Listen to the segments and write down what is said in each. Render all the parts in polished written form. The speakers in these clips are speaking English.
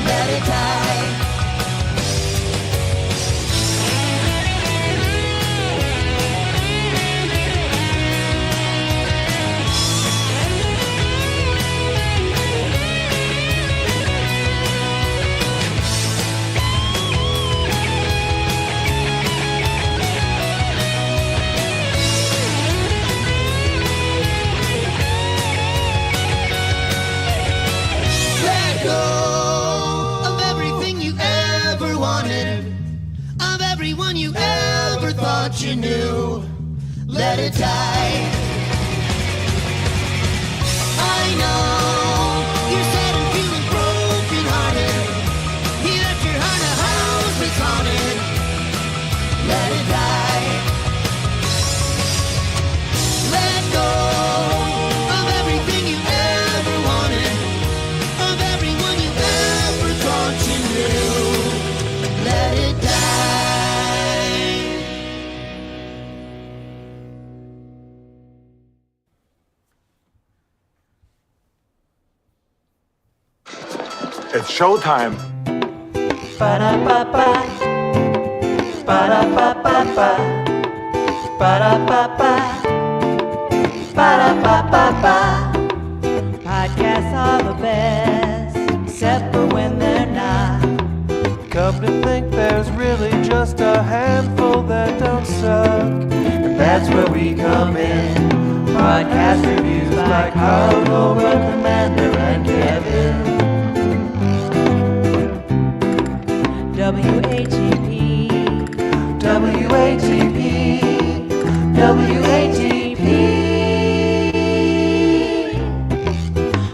let it die. You knew, let it die. I know you're sad and feeling broken hearted. You left your heart a house that's haunted. Let it die. Let go of everything you ever wanted, of everyone you ever thought you knew. Let it die. It's showtime. Ba-da-ba-ba. Ba-da-ba-ba-ba. Ba-da-ba-ba. Ba-da-ba-ba-ba. Podcasts are the best, except for when they're not. Come to think there's really just a handful that don't suck. And that's where we come in. Podcast reviews by Carl, Laura, Commander, and Kevin. W-A-T-P, W-A-T-P, W-A-T-P.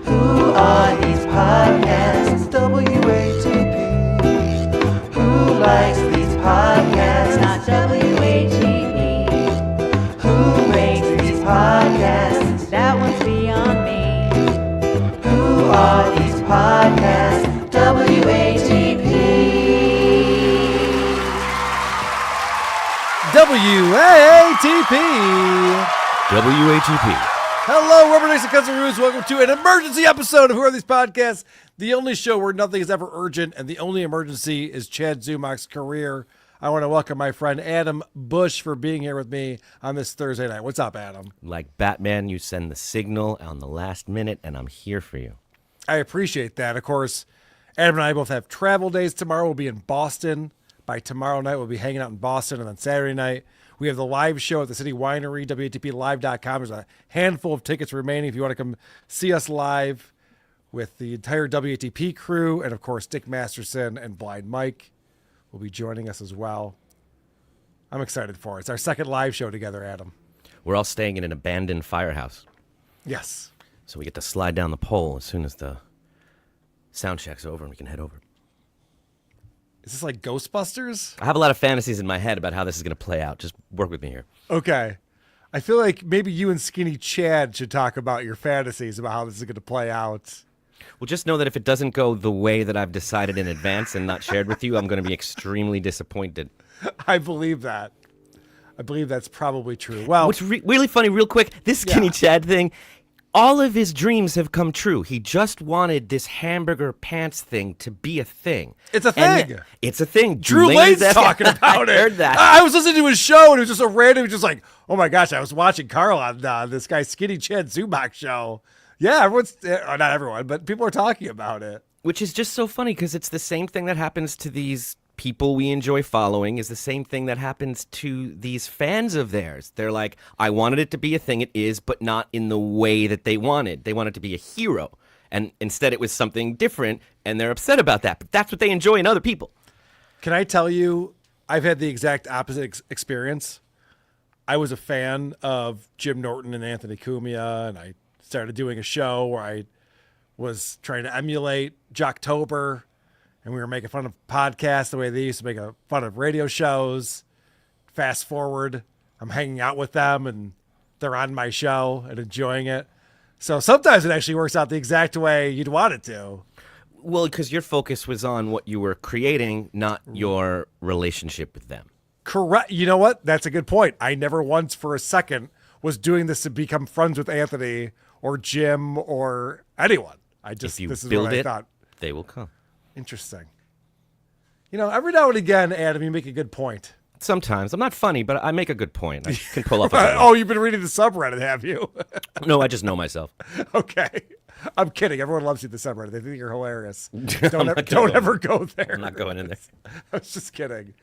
Who are these podcasts? W-A-T-P. Who likes these podcasts? not W-A-T-P. Who rates these podcasts? That one's beyond me. Who are these podcasts? W-A-T-P. WATP. WATP. Hello, Rubbernecks and Cousin welcome to an emergency episode of Who Are These Podcasts, the only show where nothing is ever urgent and the only emergency is Chad Zumach's career. I want to welcome my friend Adam Busch for being here with me on this Thursday night. What's up, Adam? Like Batman, you send the signal on the last minute, and I'm here for you. I appreciate that. Of course, Adam and I both have travel days tomorrow. We'll be in Boston. By tomorrow night, we'll be hanging out in Boston, and then Saturday night, we have the live show at the City Winery, WATPlive.com. There's a handful of tickets remaining if you want to come see us live with the entire WATP crew, and of course, Dick Masterson and Blind Mike will be joining us as well. I'm excited for it. It's our second live show together, Adam. We're all staying in an abandoned firehouse, Yes. so we get to slide down the pole as soon as the sound check's over and we can head over. Is this like Ghostbusters? I have a lot of fantasies in my head about how this is going to play out. Just work with me here. Okay. I feel like maybe you and Skinny Chad should talk about your fantasies about how this is going to play out. Well, just know that if it doesn't go the way that I've decided in advance and not shared with you, I'm going to be extremely disappointed. I believe that. I believe that's probably true. Well, What's really funny, real quick, this Skinny Chad thing, all of his dreams have come true. He just wanted this hamburger pants thing to be a thing. It's a thing. It's a thing. Drew Lane's talking about it. I heard that. I was listening to his show, and it was just a random, just like, oh my gosh, I was watching Carl on this guy Skinny Chad Zumach show. Yeah, everyone's, not everyone, but people are talking about it. Which is just so funny because it's the same thing that happens to these people we enjoy following is the same thing that happens to these fans of theirs. They're like, I wanted it to be a thing, it is, but not in the way that they wanted. They wanted to be a hero. And instead it was something different, and they're upset about that. But that's what they enjoy in other people. Can I tell you, I've had the exact opposite experience. I was a fan of Jim Norton and Anthony Cumia, and I started doing a show where I was trying to emulate Jocktober, and we were making fun of podcasts the way they used to make fun of radio shows. Fast forward, I'm hanging out with them, and they're on my show and enjoying it. So sometimes it actually works out the exact way you'd want it to. Well, because your focus was on what you were creating, not your relationship with them. Correct. You know what? That's a good point. I never once for a second was doing this to become friends with Anthony or Jim or anyone. I just, If you this is build what I it, thought. they will come. Interesting. You know, every now and again, Adam, you make a good point. Sometimes. I'm not funny, but I make a good point. I can pull up a good one. Oh, you've been reading the subreddit, have you? No, I just know myself. Okay. I'm kidding. Everyone loves you, the subreddit. They think you're hilarious. I'm not Don't going. ever go there. I'm not going in there. I was just kidding.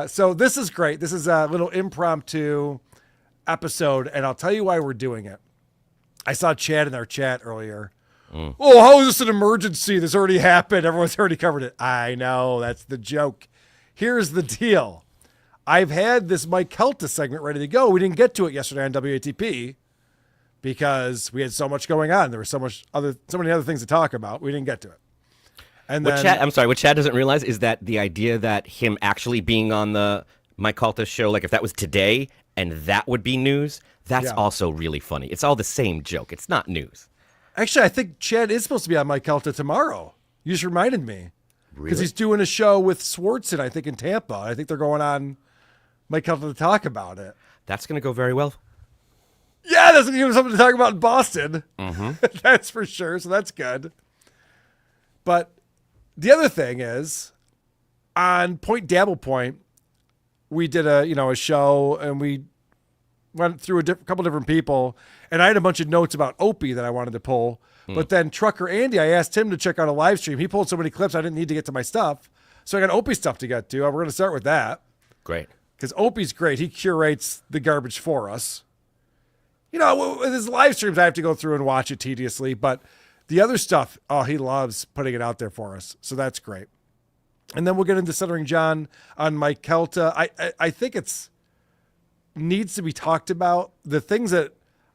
So this is great. This is a little impromptu episode, and I'll tell you why we're doing it. I saw Chad in our chat earlier. Oh, how is this an emergency? This already happened. Everyone's already covered it. I know. That's the joke. Here's the deal. I've had this Mike Calta segment ready to go. We didn't get to it yesterday on WATP because we had so much going on. There were so many other things to talk about. We didn't get to it. And What Chad doesn't realize is that the idea that him actually being on the Mike Calta show, like if that was today and that would be news, that's also really funny. It's all the same joke. It's not news. Actually, I think Chad is supposed to be on Mike Calta tomorrow. You just reminded me. Because Really? he's doing a show with Swartzen, I think, in Tampa. I think they're going on Mike Calta to talk about it. That's going to go very well. Yeah, that's going to give him something to talk about in Boston. Mm-hmm. That's for sure. So that's good. But the other thing is, on Point Dabble Point, we did a show and we went through a couple different people, and I had a bunch of notes about Opie that I wanted to pull. But then Trucker Andy, I asked him to check out a live stream. He pulled so many clips, I didn't need to get to my stuff. So I got Opie stuff to get to. We're going to start with that. Great. Because Opie's great. He curates the garbage for us. You know, with his live streams, I have to go through and watch it tediously. But the other stuff, he loves putting it out there for us. So that's great. And then we'll get into Stuttering John on Mike Calta. I think it's needs to be talked about. The things that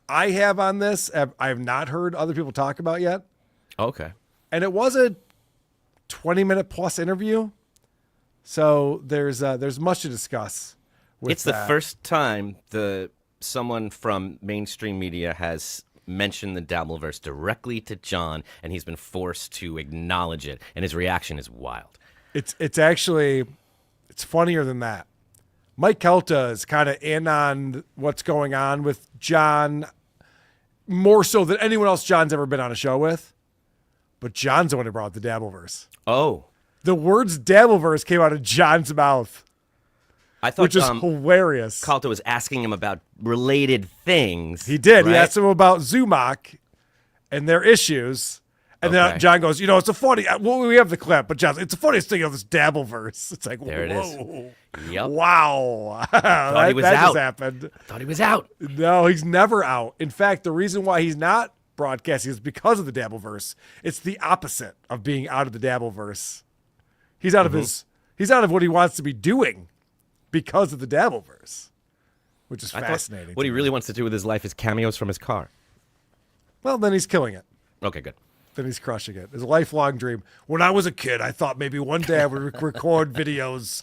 I have on this, I have not heard other people talk about yet. Okay. And it was a 20-minute plus interview. So there's much to discuss with It's the first time someone from mainstream media has mentioned the Dabbleverse directly to John, and he's been forced to acknowledge it, and his reaction is wild. It's actually funnier than that. Mike Calta is kind of in on what's going on with John more so than anyone else John's ever been on a show with. But John's the one who brought the Dabbleverse. Oh. The words Dabbleverse came out of John's mouth, I thought which is hilarious. Calta was asking him about related things. He did. Right? He asked him about Zumach and their issues. And then Okay. John goes, it's a funny, well, we have the clip, but John, it's the funniest thing of this Dabbleverse. It's like, There it is. whoa. Yep. Wow. Thought he was that out. just happened. Thought he was out. No, he's never out. In fact, the reason why he's not broadcasting is because of the Dabbleverse. It's the opposite of being out of the Dabbleverse. He's out of he's out of what he wants to be doing because of the Dabbleverse, which is I thought fascinating. what he really wants to do with his life is cameos from his car. Well, then he's killing it. Okay, good. Then he's crushing it. It's a lifelong dream. When I was a kid, I thought maybe one day I would record videos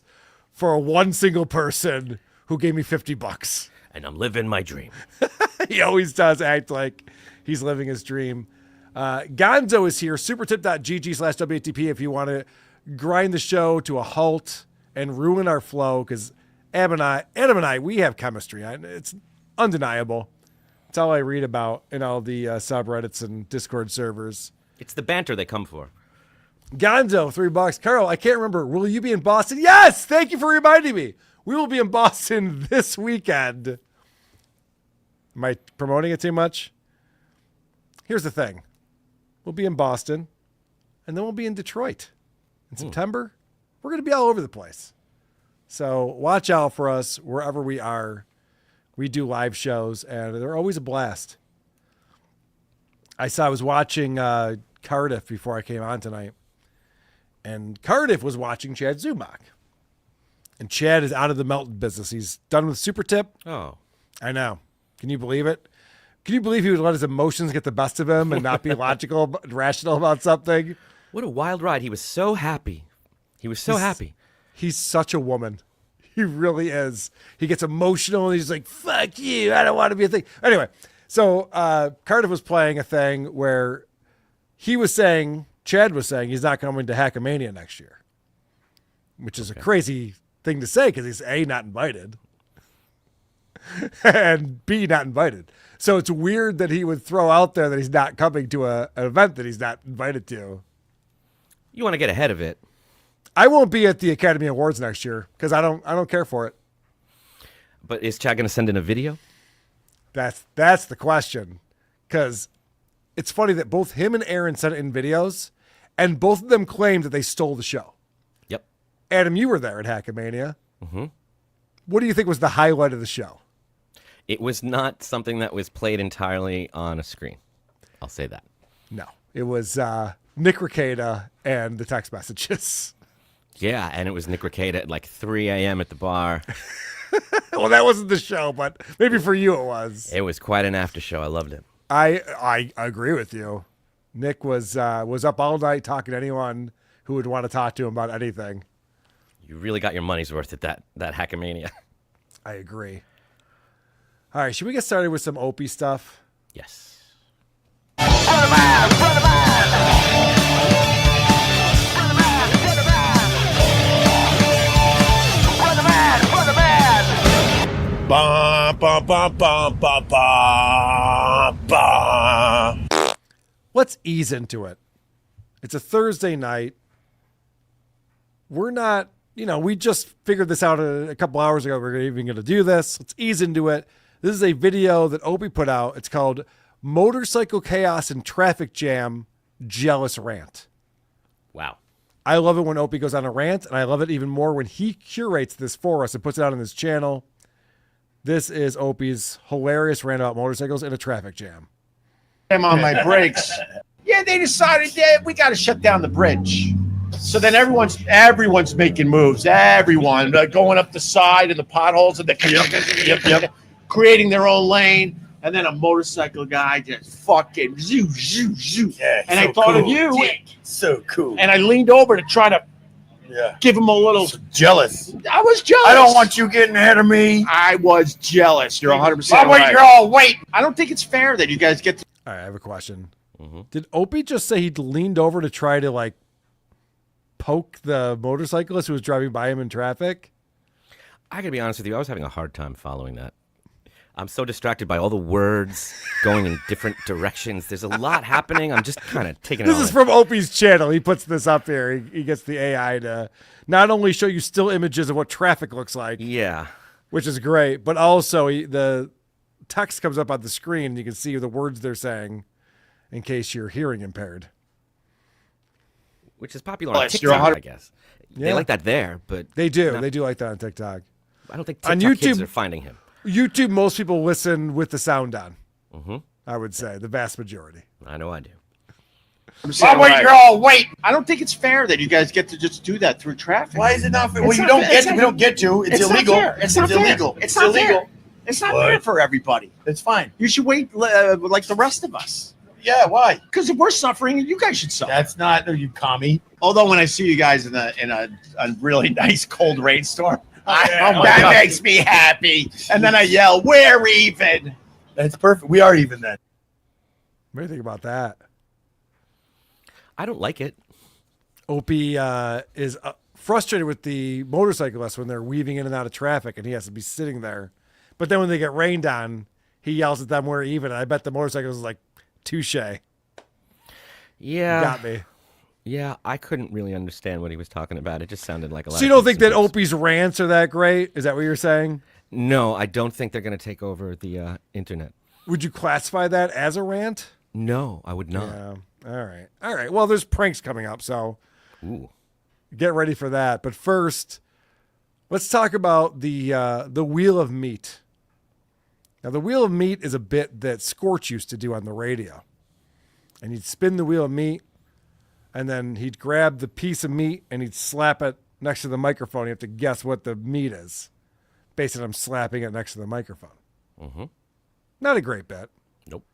for one single person who gave me $50. And I'm living my dream. He always does act like he's living his dream. Gonzo is here. Supertip.gg/WATP if you want to grind the show to a halt and ruin our flow, because Adam and I, we have chemistry. It's undeniable. It's all I read about in all the subreddits and Discord servers. It's the banter they come for. Gonzo, $3. Carl, I can't remember. Will you be in Boston? Yes! Thank you for reminding me. We will be in Boston this weekend. Am I promoting it too much? Here's the thing. We'll be in Boston, and then we'll be in Detroit. In September, we're going to be all over the place. So watch out for us wherever we are. We do live shows, and they're always a blast. I was watching Cardiff before I came on tonight, and Cardiff was watching Chad Zumach. And Chad is out of the Melton business. He's done with Super Tip. Oh. I know. Can you believe it? Can you believe he would let his emotions get the best of him and not be logical, rational about something? What a wild ride. He was so happy. He was so happy. He's such a woman. He really is. He gets emotional and he's like, fuck you. I don't want to be a thing. Anyway, so Cardiff was playing a thing where Chad was saying he's not coming to Hackamania next year, which is a crazy thing to say because he's A, not invited, and B, not invited. So it's weird that he would throw out there that he's not coming to an event that he's not invited to. You want to get ahead of it. I won't be at the Academy Awards next year because I don't care for it. But is Chad going to send in a video? That's the question. Because it's funny that both him and Aaron sent it in videos, and both of them claimed that they stole the show. Yep. Adam, you were there at Hackamania. Mm-hmm. What do you think was the highlight of the show? It was not something that was played entirely on a screen. I'll say that. No. It was Nick Rekieta and the text messages. Yeah, and it was Nick Rekieta at like 3 a.m. at the bar. Well, that wasn't the show, but maybe for you it was. It was quite an after show. I loved it. I agree with you. Nick was up all night talking to anyone who would want to talk to him about anything. You really got your money's worth at that Hackamania. I agree. All right, should we get started with some Opie stuff? Yes. Ba, ba, ba, ba, ba, ba, ba. Let's ease into it. It's a Thursday night. We're not, we just figured this out a couple hours ago. We're even going to do this. Let's ease into it. This is a video that Opie put out. It's called Motorcycle Chaos and Traffic Jam Jealous Rant. Wow. I love it when Opie goes on a rant, and I love it even more when he curates this for us and puts it out on his channel. This is Opie's hilarious rant about motorcycles in a traffic jam. I'm on my brakes. Yeah, they decided that we got to shut down the bridge. So then everyone's making moves. Everyone going up the side and the potholes and creating their own lane. And then a motorcycle guy just fucking zoo. Yeah, and so I thought of cool. you. So cool. And I leaned over to try to give him a little. Jealous. I was jealous. I don't want you getting ahead of me. I was jealous. You're 100% Oh, wait, right. you're all wait. I don't think it's fair that you guys get to. All right, I have a question. Mm-hmm. Did Opie just say he leaned over to try to, poke the motorcyclist who was driving by him in traffic? I got to be honest with you. I was having a hard time following that. I'm so distracted by all the words going in different directions. There's a lot happening. I'm just kind of taking it This all is in. from Opie's channel. He puts this up here. He gets the AI to not only show you still images of what traffic looks like, Yeah. which is great, but also the text comes up on the screen and you can see the words they're saying in case you're hearing impaired. Which is popular on Yes, TikTok, you're I guess. They Yeah. like that there, but They do. No. They do like that on TikTok. I don't think On TikTok kids YouTube- are finding him. YouTube, most people listen with the sound on. Mm-hmm. I would say the vast majority. I know I do. Oh, wait, you're all wait. I don't think it's fair that you guys get to just do that through traffic. Why is it not fair? It's Well, you not don't fair. get It's to. not- We don't get to. It's not illegal. fair. It's not fair. illegal. It's not fair. illegal. It's not What? fair for everybody. It's fine. You should wait like the rest of us. Yeah, why? Because if we're suffering, you guys should suffer. That's not you commie. Although when I see you guys in a really nice cold rainstorm, Yeah, that God. makes me happy. And then I yell, "We're even." That's perfect. We are even then. What do you think about that? I don't like it. Opie is frustrated with the motorcyclists when they're weaving in and out of traffic, and he has to be sitting there. But then when they get rained on, he yells at them, "We're even." And I bet the motorcyclist is like, "Touche, Yeah. got me." Yeah, I couldn't really understand what he was talking about. It just sounded like a lot So you of don't think that consumer- Opie's rants are that great? Is that what you're saying? No, I don't think they're going to take over the internet. Would you classify that as a rant? No, I would not. Yeah. All right. All right. Well, there's pranks coming up, so Ooh. get ready for that. But first, let's talk about the Wheel of Meat. Now, the Wheel of Meat is a bit that Scorch used to do on the radio. And he'd spin the Wheel of Meat, and then he'd grab the piece of meat and he'd slap it next to the microphone. You have to guess what the meat is, based on him slapping it next to the microphone. Mm-hmm. Not a great bit. Nope.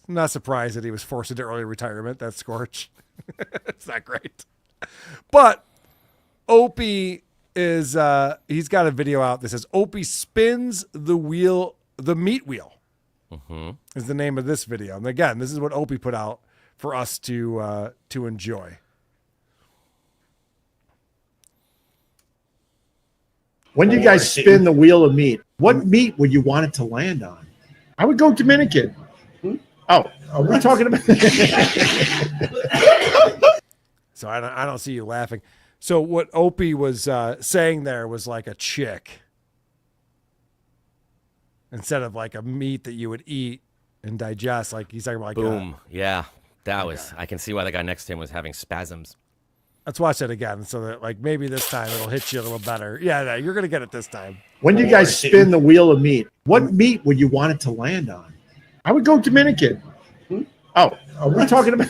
I'm not surprised that he was forced into early retirement. That's Scorch. It's not great. But Opie is he's got a video out that says Opie spins the meat wheel. Mm-hmm. Is the name of this video. And again, this is what Opie put out for us to enjoy. When do you guys spin the wheel of meat? What meat would you want it to land on? I would go Dominican. Oh, are we talking about? So I don't see you laughing. So what Opie was saying there was like a chick instead of like a meat that you would eat and digest. Like he's talking about like Boom. Yeah. That was, I can see why the guy next to him was having spasms. Let's watch that again so that like maybe this time it'll hit you a little better. Yeah, you're going to get it this time. When do you guys spin the wheel of meat? What meat would you want it to land on? I would go Dominican. Oh, are we talking about?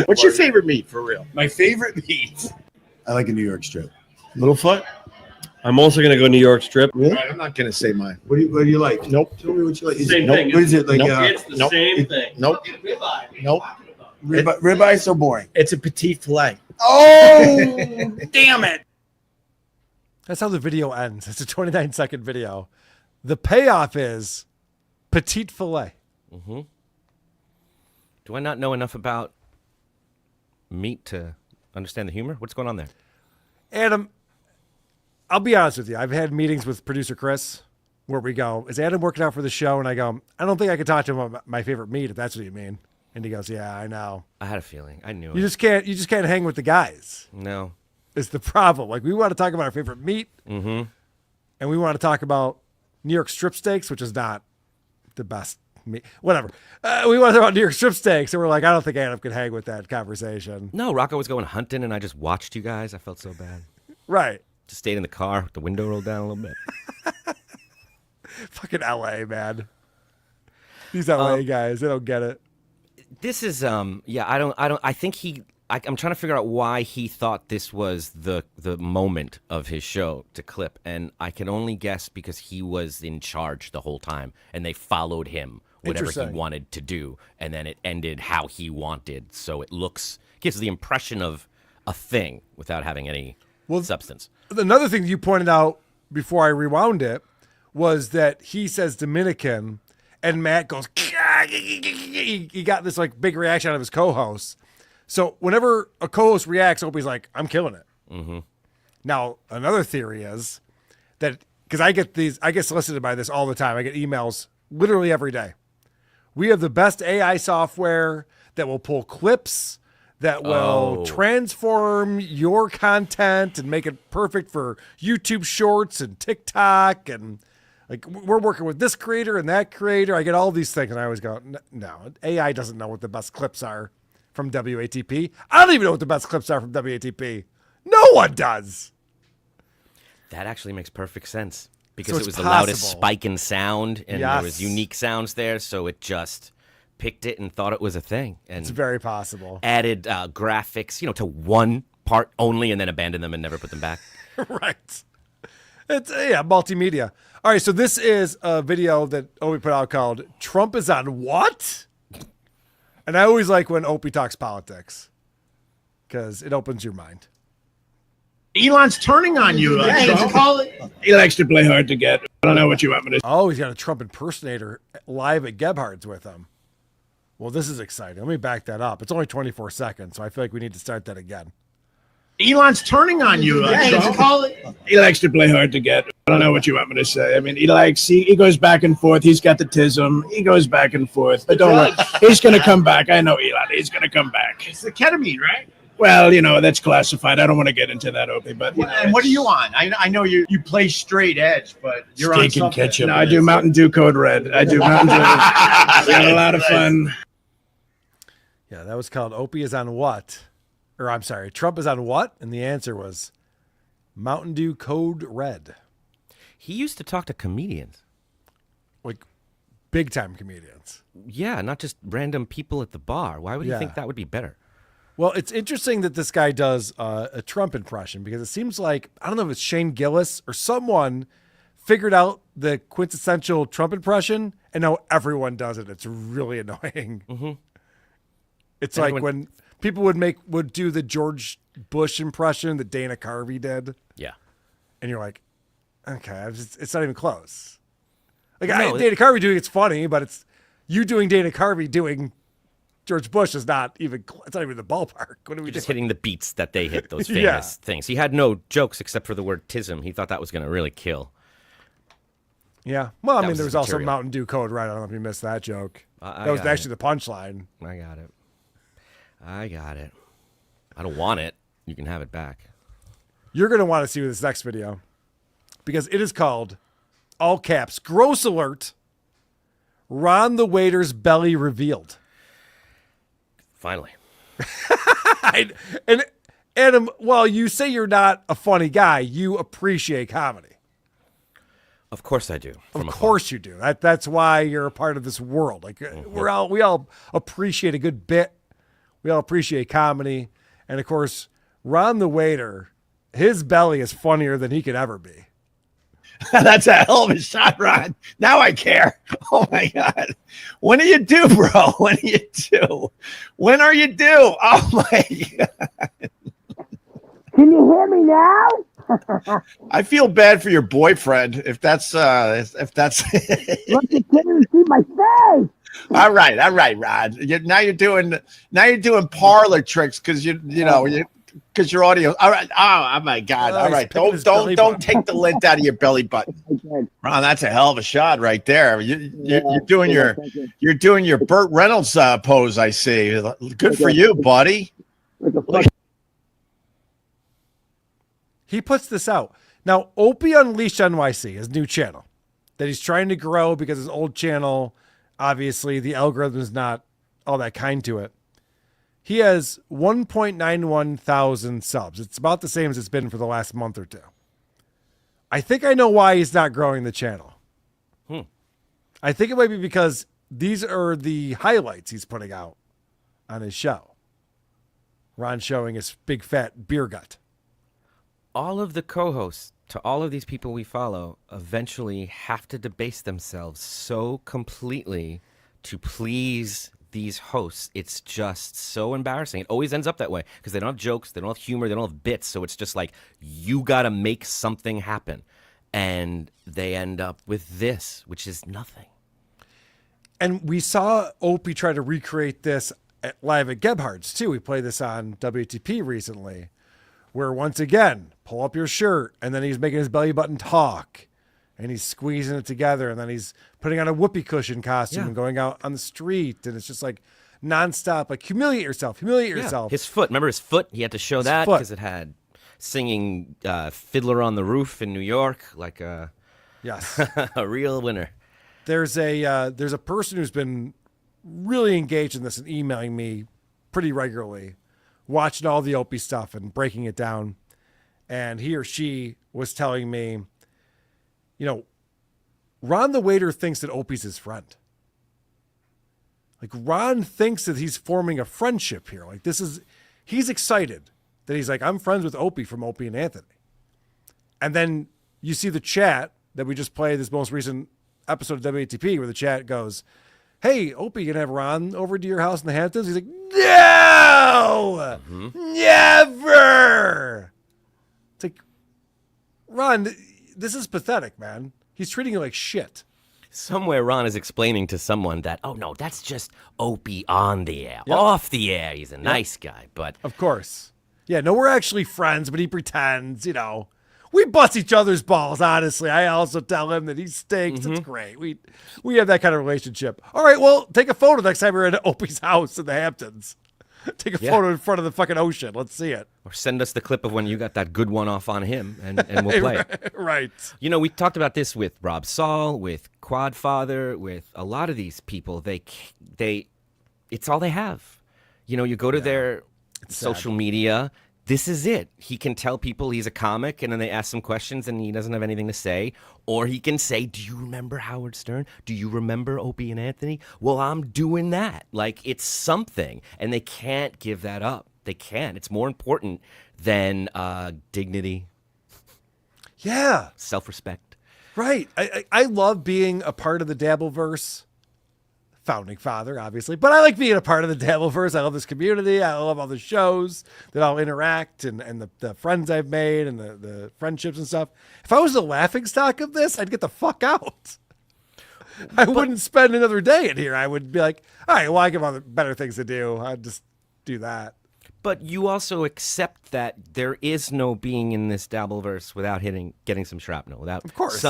What's your favorite meat for real? My favorite meat. I like a New York strip. Littlefoot? I'm also gonna go New York strip. Really? I'm not gonna say mine. What do you like? Nope. Tell me what you like. Same nope. thing. What is it like? Nope. It's the Nope. same thing. Nope. Nope. Ribeye so boring. It's a petite fillet. Oh, damn it! That's how the video ends. It's a 29-second video. The payoff is petite fillet. Do I not know enough about meat to understand the humor? What's going on there? Adam, I'll be honest with you. I've had meetings with producer Chris where we go, is Adam working out for the show? And I go, I don't think I can talk to him about my favorite meat, if that's what you mean. And he goes, yeah, I know. I had a feeling. I knew You it. just can't hang with the guys. No. Is the problem. Like we want to talk about our favorite meat. And we want to talk about New York strip steaks, which is not the best meat. Whatever. We want to talk about New York strip steaks. And we're like, I don't think Adam could hang with that conversation. No, Rocco was going hunting and I just watched you guys. I felt so bad. Right. Just stayed in the car with the window rolled down a little bit. Fucking LA, man. These LA guys, they don't get it. This is I think I'm trying to figure out why he thought this was the moment of his show to clip, and I can only guess because he was in charge the whole time and they followed him whatever he Interesting. wanted to do, and then it ended how he wanted, so it gives the impression of a thing without having any substance. Another thing you pointed out before I rewound it was that he says Dominican and Matt goes, he got this like big reaction out of his co-host. So whenever a co-host reacts, Opie's like, I'm killing it. Now, another theory is that, because I get solicited by this all the time. I get emails literally every day. We have the best AI software that will pull clips, that will transform your content and make it perfect for YouTube Shorts and TikTok. And like, we're working with this creator and that creator. I get all these things, and I always go, no, AI doesn't know what the best clips are from WATP. I don't even know what the best clips are from WATP. No one does. That actually makes perfect sense So because it it's was the loudest possible. spike in sound, and there was Yes. unique sounds there, so it just picked it and thought it was a thing, and It's very possible. added graphics, to one part only, and then abandoned them and never put them back. Right. It's multimedia. All right, so this is a video that Opie put out called Trump is on what? And I always like when Opie talks politics because it opens your mind. Elon's turning on you. He likes to play hard to get. I don't know what you want me to. Oh, he's got a Trump impersonator live at Gebhardt's with him. Well, this is exciting. Let me back that up. It's only 24 seconds, so I feel like we need to start that again. Elon's turning on you. He likes to play hard to get. I don't know what you want me to say. I mean, he goes back and forth. He's got the tism. He goes back and forth. But don't worry. He's going to come back. I know Elon. He's going to come back. It's the ketamine, right? Well, that's classified. I don't want to get into that, Opie. But And what are you on? I know you play straight edge, but you're on Steak and something. ketchup. No, I do Mountain Dew Code Red. I do Mountain Dew. We had a lot of fun. Yeah, that was called Opie is on what? Or I'm sorry, Trump is on what? And the answer was Mountain Dew Code Red. He used to talk to comedians. Like big time comedians. Yeah, not just random people at the bar. Why would he Yeah. think that would be better? Well, it's interesting that this guy does a Trump impression because it seems like, I don't know if it's Shane Gillis or someone figured out the quintessential Trump impression, and now everyone does it. It's really annoying. Mm-hmm. It's And like when- when people would do the George Bush impression that Dana Carvey did, Yeah. and you're like, okay, it's not even close. Like No, Dana Carvey doing it's funny, but it's you doing Dana Carvey doing George Bush is not even. It's not even the ballpark. What are we Just doing? hitting the beats that they hit, those Yeah. famous things. He had no jokes except for the word tism. He thought that was going to really kill. Yeah. Well, I That mean, was there his was also material. Mountain Dew Code Red. I don't know if you missed that joke. I That was got actually the punchline. I got it. I got it. I don't want it. You can have it back. You're going to want to see this next video because it is called, all caps, gross alert, Ron the waiter's belly revealed. Finally. And Adam, while you say you're not a funny guy, you appreciate comedy. Of course I do. Of course you do. That's why you're a part of this world. Like we all appreciate a good bit. We all appreciate comedy. And of course, Ron the waiter, his belly is funnier than he could ever be. That's a hell of a shot, Ron. Now I care. Oh my God. When are you due, bro? When are you due? When are you due? Oh my God. Can you hear me now? I feel bad for your boyfriend if that's Look at Timmy, see my face. all right, Rod. Now you're doing parlor tricks because because your audio. All right. Oh my God. All right. Don't take the lint out of your belly button. Ron, that's a hell of a shot right there. You're doing your Burt Reynolds pose. I see. Good for you, buddy. He puts this out. Now, Opie Unleashed NYC, his new channel that he's trying to grow because his old channel, obviously, the algorithm is not all that kind to it. He has 1.91 thousand subs. It's about the same as it's been for the last month or two. I think I know why he's not growing the channel. I think it might be because these are the highlights he's putting out on his show. Ron showing his big fat beer gut. All of the co-hosts to all of these people we follow eventually have to debase themselves so completely to please these hosts. It's just so embarrassing. It always ends up that way because they don't have jokes, they don't have humor, they don't have bits. So it's just like, you got to make something happen. And they end up with this, which is nothing. And we saw Opie try to recreate this live at Gebhard's too. We played this on WTP recently, where once again, pull up your shirt, and then he's making his belly button talk, and he's squeezing it together, and then he's putting on a whoopee cushion costume and going out on the street, and it's just like nonstop, like humiliate yourself. His foot, remember his foot? He had to show that because it had singing Fiddler on the Roof in New York, like a real winner. There's a person who's been really engaged in this and emailing me pretty regularly, watching all the Opie stuff and breaking it down. And he or she was telling me, Ron the waiter thinks that Opie's his friend. Like Ron thinks that he's forming a friendship here. Like he's excited that he's like, I'm friends with Opie from Opie and Anthony. And then you see the chat that we just played, this most recent episode of WATP, where the chat goes, hey, Opie, you gonna have Ron over to your house in the Hamptons? He's like, no, never. It's like, Ron, this is pathetic, man. He's treating you like shit. Somewhere Ron is explaining to someone that, oh, no, that's just Opie on the air. Yep. Off the air, he's a nice guy, but... Of course. Yeah, no, we're actually friends, but he pretends, We bust each other's balls, honestly. I also tell him that he stinks. It's great. We have that kind of relationship. All right, well, take a photo next time we're at Opie's house in the Hamptons. Take a photo in front of the fucking ocean. Let's see it. Or send us the clip of when you got that good one off on him, and we'll play it. Right. We talked about this with Rob Saul, with Quadfather, with a lot of these people. It's all they have. You go to their social media. This is it. He can tell people he's a comic, and then they ask some questions, and he doesn't have anything to say. Or he can say, do you remember Howard Stern? Do you remember Opie and Anthony? Well, I'm doing that. Like, it's something, and they can't give that up. They can't. It's more important than dignity. Yeah. Self-respect. Right. I love being a part of the Dabbleverse. Founding father, obviously, but I like being a part of the Dabbleverse. I love this community. I love all the shows that I'll interact and the friends I've made and the friendships and stuff. If I was the laughing stock of this, I'd get the fuck out. I wouldn't spend another day in here. I would be like, all right, well, I have other better things to do. I'd just do that. But you also accept that there is no being in this Dabbleverse without getting some shrapnel, without of course.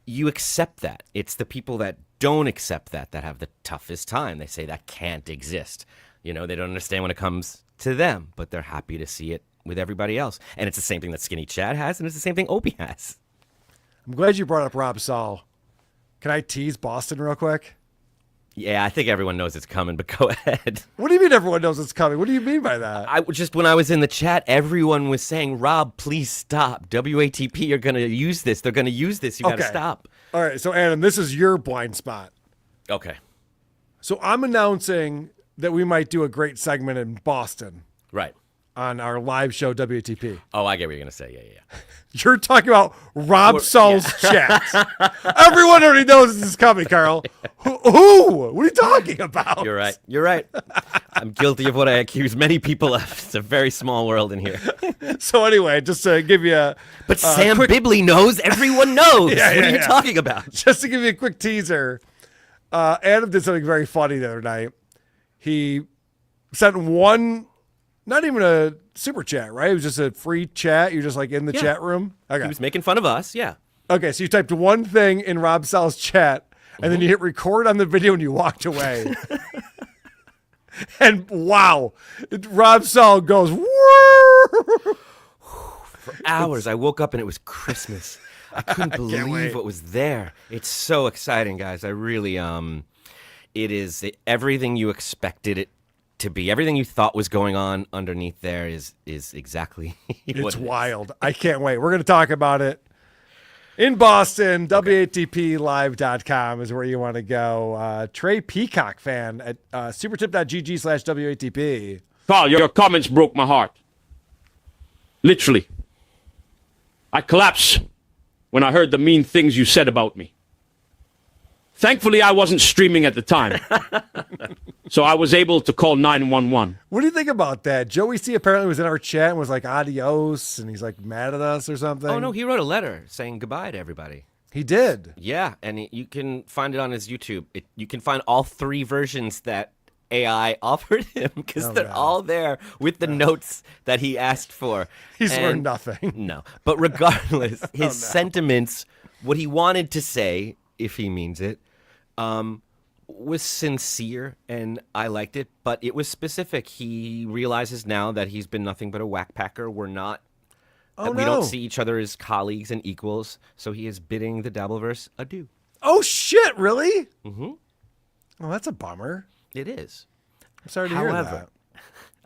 You accept that. It's the people that don't accept that have the toughest time. They say that can't exist. They don't understand when it comes to them, but they're happy to see it with everybody else. And it's the same thing that Skinny Chad has, and it's the same thing Opie has. I'm glad you brought up Rob Saul. Can I tease Boston real quick? Yeah, I think everyone knows it's coming, but go ahead. What do you mean everyone knows it's coming? What do you mean by that? When I was in the chat, everyone was saying, Rob, please stop. WATP are going to use this. They're going to use this. You got to stop. All right, so Adam, this is your blind spot. Okay. So I'm announcing that we might do a great segment in Boston. Right. On our live show, WATP. Oh, I get what you're going to say. Yeah. You're talking about Rob Saul's chat. Everyone already knows this is coming, Carl. Who? What are you talking about? You're right. I'm guilty of what I accuse many people of. It's a very small world in here. So anyway, just to give you a... But Sam Bibley knows. Everyone knows. What are you talking about? Just to give you a quick teaser, Adam did something very funny the other night. He sent one... Not even a super chat, right? It was just a free chat. You're just like in the chat room. Okay. He was making fun of us, yeah. Okay, so you typed one thing in Rob Sal's chat, and then you hit record on the video and you walked away. And wow, Rob Sal goes, for hours. I woke up and it was Christmas. I couldn't believe what was there. It's so exciting, guys. I really, it is everything you expected it to be. Everything you thought was going on underneath there is exactly it's wild. I can't wait. We're going to talk about it in Boston. Okay. WATPlive.com is where you want to go. Trey Peacock fan at supertip.gg/WATP. Carl, your comments broke my heart. Literally. I collapsed when I heard the mean things you said about me. Thankfully, I wasn't streaming at the time, so I was able to call 911. What do you think about that? Joey C apparently was in our chat and was like, adios, and he's like mad at us or something. Oh, no, he wrote a letter saying goodbye to everybody. He did? Yeah, and you can find it on his YouTube. You can find all 3 versions that AI offered him because they're all there with the notes that he asked for. He's learned nothing. No, but regardless, his sentiments, what he wanted to say, if he means it, was sincere, and I liked it, but it was specific. He realizes now that he's been nothing but a whackpacker. We don't see each other as colleagues and equals, so he is bidding the Dabbleverse adieu. Oh, shit, really? Mm-hmm. Oh, that's a bummer. It is. I'm sorry to hear that.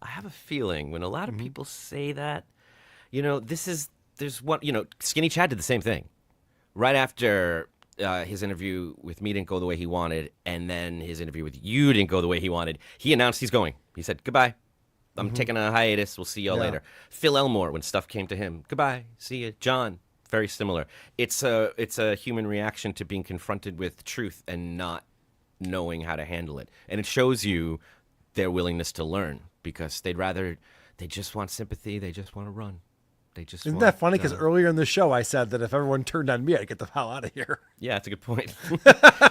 I have a feeling when a lot of people say that, Skinny Chad did the same thing. Right after his interview with me didn't go the way he wanted, and then his interview with you didn't go the way he wanted, he announced he's going. He said, goodbye. I'm taking a hiatus. We'll see y'all later. Phil Elmore, when stuff came to him, goodbye. See you. John, very similar. It's a human reaction to being confronted with truth and not knowing how to handle it. And it shows you their willingness to learn because they just want sympathy. They just want to run. Isn't that funny? Because earlier in the show, I said that if everyone turned on me, I'd get the hell out of here. Yeah, that's a good point.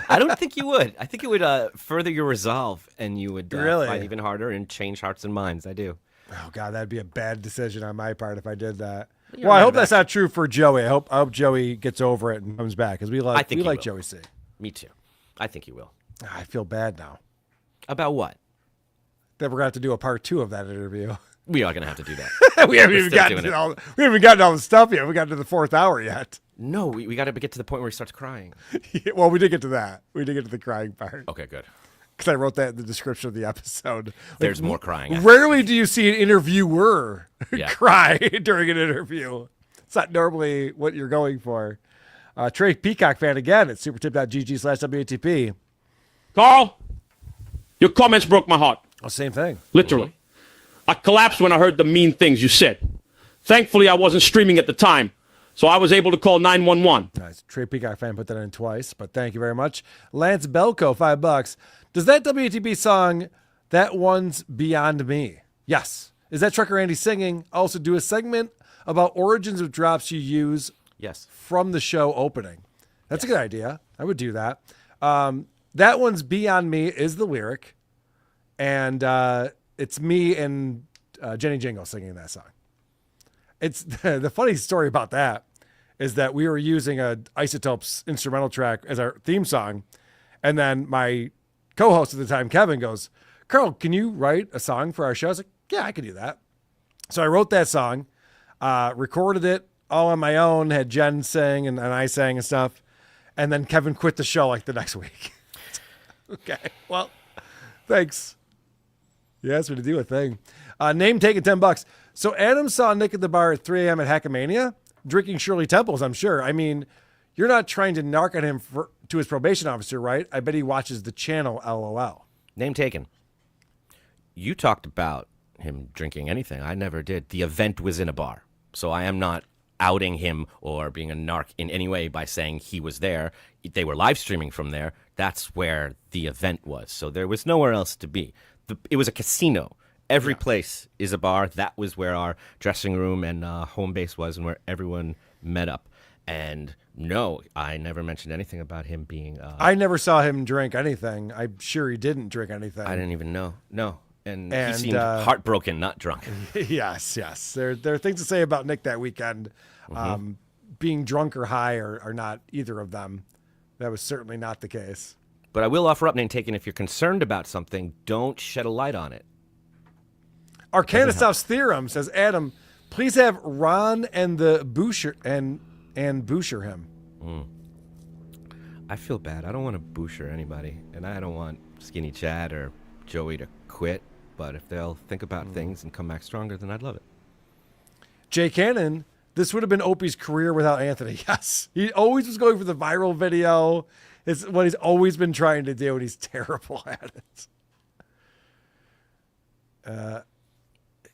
I don't think you would. I think it would further your resolve, and you would fight even harder and change hearts and minds. I do. Oh, God, that'd be a bad decision on my part if I did that. Well, I hope that's not true for Joey. I hope Joey gets over it and comes back because we like Joey C. Me too. I think he will. I feel bad now. About what? That we're going to have to do a part 2 of that interview. We are going to have to do that. we haven't even gotten all the stuff yet. We got to the 4th hour yet. No, we got to get to the point where he starts crying. Well, we did get to that. We did get to the crying part. Okay, good. Because I wrote that in the description of the episode. There's more crying. Rarely do you see an interviewer cry during an interview. It's not normally what you're going for. Trey Peacock fan again at supertip.gg/WATP. Carl, your comments broke my heart. Oh, same thing. Literally. I collapsed when I heard the mean things you said. Thankfully, I wasn't streaming at the time, so I was able to call 911. Nice. Trey Peacock fan put that in twice, but thank you very much. Lance Belko, $5. Does that WATP song, That One's Beyond Me? Yes. Is that Trucker Andy singing? Also do a segment about origins of drops you use from the show opening. That's a good idea. I would do that. That One's Beyond Me is the lyric, and it's me and Jenny Jingle singing that song. It's the funny story about that is that we were using a Isotopes instrumental track as our theme song, and then my co-host at the time, Kevin, goes, Carl, can you write a song for our show? I was like, yeah, I could do that. So I wrote that song, recorded it all on my own, had Jen sing and I sang and stuff. And then Kevin quit the show like the next week. Okay, well, thanks. You asked me to do a thing. Name taken $10. So Adam saw Nick at the bar at 3 a.m. at Hackamania, drinking Shirley Temples, I'm sure. I mean, you're not trying to narc on him to his probation officer, right? I bet he watches the channel, LOL. Name taken. You talked about him drinking anything. I never did. The event was in a bar. So I am not outing him or being a narc in any way by saying he was there. They were live streaming from there. That's where the event was. So there was nowhere else to be. It was a casino. Every place is a bar. That was where our dressing room and home base was and where everyone met up. And no, I never mentioned anything about him being... I never saw him drink anything. I'm sure he didn't drink anything. I didn't even know. No. And he seemed heartbroken, not drunk. Yes. There are things to say about Nick that weekend. Being drunk or high are not either of them. That was certainly not the case. But I will offer up, Name Taken, if you're concerned about something, don't shed a light on it. Arkansas's Theorem says, Adam, please have Ron and the Busch and Busher him. I feel bad. I don't want to Busher anybody, and I don't want Skinny Chad or Joey to quit. But if they'll think about things and come back stronger, then I'd love it. Jay Cannon, this would have been Opie's career without Anthony. Yes. He always was going for the viral video. It's what he's always been trying to do, and he's terrible at it.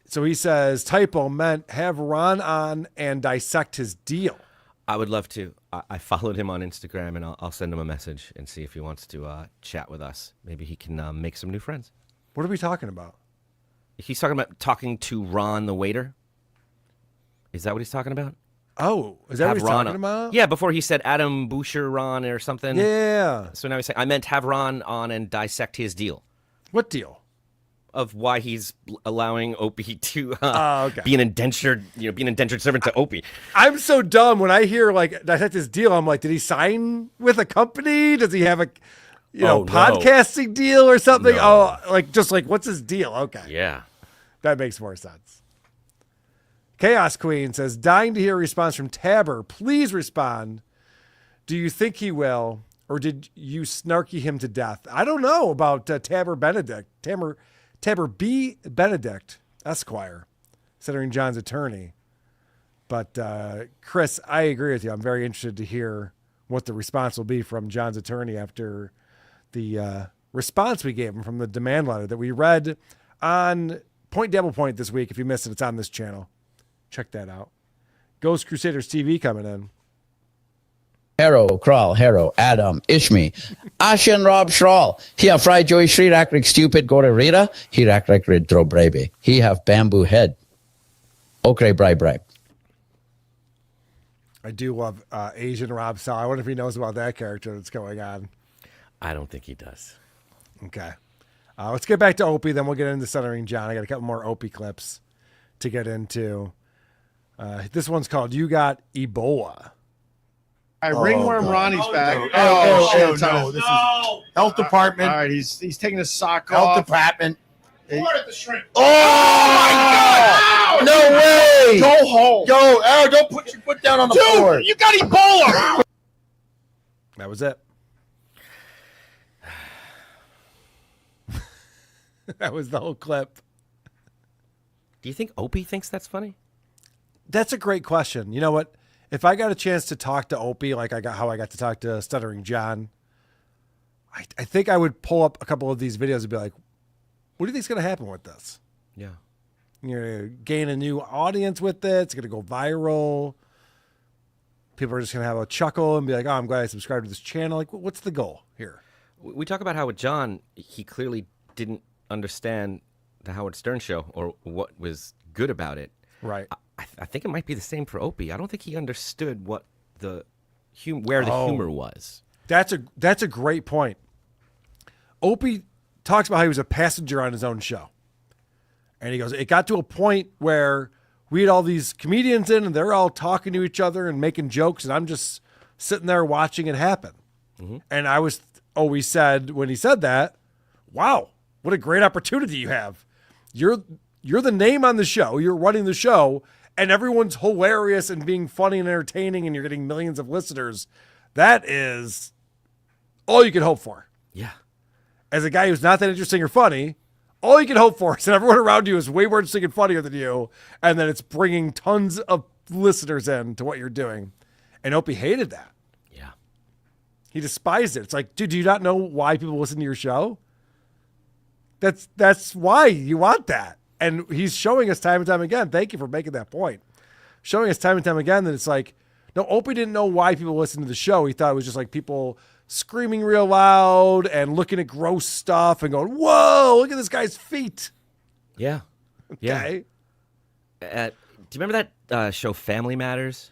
So he says, typo meant have Ron on and dissect his deal. I would love to. I followed him on Instagram, and I'll send him a message and see if he wants to chat with us. Maybe he can make some new friends. What are we talking about? He's talking about talking to Ron the waiter. Is that what he's talking about? Oh, is that what he's talking about? Yeah, before he said Adam Busher Ron or something. Yeah. So now he's saying, I meant have Ron on and dissect his deal. What deal? Of why he's allowing Opie to okay. be an indentured servant to Opie. I'm so dumb when I hear like dissect his deal. I'm like, did he sign with a company? Does he have a podcasting deal or something? No. Oh, what's his deal? Okay. Yeah. That makes more sense. Chaos Queen says, dying to hear a response from Tabber. Please respond. Do you think he will, or did you snarky him to death? I don't know about Tabber Benedict. Tabber B. Benedict, Esquire, Stuttering John's attorney. But Chris, I agree with you. I'm very interested to hear what the response will be from John's attorney after the response we gave him from the demand letter that we read on Point Double Point this week. If you missed it, it's on this channel. Check that out. Ghost Crusaders TV coming in. Hero, Kral, Hero, Adam, Ishmi, Ashen Rob Shral. He have fried Joey Shrirak stupid go to Rita. He rak rid throw brave. He have bamboo head. Okay, bribe. I do love Asian Rob Sal. I wonder if he knows about that character that's going on. I don't think he does. Okay. Let's get back to Opie, then we'll get into Stuttering John. I got a couple more Opie clips to get into. This one's called You Got Ebola. Ringworm Ronnie's back. Shit, no. This is Health Department. All right, he's taking his sock Health off. Department. What the shrink? Oh my God! No way! Go home. Go, Aaron, don't put your foot down on the floor. You got Ebola. That was it. That was the whole clip. Do you think Opie thinks that's funny? That's a great question. You know what? If I got a chance to talk to Opie, like I got to talk to Stuttering John, I think I would pull up a couple of these videos and be like, what do you think's going to happen with this? Yeah. You're going to gain a new audience with it. It's going to go viral. People are just going to have a chuckle and be like, oh, I'm glad I subscribed to this channel. Like, what's the goal here? We talk about how with John, he clearly didn't understand the Howard Stern show or what was good about it. Right. I think it might be the same for Opie. I don't think he understood what where the humor was. That's a great point. Opie talks about how he was a passenger on his own show. And he goes, it got to a point where we had all these comedians in and they're all talking to each other and making jokes. And I'm just sitting there watching it happen. Mm-hmm. And I was always said, when he said that, wow, What a great opportunity you have. You're the name on the show. You're running the show, and everyone's hilarious and being funny and entertaining, and you're getting millions of listeners. That is all you can hope for. Yeah. As a guy who's not that interesting or funny, all you can hope for is that everyone around you is way more interesting and funnier than you, and that it's bringing tons of listeners in to what you're doing. And Opie hated that. Yeah. He despised it. It's like, dude, do you not know why people listen to your show? That's why you want that. And he's showing us time and time again. Thank you for making that point. Showing us time and time again that it's like, no, Opie didn't know why people listened to the show. He thought it was just like people screaming real loud and looking at gross stuff and going, whoa, look at this guy's feet. Yeah. Okay. Yeah. Do you remember that show Family Matters?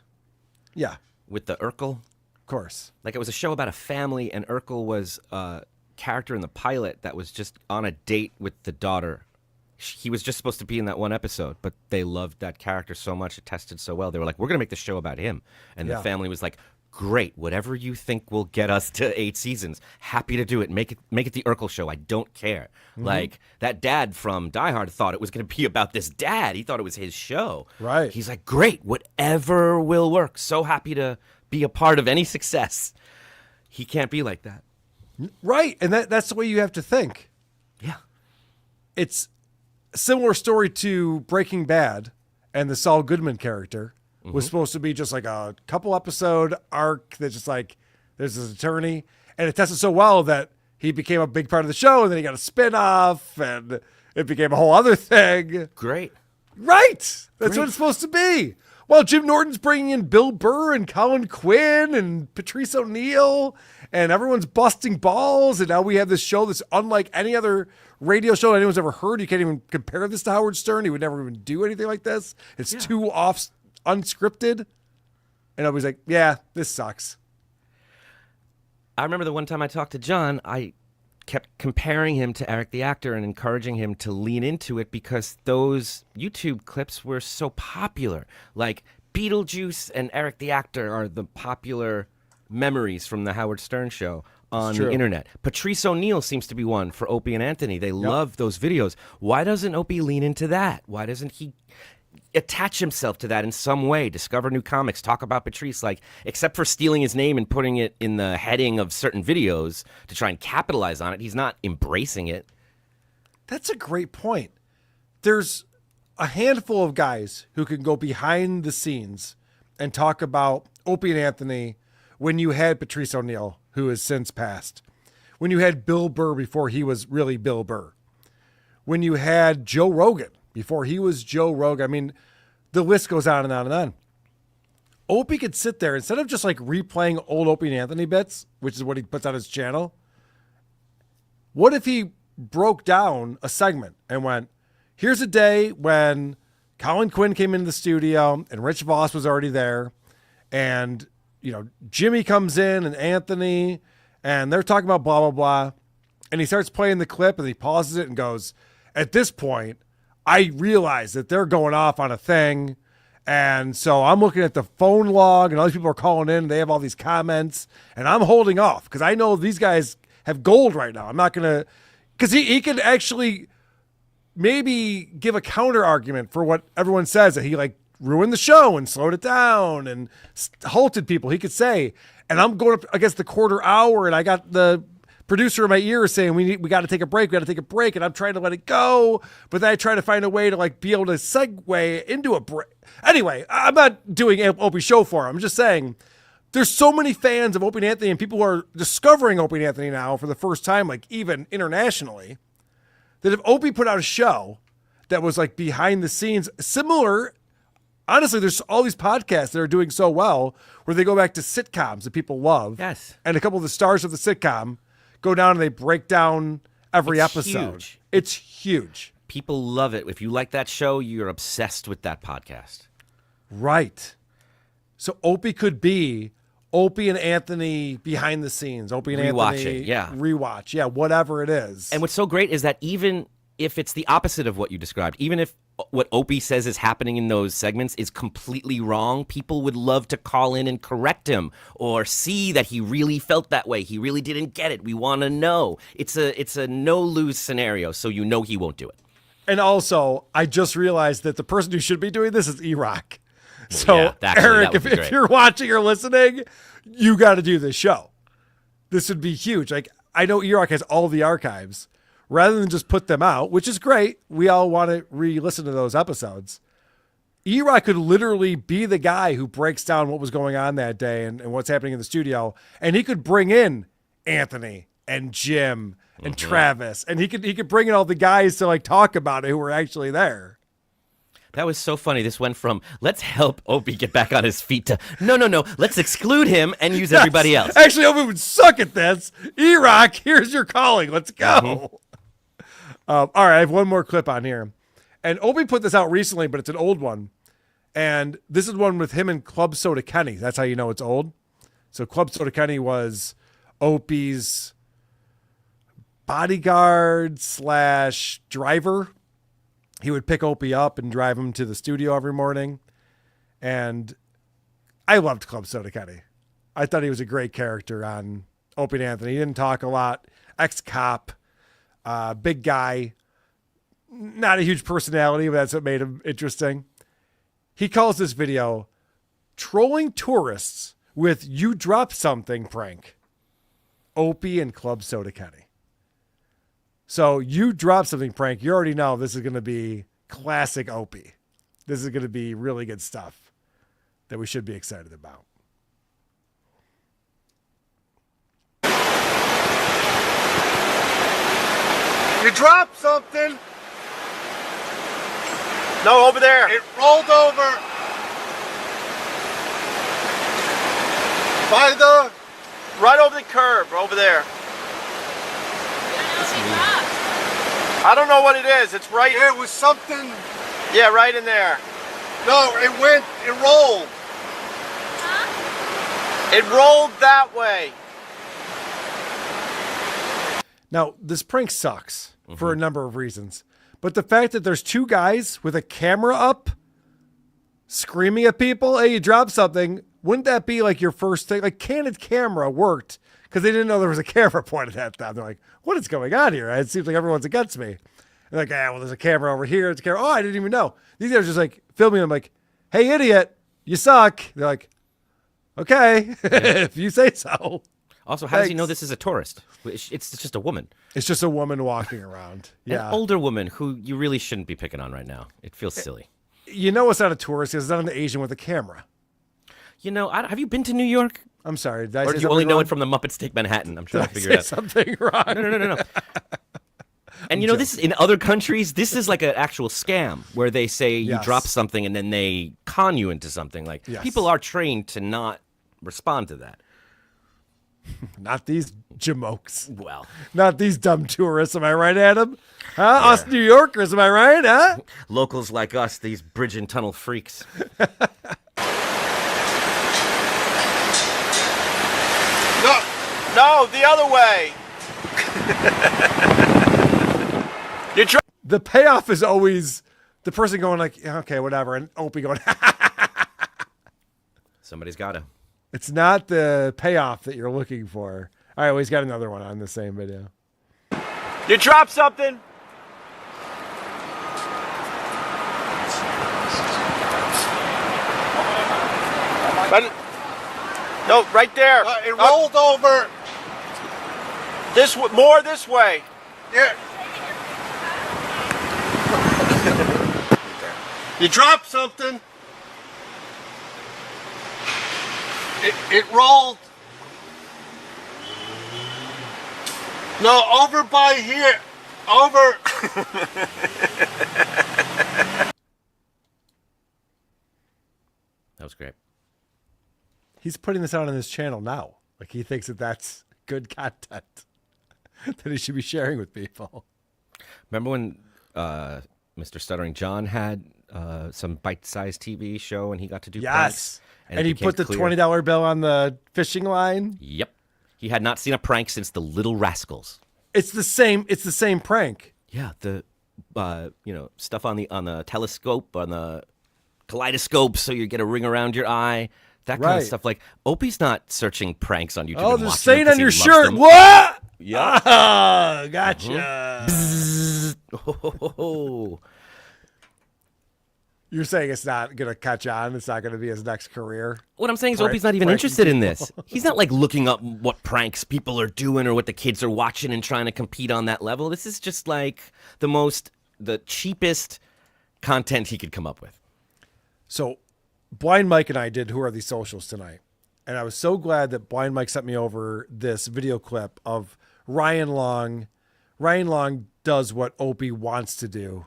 Yeah. With the Urkel? Of course. Like, it was a show about a family, and Urkel was a character in the pilot that was just on a date with the daughter. He was just supposed to be in that one episode, but they loved that character so much, it tested so well. They were like, we're going to make the show about him. And the family was like, great, whatever you think will get us to 8 seasons, happy to do it. Make it the Urkel show. I don't care. Mm-hmm. Like, that dad from Die Hard thought it was going to be about this dad. He thought it was his show. Right. He's like, great, whatever will work. So happy to be a part of any success. He can't be like that. Right. And that's the way you have to think. Yeah. It's a similar story to Breaking Bad and the Saul Goodman character. Was supposed to be just like a couple episode arc that's just like, there's this attorney, and it tested so well that he became a big part of the show, and then he got a spin-off, and it became a whole other thing. Great. Right. That's what it's supposed to be. Well, Jim Norton's bringing in Bill Burr and Colin Quinn and Patrice O'Neal, and everyone's busting balls, and now we have this show that's unlike any other radio show anyone's ever heard. You can't even compare this to Howard Stern. He would never even do anything like this. It's too unscripted, and I was like, yeah, this sucks. I remember the one time I talked to John, I kept comparing him to Eric the actor and encouraging him to lean into it because those YouTube clips were so popular. Like, Beetlejuice and Eric the actor are the popular memories from the Howard Stern show on the internet. Patrice O'Neal seems to be one for Opie and Anthony. They love those videos. Why doesn't Opie lean into that? Why doesn't he attach himself to that in some way, discover new comics, talk about Patrice, like, except for stealing his name and putting it in the heading of certain videos to try and capitalize on it, he's not embracing it. That's a great point. There's a handful of guys who can go behind the scenes and talk about Opie and Anthony when you had Patrice O'Neal, who has since passed, when you had Bill Burr before he was really Bill Burr, when you had Joe Rogan before he was Joe Rogan. I mean, the list goes on and on and on. Opie could sit there, instead of just like replaying old Opie and Anthony bits, which is what he puts on his channel, what if he broke down a segment and went, here's a day when Colin Quinn came into the studio and Rich Voss was already there, and, you know, Jimmy comes in and Anthony, and they're talking about blah, blah, blah, and he starts playing the clip and he pauses it and goes, at this point, I realize that they're going off on a thing. And so I'm looking at the phone log and all these people are calling in. They have all these comments and I'm holding off because I know these guys have gold right now. I'm not going to, because he can actually maybe give a counter argument for what everyone says, that he like ruined the show and slowed it down and halted people. He could say, and I'm going up against the quarter hour and I got the producer in my ear saying we got to take a break. We got to take a break, and I'm trying to let it go, but then I try to find a way to like be able to segue into a break. Anyway, I'm not doing Opie's show for him. I'm just saying there's so many fans of Opie and Anthony, and people who are discovering Opie and Anthony now for the first time, like even internationally, that if Opie put out a show that was like behind the scenes, similar. Honestly, there's all these podcasts that are doing so well where they go back to sitcoms that people love. Yes, and a couple of the stars of the sitcom go down and they break down every episode. Huge. It's huge. People love it. If you like that show, you're obsessed with that podcast. Right. So Opie could be Opie and Anthony behind the scenes. Opie and Anthony rewatch. Yeah, whatever it is. And what's so great is that even if it's the opposite of what you described, even if what Opie says is happening in those segments is completely wrong, people would love to call in and correct him or see that he really felt that way. He really didn't get it. We want to know. It's a no-lose scenario, so you know he won't do it. And also, I just realized that the person who should be doing this is E-Rock. So, yeah, actually, Eric, if you're watching or listening, you got to do this show. This would be huge. Like, I know E-Rock has all the archives. Rather than just put them out, which is great, we all want to re-listen to those episodes. E-Rock could literally be the guy who breaks down what was going on that day and what's happening in the studio, and he could bring in Anthony and Jim and Travis, and he could bring in all the guys to like talk about it who were actually there. That was so funny. This went from let's help Opie get back on his feet to no, let's exclude him and use everybody else. Actually, Opie would suck at this. E-Rock, here's your calling. Let's go. All right, I have one more clip on here. And Opie put this out recently, but it's an old one. And this is one with him and Club Soda Kenny. That's how you know it's old. So Club Soda Kenny was Opie's bodyguard / driver. He would pick Opie up and drive him to the studio every morning. And I loved Club Soda Kenny. I thought he was a great character on Opie and Anthony. He didn't talk a lot. Ex-cop. Big guy, not a huge personality, but that's what made him interesting. He calls this video trolling tourists with "you drop something" prank. Opie and Club Soda Kenny. So "you drop something" prank, you already know this is going to be classic Opie. This is going to be really good stuff that we should be excited about. You dropped something. No, over there. It rolled over. Right over the curb, over there. I don't know what it is. It's right. It was something. Yeah, right in there. No, it rolled. Huh? It rolled that way. Now, this prank sucks for a number of reasons. But the fact that there's two guys with a camera up screaming at people, hey, you dropped something, wouldn't that be like your first thing? Like, candid camera worked because they didn't know there was a camera pointed at them. They're like, what is going on here? It seems like everyone's against me. And like, well, there's a camera over here. It's a camera. Oh, I didn't even know. These guys are just like filming them like, hey, idiot, you suck. They're like, okay, if you say so. Also, how does he know this is a tourist? It's just a woman. It's just a woman walking around. Yeah. An older woman who you really shouldn't be picking on right now. It feels silly. You know it's not a tourist because it's not an Asian with a camera. You know, have you been to New York? I'm sorry. Or do you only know it from the Muppets Take Manhattan? I'm trying to figure it out. Something wrong. No. And you know, this is in other countries, this is like an actual scam where they say you drop something and then they con you into something. Like people are trained to not respond to that. Not these jamokes. Well, not these dumb tourists. Am I right, Adam? Huh? Yeah. Us New Yorkers, am I right? Huh? Locals like us, these bridge and tunnel freaks. No, the other way. The payoff is always the person going like, okay, whatever, and Opie going, somebody's got to. It's not the payoff that you're looking for. All right, well, he's got another one on the same video. You dropped something? No, right there. It rolled over. More this way. Yeah. You dropped something. It rolled. No, over by here. Over. That was great. He's putting this out on his channel now. Like, he thinks that that's good content that he should be sharing with people. Remember when Mr. Stuttering John had some bite-sized TV show and he got to do pranks? And he put the $20 bill on the fishing line? Yep. He had not seen a prank since the Little Rascals. It's the same prank. Yeah, the stuff on the telescope, on the kaleidoscope, so you get a ring around your eye. That kind of stuff. Like, Opie's not searching pranks on YouTube. Oh, and there's a watching stain them 'cause on he your loves shirt. them. What? Yeah. Oh, gotcha. You're saying it's not going to catch on? It's not going to be his next career? What I'm saying is Opie's not even interested in this. He's not like looking up what pranks people are doing or what the kids are watching and trying to compete on that level. This is just like the cheapest content he could come up with. So Blind Mike and I did Who Are These Socials tonight. And I was so glad that Blind Mike sent me over this video clip of Ryan Long. Ryan Long does what Opie wants to do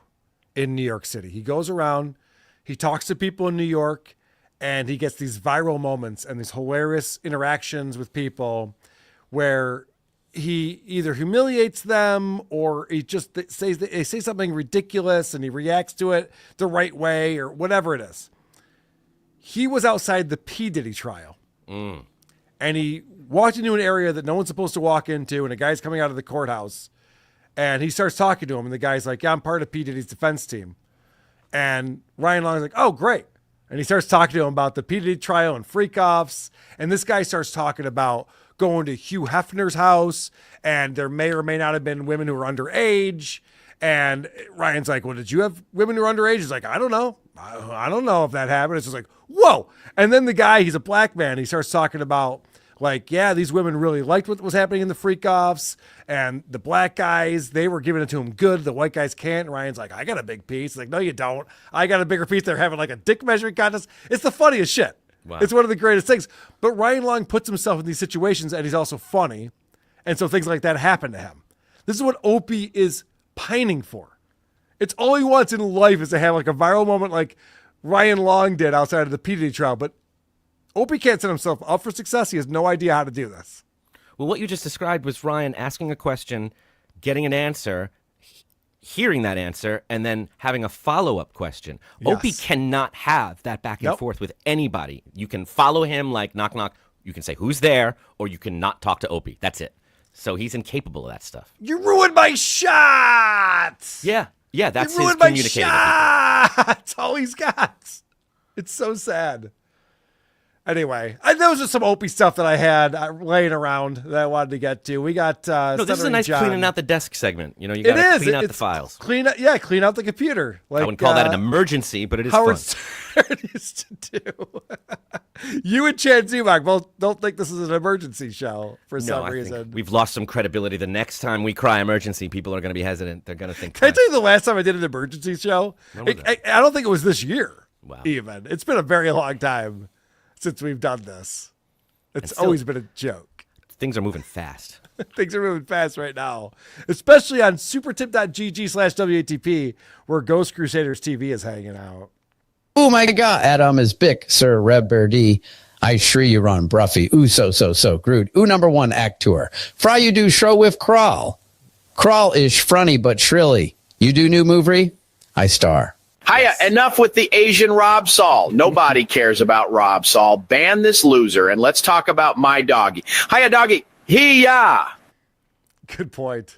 in New York City. He goes around, he talks to people in New York, and he gets these viral moments and these hilarious interactions with people where he either humiliates them or he just they say something ridiculous and he reacts to it the right way or whatever it is. He was outside the P. Diddy trial. And he walked into an area that no one's supposed to walk into, and a guy's coming out of the courthouse, and he starts talking to him, and the guy's like, yeah, I'm part of P. Diddy's defense team. And Ryan Long's like, oh, great. And he starts talking to him about the P. Diddy trial and freak-offs, and this guy starts talking about going to Hugh Hefner's house, and there may or may not have been women who were underage. And Ryan's like, well, did you have women who were underage? He's like, I don't know. I don't know if that happened. It's just like, whoa. And then the guy, he's a black man. He starts talking about, like, yeah, these women really liked what was happening in the freak-offs. And the black guys, they were giving it to them good. The white guys can't. And Ryan's like, I got a big piece. He's like, no, you don't. I got a bigger piece. They're having like a dick measuring contest. It's the funniest shit. Wow. It's one of the greatest things. But Ryan Long puts himself in these situations, and he's also funny. And so things like that happen to him. This is what Opie is pining for. It's all he wants in life is to have like a viral moment like Ryan Long did outside of the P. Diddy trial. But Opie can't set himself up for success. He has no idea how to do this. Well, what you just described was Ryan asking a question, getting an answer, hearing that answer, and then having a follow-up question. Yes. Opie cannot have that back and forth with anybody. You can follow him like knock, knock. You can say who's there, or you can not talk to Opie. That's it. So he's incapable of that stuff. You ruined my shot! Yeah, that's you his ruined my communicating. Shot! That's all he's got. It's so sad. Anyway, those are some Opie stuff that I had laying around that I wanted to get to. We got this is a nice John. cleaning out the desk segment. You know, you got to clean out the files. Clean out the computer. Like, I wouldn't call that an emergency, but it is Howard fun. Stern used to do. You and Chad Zumach both don't think this is an emergency show for some reason. We've lost some credibility. The next time we cry emergency, people are going to be hesitant. They're going to think. Can I tell you the last time I did an emergency show? I don't think it was this year. Wow. Even. It's been a very long time since we've done this. It's always been a joke. Things are moving fast. Things are moving fast right now, especially on supertip.gg/WATP, where Ghost Crusaders TV is hanging out. Oh my God, Adam is Bick, Sir Reb Birdie. I Shri you run Bruffy. Ooh, so Groot. Ooh, number one act tour. Fry you do show with Crawl. Crawl is frunny but shrilly. You do new movie? I star. Hiya, enough with the Asian Rob Saul. Nobody cares about Rob Saul. Ban this loser, and let's talk about my doggy. Hiya, doggy. Hiya. Good point.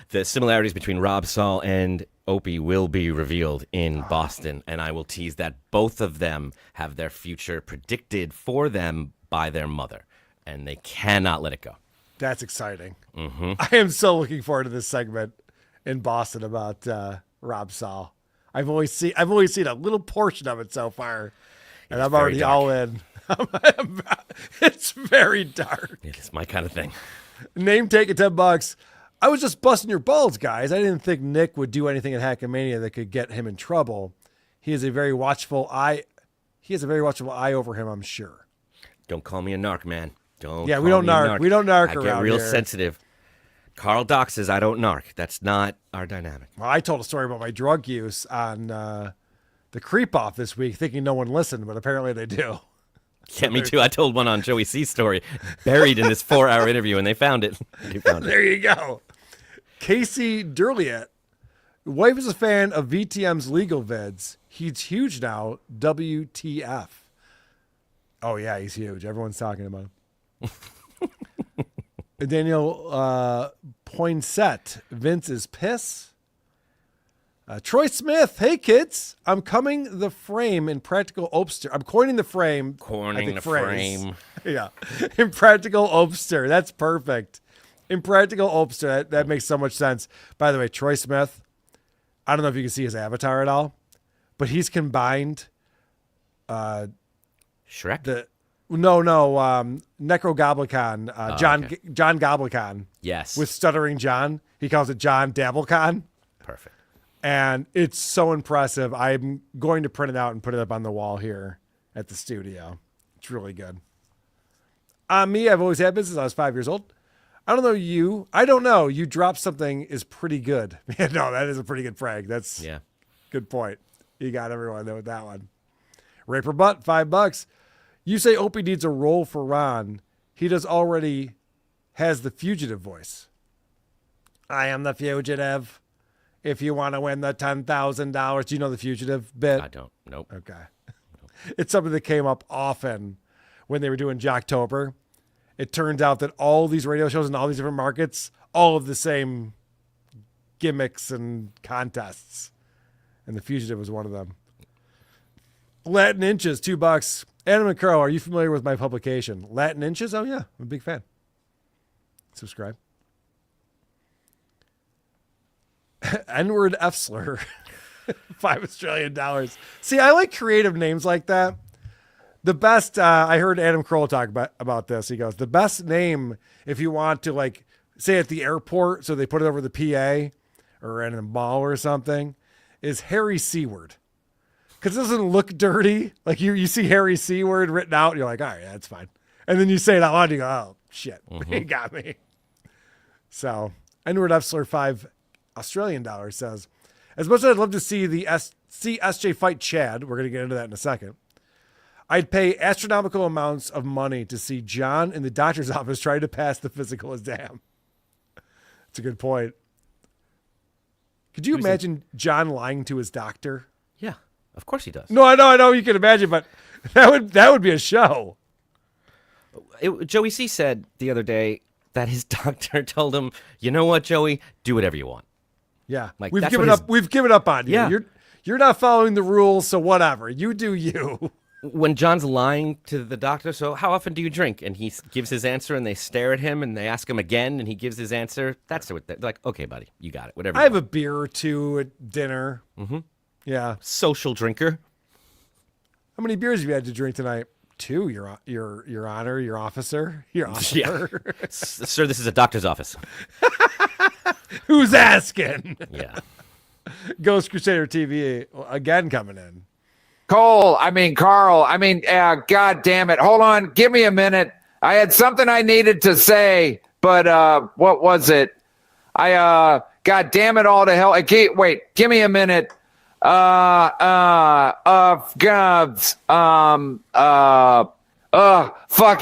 The similarities between Rob Saul and Opie will be revealed in Boston, and I will tease that both of them have their future predicted for them by their mother, and they cannot let it go. That's exciting. Mm-hmm. I am so looking forward to this segment in Boston about Rob Saul. I've only seen a little portion of it so far, and I'm already all in. It's very dark. It's my kind of thing. Name take at $10. I was just busting your balls, guys. I didn't think Nick would do anything at Hackamania that could get him in trouble. He has a very watchful eye. He has a very watchful eye over him, I'm sure. Don't call me a narc, man. Don't. Yeah, we don't narc. We don't narc around here. I get real sensitive. Carl Doc says I don't narc. That's not our dynamic. Well, I told a story about my drug use on the Creep Off this week, thinking no one listened, but apparently they do. Yeah, me too. I told one on Joey C's story, buried in this 4-hour interview, and they found it. There you go. Casey Durliet. Wife is a fan of VTM's legal vids. He's huge now. WTF. Oh, yeah, he's huge. Everyone's talking about him. Daniel Poinsett. Vince is piss. Troy Smith, hey kids, I'm coining the frame in Practical Opster. I'm coining the frame. Corning the frame. Yeah, in Practical Opster. That's perfect. In Practical Opster, that makes so much sense. By the way, Troy Smith, I don't know if you can see his avatar at all, but he's combined Shrek? Necrogoblicon, John Goblicon. Yes. With Stuttering John. He calls it John Dabblecon. Perfect. And it's so impressive. I'm going to print it out and put it up on the wall here at the studio. It's really good. Me, I've always had business since I was 5 years old. I don't know you. I don't know. You drop something is pretty good. Yeah, no, that is a pretty good prank. That's good point. You got everyone there with that one. Raper Butt, $5. You say Opie needs a role for Ron. He already has the fugitive voice. I am the fugitive. If you want to win the $10,000. Do you know the fugitive bit? I don't. Nope. Okay. It's something that came up often when they were doing Jocktober. It turns out that all these radio shows in all these different markets, all of the same gimmicks and contests. And the fugitive was one of them. Latin Inches, $2. Adam and Carl, are you familiar with my publication? Latin Inches? Oh, yeah. I'm a big fan. Subscribe. N-word F-slur. $5 Australian. See, I like creative names like that. The best, I heard Adam Kroll talk about this. He goes, the best name if you want to, like, say at the airport, so they put it over the PA or in a mall or something, is Harry Seaward. Because it doesn't look dirty. Like, you see Harry Seaward written out, and you're like, all right, that's fine. And then you say it out loud, and you go, oh, shit, he got me. So, N-word F-slur, $5 Australian says, as much as I'd love to see see SJ fight Chad, we're going to get into that in a second, I'd pay astronomical amounts of money to see John in the doctor's office trying to pass the physical exam. That's a good point. Could you imagine John lying to his doctor? Yeah, of course he does. No, I know you can imagine, but that would be a show. Joey C said the other day that his doctor told him, you know what, Joey, do whatever you want. Yeah, like, we've given up on you. Yeah. You're not following the rules, so whatever. You do you. When John's lying to the doctor, so how often do you drink? And he gives his answer, and they stare at him, and they ask him again, and he gives his answer. That's what they're like, okay, buddy, you got it. Whatever. I have a beer or two at dinner. Mm-hmm. Yeah. Social drinker. How many beers have you had to drink tonight? 2, your honor, your officer. Yeah. Sir, this is a doctor's office. Who's asking? Yeah. Ghost Crusader TV again coming in. Carl, God damn it. Hold on. Give me a minute. I had something I needed to say, but what was it? God damn it all to hell. Wait, give me a minute. Fuck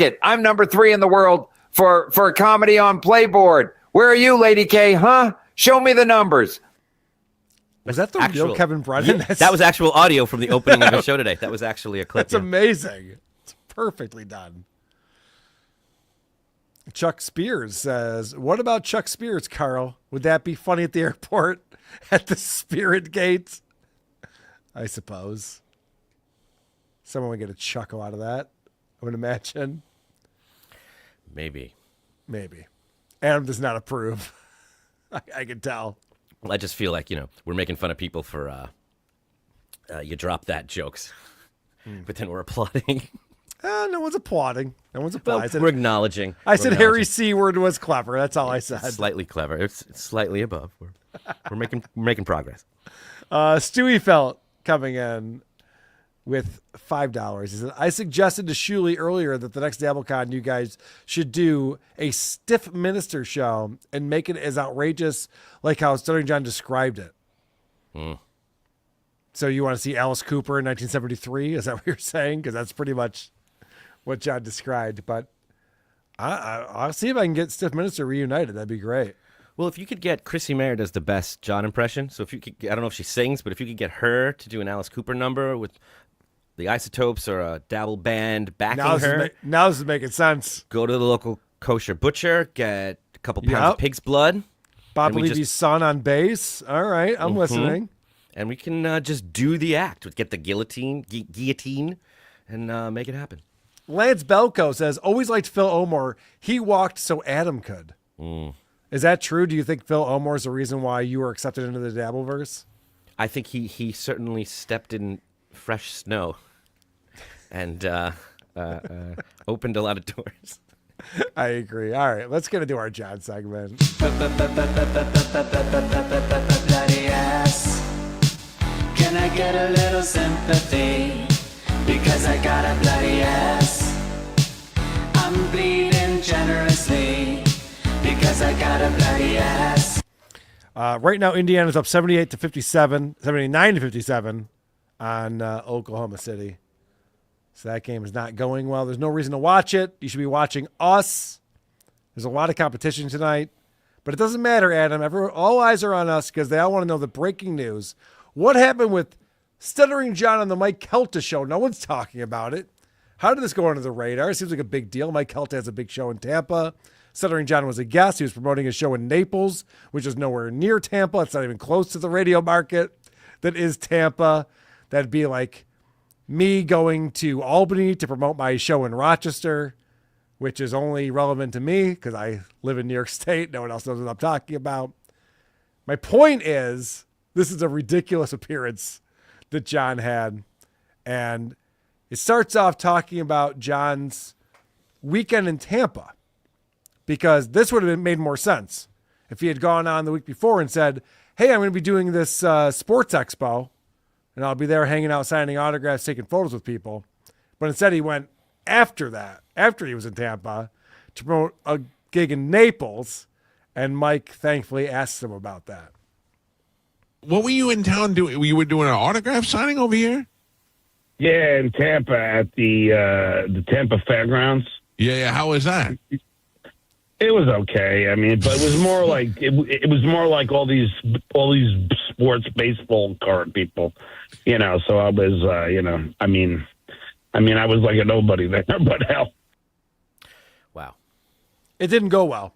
it. I'm number 3 in the world for comedy on Playboard. Where are you, Lady K? Huh? Show me the numbers. Was that the real Kevin Brennan? Yeah, that was actual audio from the opening of the show today. That was actually a clip. That's amazing. It's perfectly done. Chuck Spears says, what about Chuck Spears, Carl? Would that be funny at the airport? At the Spirit Gate? I suppose. Someone would get a chuckle out of that, I would imagine. Maybe. Adam does not approve. I can tell. Well, I just feel like, we're making fun of people for you drop that jokes. But then we're applauding. No one's applauding. No one's applauding. Well, we're acknowledging. I said Harry Seaward was clever. That's all I said. It's slightly clever. It's slightly above. We're making progress. Stewie Felt coming in with $5. He said, I suggested to Shuley earlier that the next DabbleCon you guys should do a stiff minister show and make it as outrageous like how Stuttering John described it. So you want to see Alice Cooper in 1973? Is that what you're saying? Because that's pretty much what John described. But I'll see if I can get Stiff Minister reunited. That'd be great. Well, if you could get Chrissy Mayer does the best John impression. So if you could, I don't know if she sings, but if you could get her to do an Alice Cooper number with the Isotopes or a Dabble band backing her. Now this is making sense. Go to the local kosher butcher, get a couple pounds of pig's blood. Bob Levy's son on bass. All right, I'm listening. And we can just do the act. Get the guillotine, and make it happen. Lance Belko says, always liked Phil Omar. He walked so Adam could. Is that true? Do you think Phil Omar is the reason why you were accepted into the Dabbleverse? I think he certainly stepped in fresh snow and opened a lot of doors. I agree. All right, let's get into our John segment. Bloody ass. Can I get a little sympathy? Because I got a bloody ass. I'm bleeding generously. Because I got a bloody ass. Right now, Indiana's up 79-57 on Oklahoma City. So that game is not going well. There's no reason to watch it. You should be watching us. There's a lot of competition tonight. But it doesn't matter, Adam. All eyes are on us because they all want to know the breaking news. What happened with Stuttering John on the Mike Calta show? No one's talking about it. How did this go under the radar? It seems like a big deal. Mike Calta has a big show in Tampa. Stuttering John was a guest. He was promoting his show in Naples, which is nowhere near Tampa. It's not even close to the radio market that is Tampa. That'd be like me going to Albany to promote my show in Rochester, which is only relevant to me because I live in New York State. No one else knows what I'm talking about. My point is, this is a ridiculous appearance that John had. And it starts off talking about John's weekend in Tampa, because this would have made more sense if he had gone on the week before and said, hey, I'm going to be doing this sports expo, and I'll be there hanging out, signing autographs, taking photos with people. But instead he went after that, after he was in Tampa, to promote a gig in Naples, and Mike thankfully asked him about that. What were you in town doing? You were doing an autograph signing over here? Yeah, in Tampa at the Tampa Fairgrounds. Yeah. How was that? It was okay. I mean, but it was more like it was more like all these sports baseball card people, you know. So I was, I mean, I was like a nobody there, but hell. Wow. It didn't go well.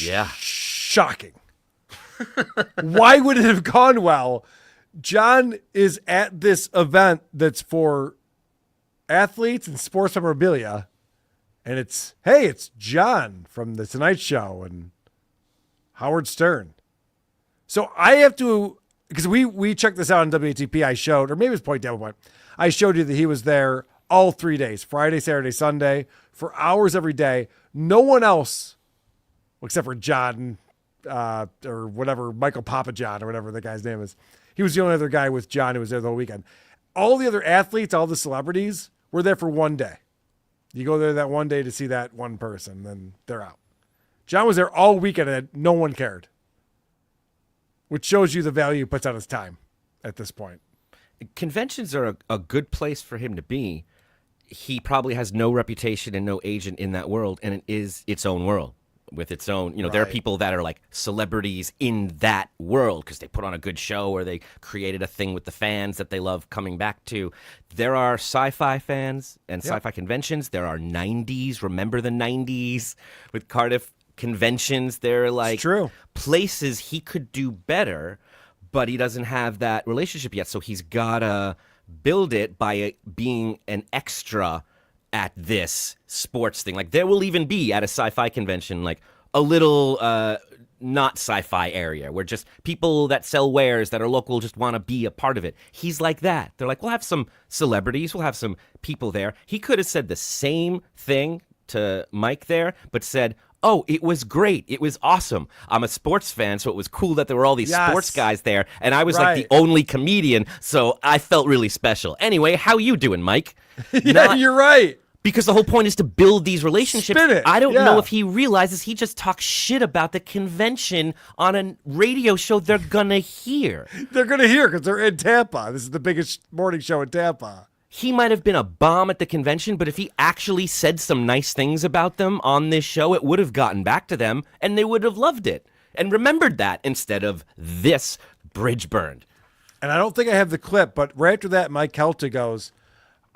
Yeah. Shocking. Why would it have gone well? John is at this event that's for athletes and sports memorabilia. And it's John from The Tonight Show and Howard Stern. So I have to, because we checked this out on WATP. I showed, or maybe it was Point Devil Point. I showed you that he was there all 3 days, Friday, Saturday, Sunday, for hours every day. No one else, except for John or whatever, Michael Papa John or whatever the guy's name is. He was the only other guy with John who was there the whole weekend. All the other athletes, all the celebrities were there for one day. You go there that one day to see that one person, then they're out. John was there all weekend and no one cared, which shows you the value he puts on his time at this point. Conventions are a good place for him to be. He probably has no reputation and no agent in that world, and it is its own world with its own, there are people that are like celebrities in that world because they put on a good show or they created a thing with the fans that they love coming back to. There are sci-fi fans and sci-fi conventions. There are 90s. Remember the 90s with Cardiff conventions? They're like places he could do better, but he doesn't have that relationship yet. So he's got to build it by being an extra at this sports thing. Like there will even be at a sci-fi convention, like a little not sci-fi area where just people that sell wares that are local just want to be a part of it. He's like that. They're like, we'll have some celebrities, we'll have some people there. He could have said the same thing to Mike there, but said, oh, it was great. It was awesome. I'm a sports fan, so it was cool that there were all these sports guys there, and I was like the only comedian, so I felt really special. Anyway, how you doing, Mike? You're right. Because the whole point is to build these relationships. Spin it. I don't know if he realizes he just talks shit about the convention on a radio show they're going to hear. They're going to hear because they're in Tampa. This is the biggest morning show in Tampa. He might have been a bomb at the convention, but if he actually said some nice things about them on this show, it would have gotten back to them, and they would have loved it and remembered that instead of this bridge burned. And I don't think I have the clip, but right after that, Mike Calta goes,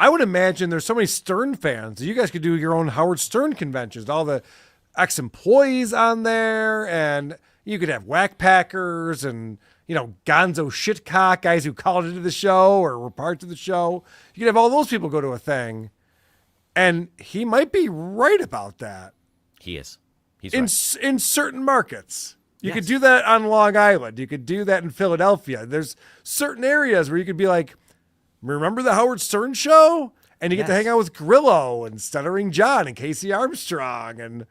I would imagine there's so many Stern fans. You guys could do your own Howard Stern conventions. All the ex-employees on there, and you could have whack packers and, gonzo shitcock guys who called into the show or were parts of the show. You could have all those people go to a thing, and he might be right about that. He is. He's in certain markets. You could Yes. do that on Long Island. You could do that in Philadelphia. There's certain areas where you could be like, remember the Howard Stern show? And you get to Yes. hang out with Grillo and Stuttering John and Casey Armstrong. And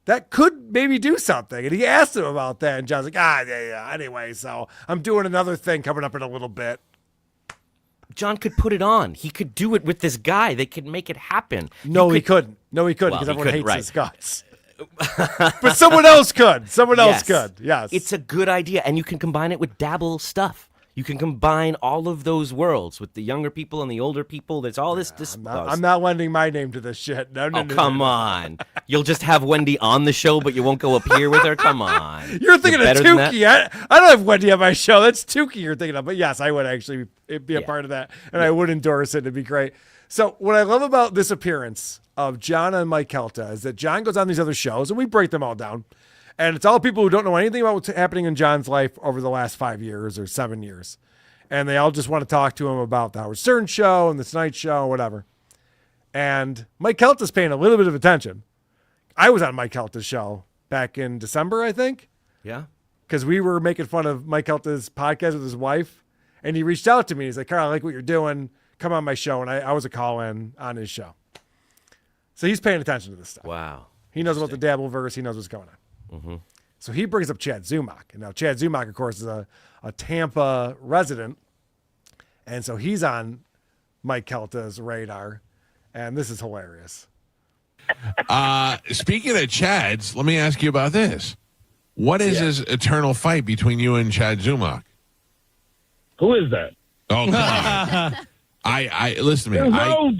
that could maybe do something. And he asked him about that. And John's like, yeah. Anyway, so I'm doing another thing coming up in a little bit. John could put it on. He could do it with this guy. They could make it happen. No, he couldn't. No, he couldn't Well, because he everyone couldn't, hates right. his guts. But someone else could. Someone else could. Yes. It's a good idea. And you can combine it with dabble stuff. You can combine all of those worlds with the younger people and the older people. There's all this. I'm not lending my name to this shit. No, Come on. You'll just have Wendy on the show, but you won't go up here with her? Come on. You're thinking of better than that? Tukey. I don't have Wendy on my show. That's Tukey you're thinking of. But yes, I would actually be a part of that. And I would endorse it. It'd be great. So what I love about this appearance of John and Mike Calta is that John goes on these other shows, and we break them all down. And it's all people who don't know anything about what's happening in John's life over the last 5 years or 7 years. And they all just want to talk to him about the Howard Stern show and the Tonight Show, whatever. And Mike Calta's paying a little bit of attention. I was on Mike Calta's show back in December, I think. Yeah. Because we were making fun of Mike Calta's podcast with his wife. And he reached out to me. He's like, Carl, I like what you're doing. Come on my show. And I was a call-in on his show. So he's paying attention to this stuff. Wow. He knows about the Dabbleverse. He knows what's going on. Mm-hmm. So he brings up Chad Zumach. And now Chad Zumach, of course, is a Tampa resident. And so he's on Mike Calta's radar. And this is hilarious. Speaking of Chads, let me ask you about this. What is this eternal fight between you and Chad Zumach? Who is that? Oh, come on. I listen to me.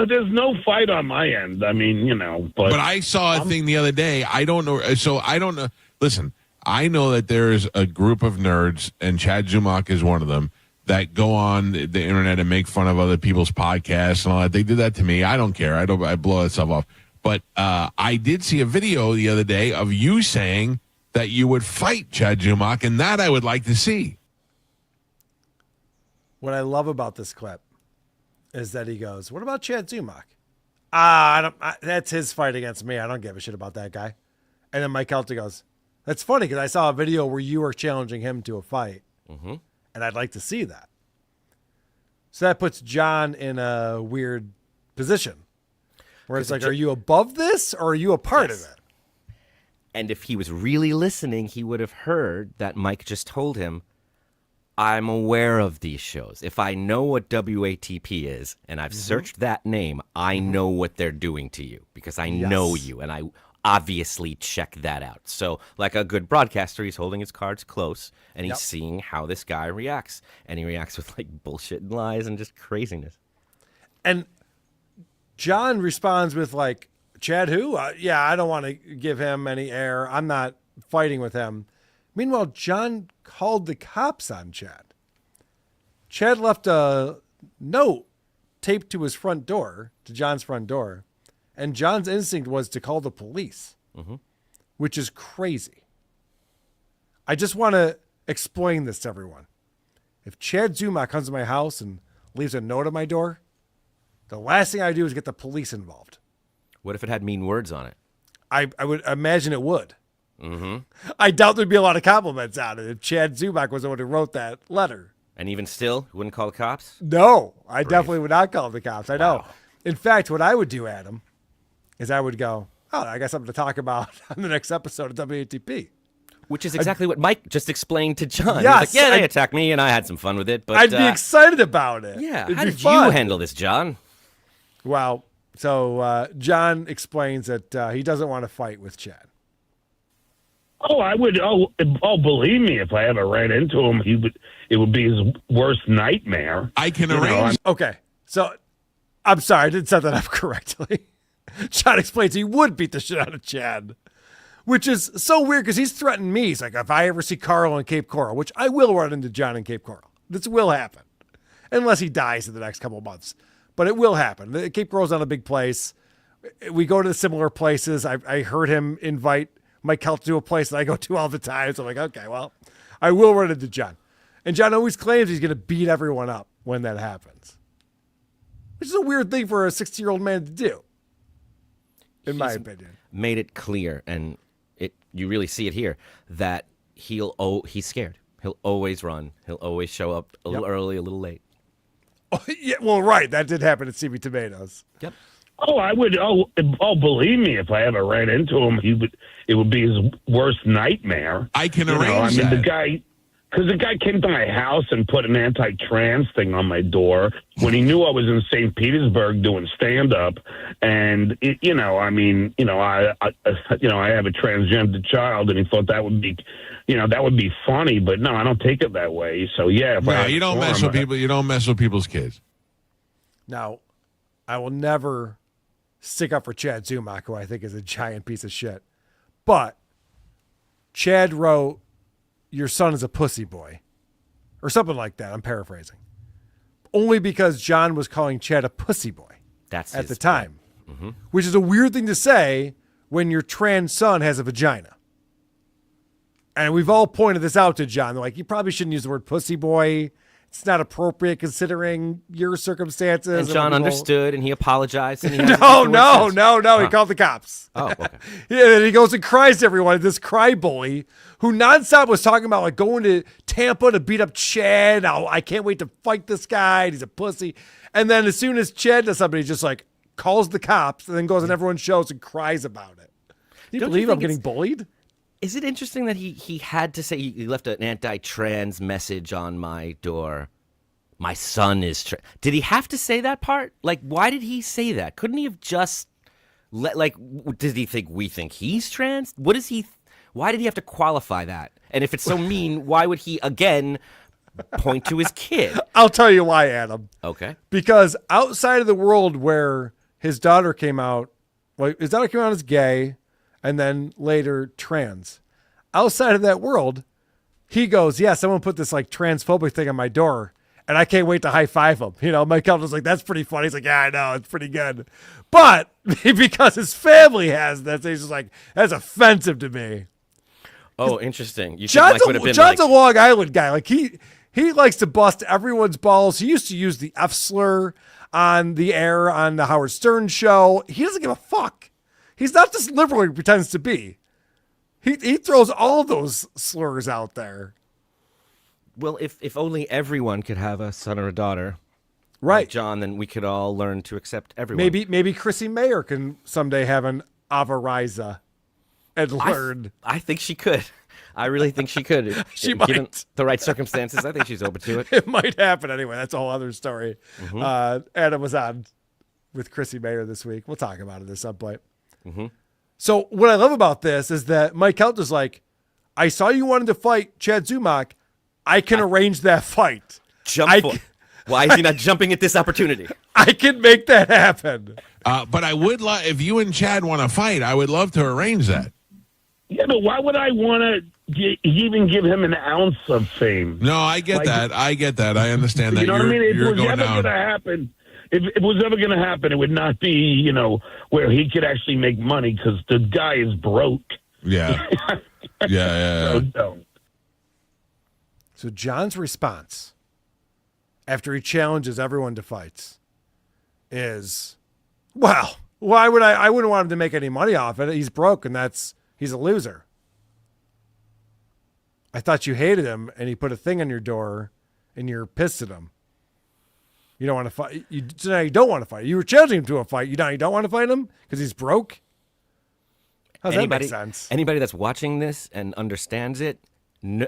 There's no fight on my end. I mean, but I saw a thing the other day. I don't know. So I don't know. Listen, I know that there's a group of nerds, and Chad Zumach is one of them, that go on the internet and make fun of other people's podcasts and all that. They did that to me. I don't care. I blow that stuff off. But I did see a video the other day of you saying that you would fight Chad Zumach, and that I would like to see. What I love about this clip is that he goes, what about Chad Zumach? That's his fight against me. I don't give a shit about that guy. And then Mike Calta goes, that's funny because I saw a video where you were challenging him to a fight. Mm-hmm. And I'd like to see that. So that puts John in a weird position where it's like, are you above this or are you a part of it? And if he was really listening, he would have heard that Mike just told him, I'm aware of these shows. If I know what WATP is and I've searched that name, I know what they're doing to you because I know you and I obviously check that out. So like a good broadcaster, he's holding his cards close and he's seeing how this guy reacts. And he reacts with like bullshit and lies and just craziness. And John responds with like, Chad who? Yeah, I don't want to give him any air. I'm not fighting with him. Meanwhile, John called the cops on Chad. Chad left a note taped to his front door, to John's front door, and John's instinct was to call the police, which is crazy. I just want to explain this to everyone. If Chad Zumach comes to my house and leaves a note at my door, the last thing I do is get the police involved. What if it had mean words on it? I would imagine it would. Mm-hmm. I doubt there'd be a lot of compliments on it if Chad Zumach was the one who wrote that letter. And even still, you wouldn't call the cops? No, I definitely would not call the cops. I know. In fact, what I would do, Adam, is I would go, I got something to talk about on the next episode of WATP. Which is exactly what Mike just explained to John. Yes, He was like, they attacked me and I had some fun with it. But I'd be excited about it. Yeah, It'd how be did fun. you handle this, John? Well, so John explains that he doesn't want to fight with Chad. Oh, I would. Oh, believe me, if I ever ran into him, it would be his worst nightmare. I can arrange. Okay, so I'm sorry, I didn't set that up correctly. John explains he would beat the shit out of Chad, which is so weird because he's threatened me. He's like, if I ever see Carl in Cape Coral, which I will run into John in Cape Coral. This will happen, unless he dies in the next couple of months. But it will happen. Cape Coral's not a big place. We go to similar places. I heard him invite Mike Calta to a place that I go to all the time. So I'm like, okay, well, I will run into John. And John always claims he's going to beat everyone up when that happens. Which is a weird thing for a 60-year-old man to do, in my opinion. Made it clear, and you really see it here, that he's scared. He'll always run. He'll always show up a little early, a little late. Oh, yeah, well, right. That did happen at CB Tomatoes. Yep. Oh, I would. Oh, believe me, if I ever ran into him, it would be his worst nightmare. I can arrange that. the guy. Because the guy came to my house and put an anti-trans thing on my door when he knew I was in St. Petersburg doing stand-up, and I have a transgender child, and he thought that would be, that would be funny, but no, I don't take it that way. So yeah, you don't mess with people. You don't mess with people's kids. Now, I will never stick up for Chad Zumock, who I think is a giant piece of shit, but Chad wrote, "Your son is a pussy boy," or something like that. I'm paraphrasing. Only because John was calling Chad a pussy boy at the time, which is a weird thing to say when your trans son has a vagina. And we've all pointed this out to John. They're like, you probably shouldn't use the word pussy boy. It's not appropriate considering your circumstances. And John understood, and he apologized. And he No. Huh. He called the cops. Oh, okay. Yeah, and he goes and cries to everyone. This cry bully who nonstop was talking about like going to Tampa to beat up Chad. I can't wait to fight this guy. He's a pussy. And then as soon as Chad does something, he just like calls the cops and then goes on everyone's shows and cries about it. Do you believe I'm getting bullied? Is it interesting that he had to say, he left an anti-trans message on my door? My son is trans. Did he have to say that part? Like, why did he say that? Couldn't he have just did he think we think he's trans? Why did he have to qualify that? And if it's so mean, why would he again point to his kid? I'll tell you why, Adam. Okay. Because outside of the world where his daughter came out, his daughter came out as gay and then later trans. Outside of that world, he goes, yeah, someone put this like transphobic thing on my door and I can't wait to high five him. Mike Calta's like, that's pretty funny. He's like, yeah, I know, it's pretty good. But because his family has that, he's just like, that's offensive to me. Oh, interesting. You John's a Long Island guy. Like he likes to bust everyone's balls. He used to use the F slur on the air on the Howard Stern show. He doesn't give a fuck. He's not this liberal he pretends to be. He throws all those slurs out there. Well, if only everyone could have a son or a daughter, right, like John, then we could all learn to accept everyone. Maybe Chrissy Mayer can someday have an Avariza and learn. I think she could. I really think she could. She Given might. the right circumstances, I think she's open to it. It might happen anyway. That's a whole other story. Adam was on with Chrissy Mayer this week. We'll talk about it at some point. So what I love about this is that Mike Calta's like, I saw you wanted to fight Chad Zumock. I can arrange that fight. Why is he not jumping at this opportunity? I can make that happen. But I would love, if you and Chad want to fight, I would love to arrange that. Yeah, but why would I want to even give him an ounce of fame? No, I get that. I get that. I understand that. You know what I mean? If it you're was going ever down. going to happen, if it was ever going to happen, it would not be, where he could actually make money because the guy is broke. Yeah. Yeah. So John's response after he challenges everyone to fights is, well, why would I wouldn't want him to make any money off it. He's broke and he's a loser. I thought you hated him and he put a thing on your door and you're pissed at him. You don't want to fight. So now you don't want to fight. You were challenging him to a fight. You don't want to fight him because he's broke? How's that make sense? Anybody that's watching this and understands it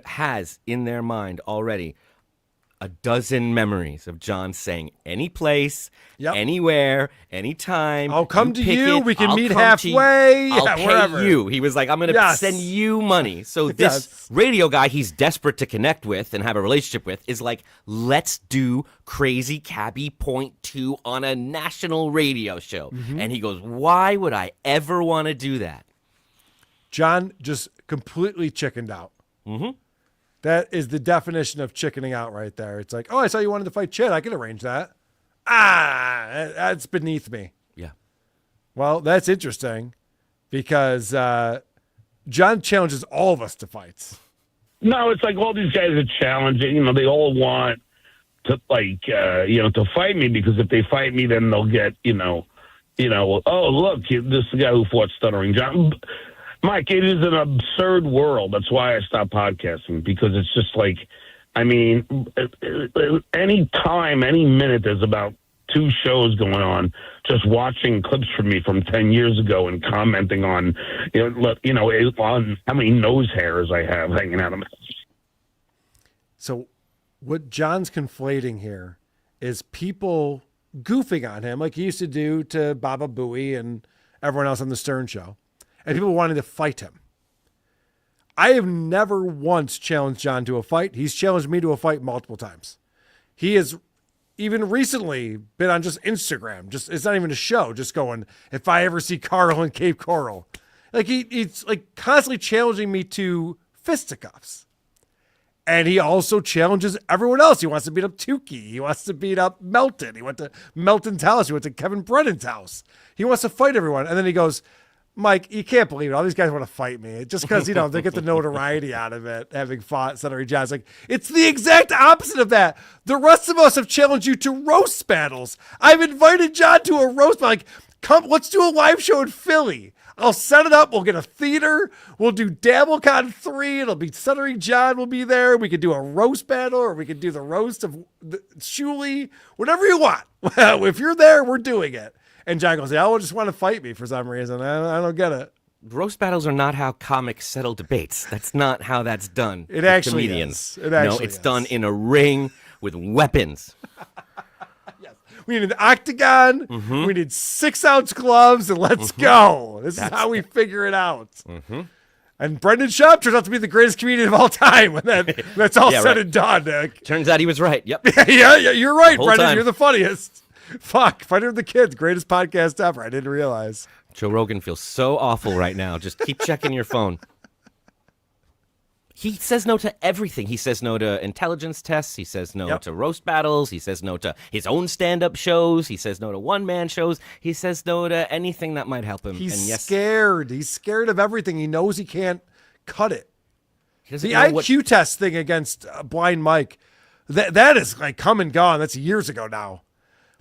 has in their mind already a dozen memories of John saying any place, anywhere, anytime. I'll come to you. We can meet come halfway. I'll pay wherever. you. He was like, I'm going to send you money. So this radio guy he's desperate to connect with and have a relationship with is like, let's do Crazy Cabbie .2 on a national radio show. And he goes, why would I ever want to do that? John just completely chickened out. That is the definition of chickening out right there. It's like, oh, I saw you wanted to fight Chad. I can arrange that. That's beneath me. Yeah. Well, that's interesting because John challenges all of us to fights. No, it's like all these guys are challenging. You know, they all want to to fight me, because if they fight me, then they'll get oh look, this is the guy who fought Stuttering John. Mike, it is an absurd world. That's why I stopped podcasting, because it's just like, I mean, any time, any minute, there's about 2 shows going on, just watching clips from me from 10 years ago and commenting on, on how many nose hairs I have hanging out of my. So what John's conflating here is people goofing on him like he used to do to Baba Booey and everyone else on the Stern Show, and people wanting to fight him. I have never once challenged John to a fight. He's challenged me to a fight multiple times. He has even recently been on just Instagram. It's not even a show. Just going, if I ever see Carl in Cape Coral, like he's like constantly challenging me to fisticuffs. And he also challenges everyone else. He wants to beat up Tukey. He wants to beat up Melton. He went to Melton's house. He went to Kevin Brennan's house. He wants to fight everyone. And then he goes, Mike, you can't believe it. All these guys want to fight me just because, they get the notoriety out of it, having fought Stuttering John. It's like, it's the exact opposite of that. The rest of us have challenged you to roast battles. I've invited John to a roast battle. Like, come, let's do a live show in Philly. I'll set it up. We'll get a theater. We'll do DabbleCon 3. It'll be Stuttering John will be there. We could do a roast battle, or we could do the roast of Shuley. Whatever you want. Well, if you're there, we're doing it. And John goes, y'all just want to fight me for some reason. I don't get it. Roast battles are not how comics settle debates. That's not how that's done. It actually comedians. is. It's done in a ring with weapons. Yes. We need an octagon. Mm-hmm. We need 6-ounce gloves, and let's go. This is how we figure it out. Mm-hmm. And Brendan Schaub turns out to be the greatest comedian of all time when that's all said and done. Turns out he was right. Yep. yeah, you're right, Brendan. Time. You're the funniest. Fuck, Fighter of the Kids, greatest podcast ever. I didn't realize. Joe Rogan feels so awful right now. Just keep checking your phone. He says no to everything. He says no to intelligence tests. He says no to roast battles. He says no to his own stand-up shows. He says no to one-man shows. He says no to anything that might help him. He's scared. He's scared of everything. He knows he can't cut it. The IQ test thing against Blind Mike, that is like come and gone. That's years ago now.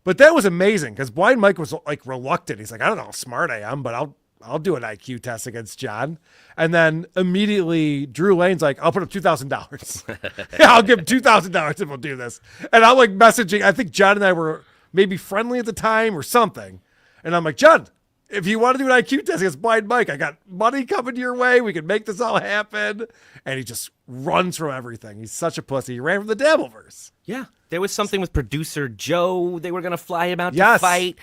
But that was amazing because Blind Mike was like reluctant. He's like, I don't know how smart I am, but I'll do an IQ test against John. And then immediately Drew Lane's like, I'll put up $2,000. Yeah, I'll give him $2,000 if we'll do this. And I'm like messaging. I think John and I were maybe friendly at the time or something. And I'm like, John, if you want to do an IQ test against Blind Mike, I got money coming your way. We can make this all happen. And he just runs from everything. He's such a pussy. He ran from the Dabbleverse. Yeah. There was something with producer Joe. They were going to fly him out to fight.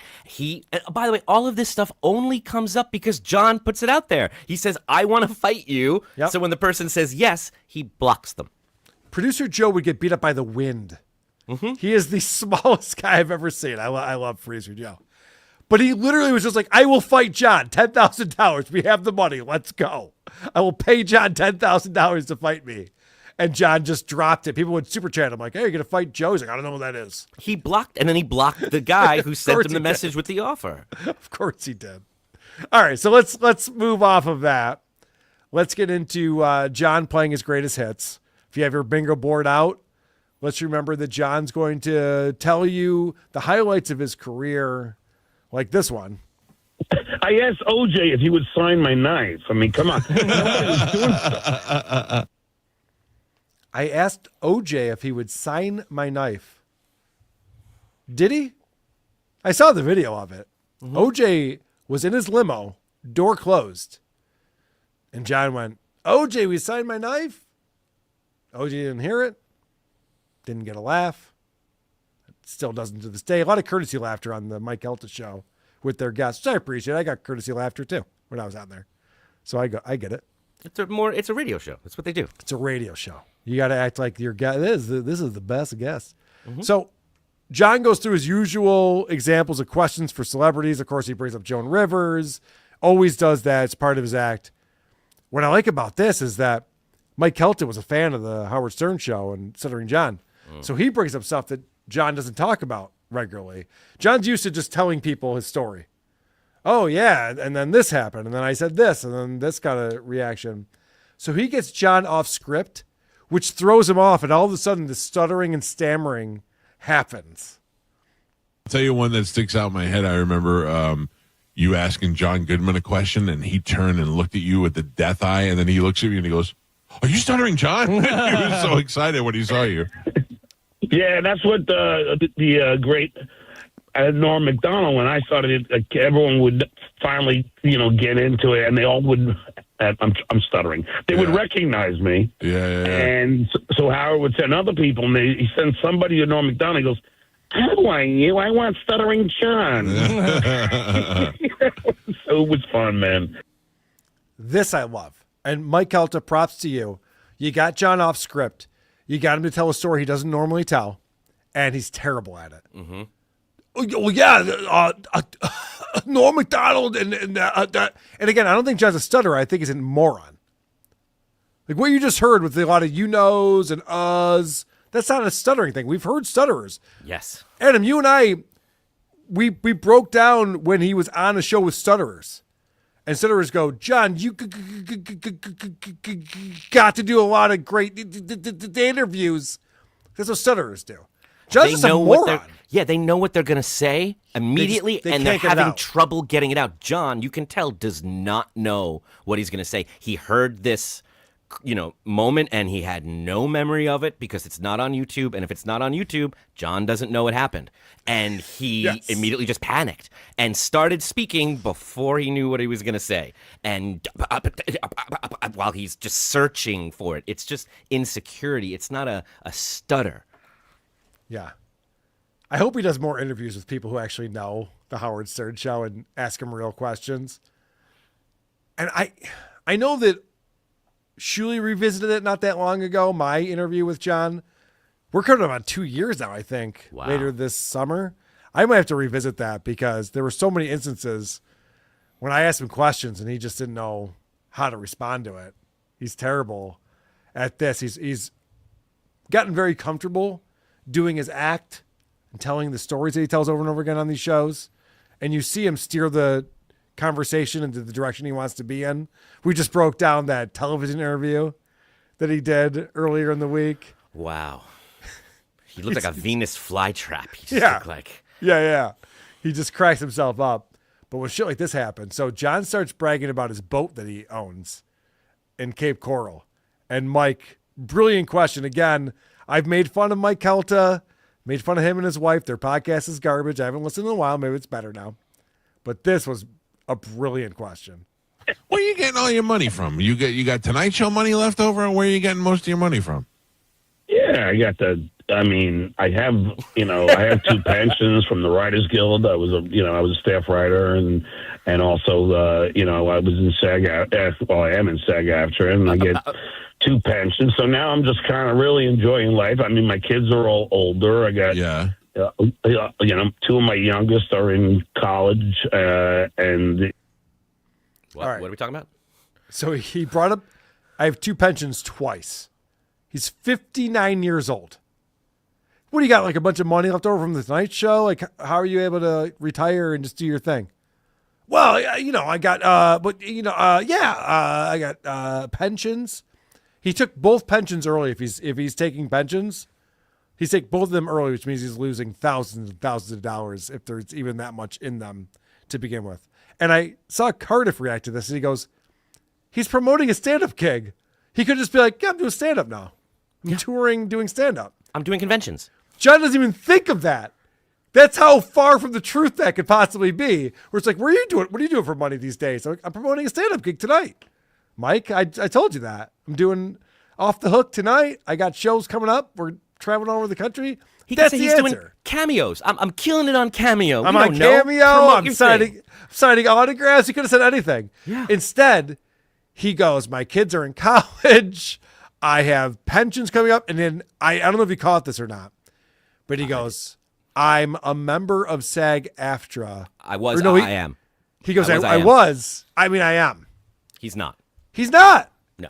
By the way, all of this stuff only comes up because John puts it out there. He says, I want to fight you. Yep. So when the person says yes, he blocks them. Producer Joe would get beat up by the wind. Mm-hmm. He is the smallest guy I've ever seen. I love Producer Joe. But he literally was just like, I will fight John. $10,000. We have the money. Let's go. I will pay John $10,000 to fight me. And John just dropped it. People would super chat. I'm like, hey, you're going to fight Joe? He's like, I don't know what that is. He blocked the guy who sent him the message with the offer. Of course he did. All right, so let's move off of that. Let's get into John playing his greatest hits. If you have your bingo board out, let's remember that John's going to tell you the highlights of his career, like this one. I asked OJ if he would sign my knife. I mean, come on. Nobody was doing stuff. I asked OJ if he would sign my knife. Did he? I saw the video of it. Mm-hmm. OJ was in his limo, door closed. And John went, OJ, we signed my knife? OJ didn't hear it. Didn't get a laugh. Still doesn't to this day. A lot of courtesy laughter on the Mike Calta show with their guests, which I appreciate. I got courtesy laughter too when I was out there. So I get it. It's a radio show. That's what they do. It's a radio show. You got to act like your guest. This is the best guest. Mm-hmm. So John goes through his usual examples of questions for celebrities. Of course, he brings up Joan Rivers. Always does that. It's part of his act. What I like about this is that Mike Calta was a fan of the Howard Stern show and Stuttering John. So he brings up stuff that John doesn't talk about regularly. John's used to just telling people his story. Oh, yeah, and then this happened, and then I said this, and then this got a reaction. So he gets John off script which throws him off, and all of a sudden the stuttering and stammering happens. I'll tell you one that sticks out in my head. I remember you asking John Goodman a question, and he turned and looked at you with the death eye, and then he looks at me and he goes, "Are you Stuttering John?" He was so excited when he saw you. Yeah, that's what the great Norm Macdonald, when I started it, everyone would finally, get into it, and they all would. I'm stuttering. They would recognize me. Yeah. And so Howard would send other people, and he sends somebody to Norm Macdonald. He goes, "How do I want Stuttering John." So it was fun, man. This I love. And Mike Calta, props to you. You got John off script. You got him to tell a story he doesn't normally tell, and he's terrible at it. Mm-hmm. Well, yeah, Norm Macdonald and again, I don't think John's a stutterer. I think he's a moron. Like what you just heard with a lot of you knows and uhs, that's not a stuttering thing. We've heard stutterers. Yes. Adam, you and I, we broke down when he was on a show with stutterers. And stutterers go, "John, you got to do a lot of great interviews." That's what stutterers do. John's just a moron. They know what they're going to say immediately, they and they're can't get it having out. trouble getting it out. John, you can tell, does not know what he's going to say. He heard this, moment, and he had no memory of it because it's not on YouTube. And if it's not on YouTube, John doesn't know what happened. And he immediately just panicked and started speaking before he knew what he was going to say. And while he's just searching for it, it's just insecurity. It's not a stutter. Yeah. I hope he does more interviews with people who actually know the Howard Stern show and ask him real questions. And I know that Shuli revisited it not that long ago, my interview with John. We're coming up on 2 years now, I think, later this summer. I might have to revisit that because there were so many instances when I asked him questions and he just didn't know how to respond to it. He's terrible at this. He's gotten very comfortable doing his act and telling the stories that he tells over and over again on these shows. And you see him steer the conversation into the direction he wants to be in. We just broke down that television interview that he did earlier in the week. Wow. He looked like a Venus flytrap. He just looked like. Yeah. He just cracks himself up. But when shit like this happens, so John starts bragging about his boat that he owns in Cape Coral. And Mike, brilliant question. Again, I've made fun of Mike Calta, made fun of him and his wife. Their podcast is garbage. I haven't listened in a while. Maybe it's better now. But this was a brilliant question. Where are you getting all your money from? You got Tonight Show money left over, and where are you getting most of your money from? Yeah, I have two pensions from the Writers Guild. I was a staff writer, and also, I was in SAG-AFTRA. Well, I am in SAG-AFTRA, and I get two pensions. So now I'm just kind of really enjoying life. I mean, my kids are all older. I got, two of my youngest are in college, and. What are we talking about? So he brought up, I have two pensions twice. He's 59 years old. What do you got, like a bunch of money left over from the Tonight Show? Like, how are you able to retire and just do your thing? Well, I got, I got pensions. He took both pensions early. If he's taking pensions, he's taking both of them early, which means he's losing thousands and thousands of dollars if there's even that much in them to begin with. And I saw Cardiff react to this, and he goes, he's promoting a stand-up gig. He could just be like, yeah, I'm doing stand-up now. I'm touring, doing stand-up. I'm doing conventions. John doesn't even think of that. That's how far from the truth that could possibly be. Where it's like, what are you doing for money these days? I'm promoting a stand-up gig tonight. Mike, I told you that. I'm doing Off the Hook tonight. I got shows coming up. We're traveling all over the country. That's the he's answer. doing cameos. I'm killing it on Cameo. I'm We on don't know. Cameo. Promote I'm your signing autographs. He could have said anything. Yeah. Instead, he goes, my kids are in college. I have pensions coming up. And then I don't know if you caught this or not, but he goes, I'm a member of SAG-AFTRA. I was. I am. He goes, I am. was. I mean, I am. He's not. He's not. No.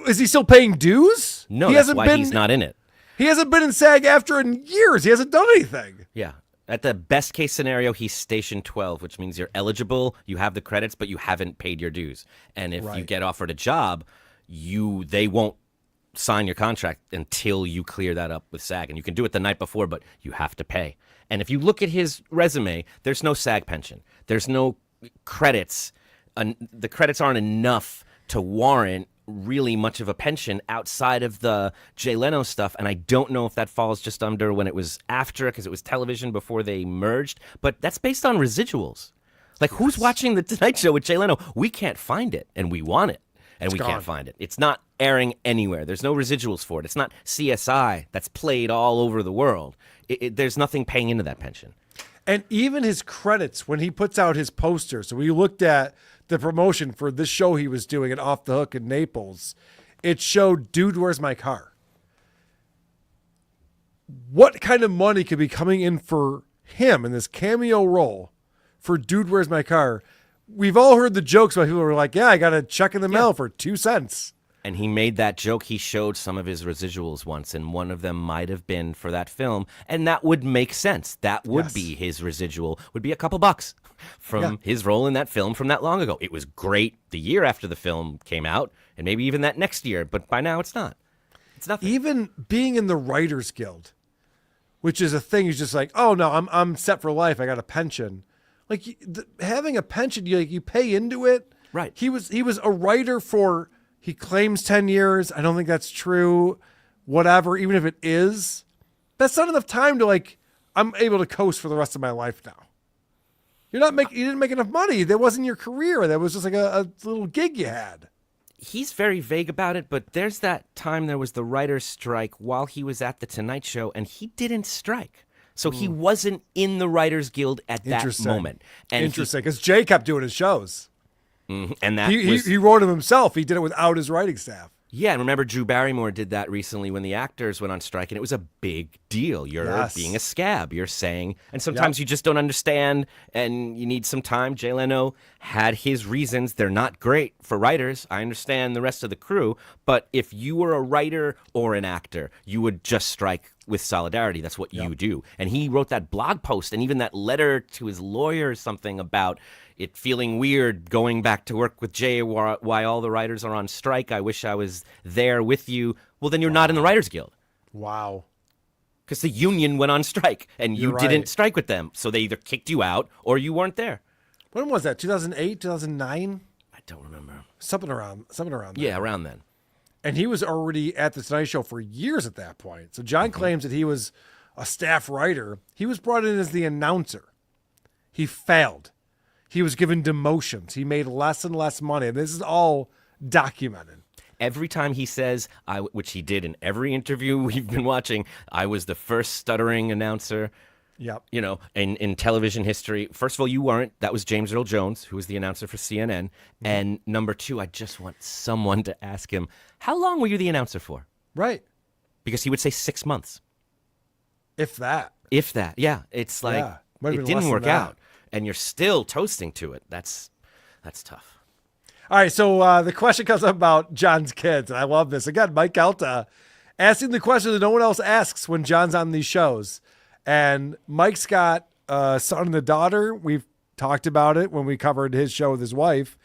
Is he still paying dues? No, that's why he's not in it. He hasn't been in SAG-AFTRA in years. He hasn't done anything. Yeah. At the best case scenario, he's station 12, which means you're eligible, you have the credits, but you haven't paid your dues. And if you get offered a job, they won't sign your contract until you clear that up with SAG. And you can do it the night before, but you have to pay. And if you look at his resume, there's no SAG pension. There's no credits. The credits aren't enough to warrant really much of a pension outside of the Jay Leno stuff. And I don't know if that falls just under when it was after, because it was television before they merged. But that's based on residuals. Like, who's watching The Tonight Show with Jay Leno? We can't find it, and we want it, and we can't find it. It's not airing anywhere. There's no residuals for it. It's not CSI that's played all over the world. There's nothing paying into that pension. And even his credits, when he puts out his poster, so we looked at the promotion for this show he was doing at Off the Hook in Naples, it showed Dude, Where's My Car? What kind of money could be coming in for him in this cameo role for Dude, Where's My Car? We've all heard the jokes about people who are like, yeah, I got a check in the mail for 2 cents. And he made that joke. He showed some of his residuals once, and one of them might have been for that film. And that would make sense. That would be his residual, would be a couple bucks from his role in that film from that long ago. It was great the year after the film came out, and maybe even that next year. But by now, it's not. It's nothing. Even being in the Writers Guild, which is a thing, is just like, oh, no, I'm set for life. I got a pension. Like, having a pension, you pay into it. Right. He was a writer for... He claims 10 years. I don't think that's true. Whatever, even if it is, that's not enough time to, like, I'm able to coast for the rest of my life now. You didn't make enough money. That wasn't your career. That was just like a little gig you had. He's very vague about it, but there's that time there was the writer's strike while he was at The Tonight Show, and he didn't strike. So he wasn't in the Writers Guild at that moment. And Interesting, because Jay kept doing his shows. And that he wrote them himself. He did it without his writing staff. Yeah, and remember Drew Barrymore did that recently when the actors went on strike, and it was a big deal. You're being a scab, you're saying, and sometimes you just don't understand, and you need some time. Jay Leno had his reasons. They're not great for writers. I understand the rest of the crew, but if you were a writer or an actor, you would just strike with solidarity. That's what you do. And he wrote that blog post and even that letter to his lawyer or something about it feeling weird going back to work with Jay why all the writers are on strike. I wish I was there with you. Well, then you're not in the Writers Guild. Wow. Because the union went on strike and you didn't strike with them. So they either kicked you out or you weren't there. When was that? 2008, 2009? I don't remember. Something around there. Yeah, around then. And he was already at the Tonight Show for years at that point. So John claims that he was a staff writer. He was brought in as the announcer. He failed. He was given demotions. He made less and less money. And this is all documented. Every time he says, which he did in every interview we've been watching, I was the first stuttering announcer. Yep. You know, in television history. First of all, you weren't. That was James Earl Jones, who was the announcer for CNN. Mm-hmm. And number two, I just want someone to ask him, how long were you the announcer for? Right. Because he would say 6 months. If that. If that. Yeah. It's like, it didn't work out. And you're still toasting to it. That's tough. All right. So the question comes up about John's kids. And I love this. Again, Mike Calta asking the question that no one else asks when John's on these shows. And Mike's got a son and a daughter. We've talked about it when we covered his show with his wife.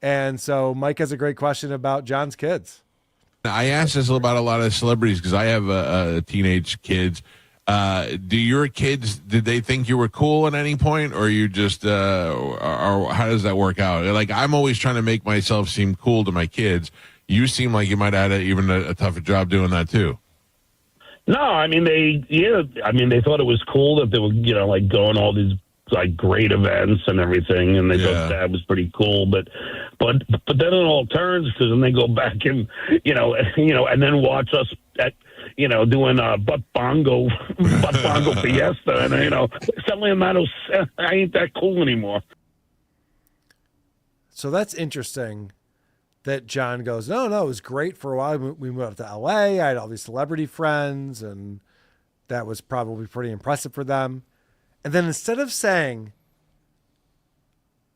And so Mike has a great question about John's kids. I asked this about a lot of celebrities because I have teenage kids. Do your kids, did they think you were cool at any point, or you just, or how does that work out? Like, I'm always trying to make myself seem cool to my kids. You seem like you might have had even a tougher job doing that too. No, I mean, they thought it was cool that they were, like going all these like great events and everything, and they thought that was pretty cool. But then it all turns because then they go back and and then watch us at doing butt bongo fiesta, and suddenly I ain't that cool anymore. So that's interesting. That John goes, no, it was great for a while. We moved to LA. I had all these celebrity friends, and that was probably pretty impressive for them. And then instead of saying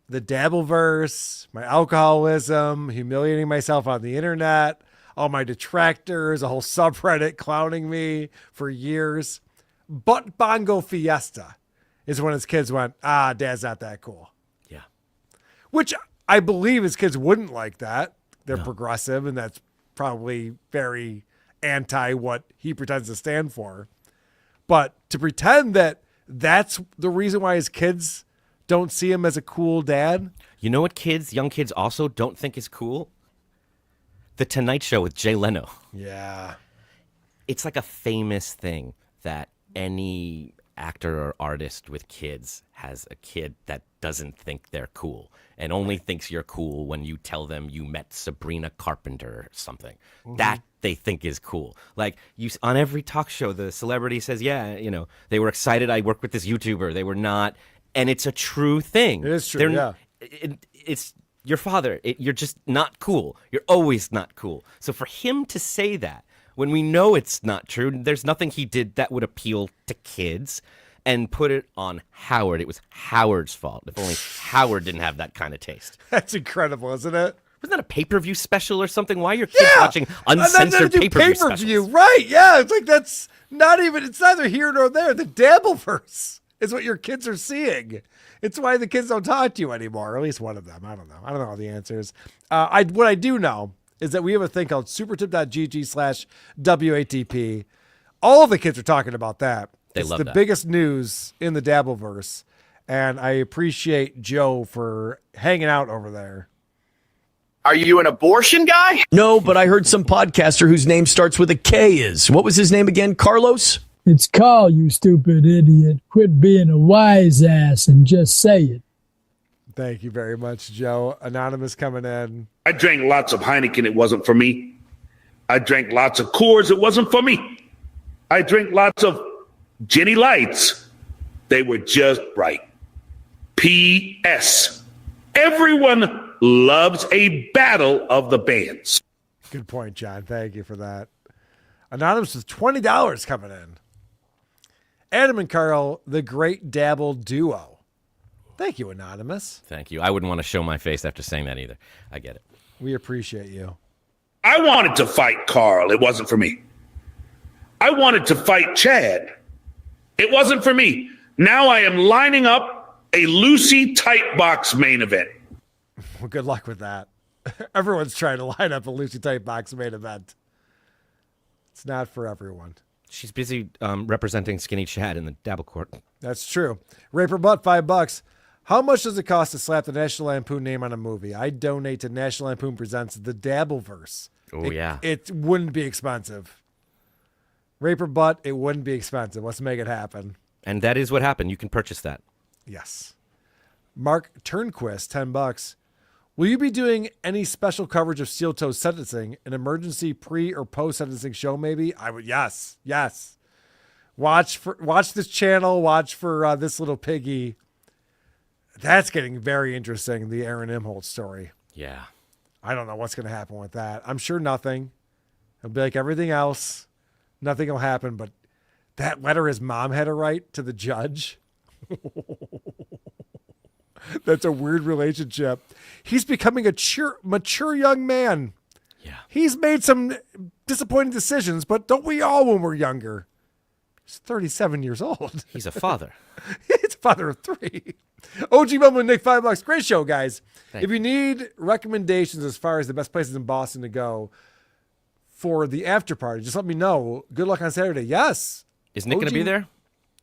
the Dabbleverse, my alcoholism, humiliating myself on the internet, all my detractors, a whole subreddit clowning me for years, Butt Bongo Fiesta is when his kids went, Dad's not that cool. Yeah. Which I believe his kids wouldn't like that. They're progressive, and that's probably very anti what he pretends to stand for. But to pretend that that's the reason why his kids don't see him as a cool dad. You know what young kids also don't think is cool? The Tonight Show with Jay Leno. Yeah. It's like a famous thing that any actor or artist with kids has a kid that doesn't think they're cool and only thinks you're cool when you tell them you met Sabrina Carpenter or something. Mm-hmm. That they think is cool. Like on every talk show, the celebrity says, yeah, they were excited I worked with this YouTuber. They were not. And it's a true thing. It is true, yeah. It's your father. You're just not cool. You're always not cool. So for him to say that, when we know it's not true, there's nothing he did that would appeal to kids, and put it on Howard. It was Howard's fault. If only Howard didn't have that kind of taste. That's incredible, isn't it? Wasn't that a pay-per-view special or something? Why are your kids watching uncensored pay-per-view specials? Right, yeah. It's like that's not even, it's neither here nor there. The Dabbleverse is what your kids are seeing. It's why the kids don't talk to you anymore, or at least one of them. I don't know. I don't know all the answers. What I do know is that we have a thing called supertip.gg/WATP. All the kids are talking about that. It's the biggest news in the Dabbleverse. And I appreciate Joe for hanging out over there. Are you an abortion guy? No, but I heard some podcaster whose name starts with a K is. What was his name again? Carlos? It's Carl, you stupid idiot. Quit being a wise ass and just say it. Thank you very much, Joe. Anonymous coming in. I drank lots of Heineken. It wasn't for me. I drank lots of Coors. It wasn't for me. I drank lots of Jenny Lights. They were just right. P.S. Everyone loves a battle of the bands. Good point, John. Thank you for that. Anonymous with $20 coming in. Adam and Carl, the great Dabble duo. Thank you, Anonymous. Thank you. I wouldn't want to show my face after saying that either. I get it. We appreciate you. I wanted to fight Carl. It wasn't for me. I wanted to fight Chad. It wasn't for me. Now I am lining up a Lucy Tight Box main event. Well, good luck with that. Everyone's trying to line up a Lucy Tight Box main event. It's not for everyone. She's busy representing Skinny Chad in the Dabble Court. That's true. Raper Butt, $5. How much does it cost to slap the National Lampoon name on a movie? I donate to National Lampoon Presents The Dabbleverse. Oh, yeah. It wouldn't be expensive. Raper Butt, it wouldn't be expensive. Let's make it happen. And that is what happened. You can purchase that. Yes. Mark Turnquist, $10. Will you be doing any special coverage of Steel Toe's sentencing, an emergency pre or post sentencing show? Maybe I would. Yes. Watch this channel. Watch for this little piggy. That's getting very interesting. The Aaron Imholt story. Yeah. I don't know what's going to happen with that. I'm sure nothing. It'll be like everything else. Nothing will happen. But that letter his mom had to write to the judge. That's a weird relationship. He's becoming a mature young man. Yeah. He's made some disappointing decisions, but don't we all when we're younger? He's 37 years old. He's a father. He's a father of 3. OG Bumble Nick, $5. Great show, guys. Thank if you need recommendations as far as the best places in Boston to go for the after party, just let me know. Good luck on Saturday. Yes. Is Nick going to be there?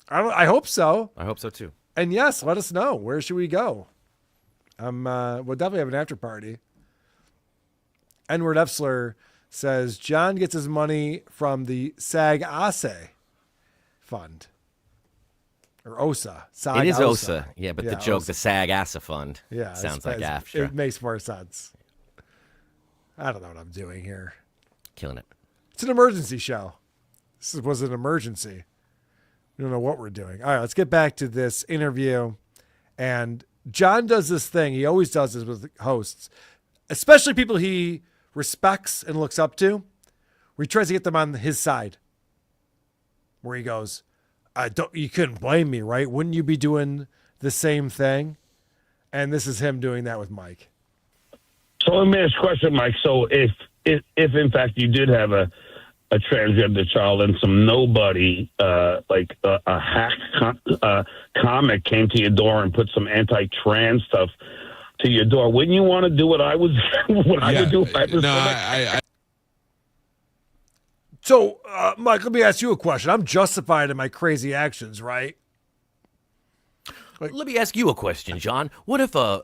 I hope so. I hope so too. And yes, let us know. Where should we go? We'll definitely have an after party. Edward Epsler says John gets his money from the SAG ASE fund. Or OSA. It is OSA. Yeah, but the joke, the SAG ASA fund, sounds like AFTRA. It makes more sense. I don't know what I'm doing here. Killing it. It's an emergency show. This was an emergency. We don't know what we're doing. All right, let's get back to this interview. And John does this thing. He always does this with hosts, especially people he respects and looks up to, where he tries to get them on his side. Where he goes, you couldn't blame me, right? Wouldn't you be doing the same thing? And this is him doing that with Mike. So let me ask a question, Mike. So if in fact you did have a transgender child and some nobody like a hack comic came to your door and put some anti-trans stuff to your door, wouldn't you want to do what I was? What I would do if I was? No, So, Mike, let me ask you a question. I'm justified in my crazy actions, right? Let me ask you a question, John. What if a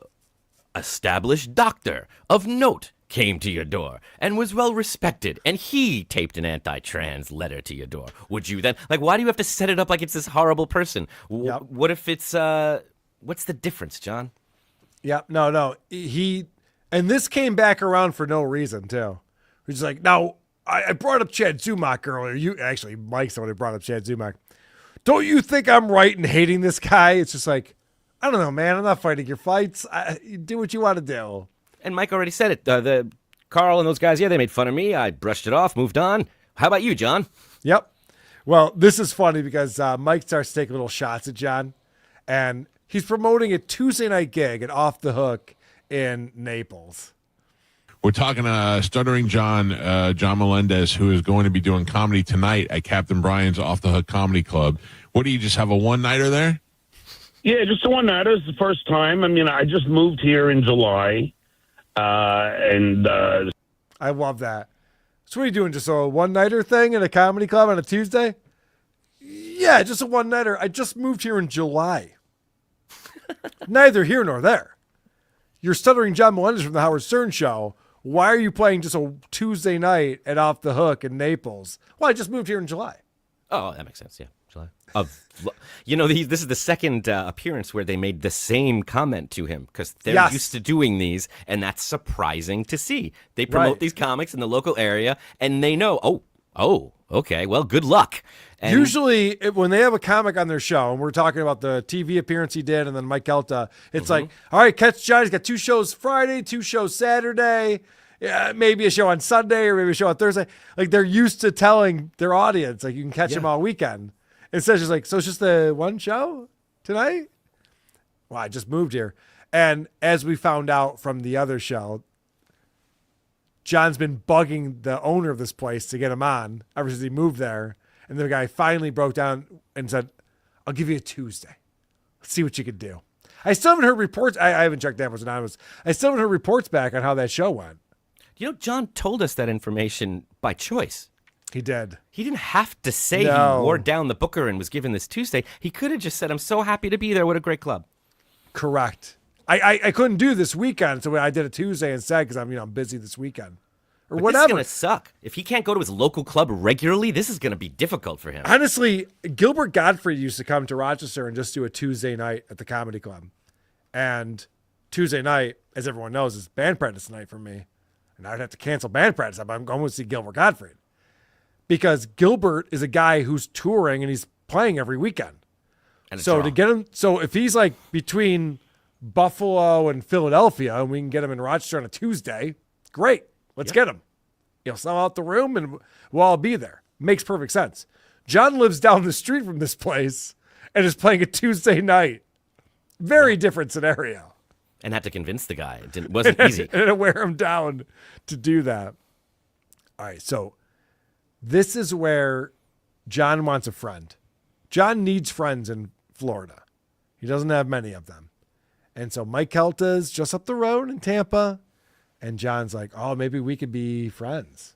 established doctor of note came to your door and was well respected, and he taped an anti-trans letter to your door? Would you then, like, why do you have to set it up like it's this horrible person? What if it's, what's the difference, John? Yep. No. And this came back around for no reason, too. He's like, now, I brought up Chad Zumock earlier. Mike's the one who brought up Chad Zumock. Don't you think I'm right in hating this guy? It's just like, I don't know, man. I'm not fighting your fights. You do what you want to do. And Mike already said it. The Carl and those guys, they made fun of me. I brushed it off, moved on. How about you, John? Yep. Well, this is funny because Mike starts taking little shots at John, and he's promoting a Tuesday night gig at Off the Hook in Naples. We're talking Stuttering John, John Melendez, who is going to be doing comedy tonight at Captain Brian's Off the Hook Comedy Club. What do you just have a one-nighter there? Yeah, just a one-nighter. It's the first time. I mean, I just moved here in July, and I love that. So what are you doing, just a one-nighter thing at a comedy club on a Tuesday? Yeah, just a one-nighter. I just moved here in July. Neither here nor there. You're Stuttering John Melendez from the Howard Stern Show. Why are you playing just a Tuesday night at Off the Hook in Naples? Well, I just moved here in July. Oh, that makes sense. Yeah, July. This is the second appearance where they made the same comment to him because they're used to doing these, and that's surprising to see. They promote these comics in the local area, and they know, okay, well, good luck. And usually, when they have a comic on their show, and we're talking about the TV appearance he did, and then Mike Calta, it's like, all right, catch John. He's got 2 shows Friday, 2 shows Saturday, maybe a show on Sunday, or maybe a show on Thursday. Like, they're used to telling their audience, like, you can catch him all weekend. Instead, it's just like, so it's just the one show tonight? Well, I just moved here. And as we found out from the other show, John's been bugging the owner of this place to get him on ever since he moved there. And the guy finally broke down and said, I'll give you a Tuesday. Let's see what you can do. I still haven't heard reports. I haven't checked Apples Anonymous. I still haven't heard reports back on how that show went. You know, John told us that information by choice. He did. He didn't have to say he wore down the booker and was given this Tuesday. He could have just said, I'm so happy to be there. What a great club. Correct. I couldn't do this weekend, so I did a Tuesday instead because I'm busy this weekend. Or but whatever. This is going to suck. If he can't go to his local club regularly, this is going to be difficult for him. Honestly, Gilbert Gottfried used to come to Rochester and just do a Tuesday night at the comedy club. And Tuesday night, as everyone knows, is band practice night for me. And I'd have to cancel band practice. I'm going to see Gilbert Gottfried. Because Gilbert is a guy who's touring and he's playing every weekend. And so to get him, so if he's like between Buffalo and Philadelphia and we can get him in Rochester on a Tuesday, great. Let's get him. He'll sell out the room and we'll all be there. Makes perfect sense. John lives down the street from this place and is playing a Tuesday night. Very different scenario. And had to convince the guy. It wasn't easy. And to wear him down to do that. All right, so this is where John wants a friend. John needs friends in Florida. He doesn't have many of them. And so Mike Calta is just up the road in Tampa. And John's like, oh, maybe we could be friends.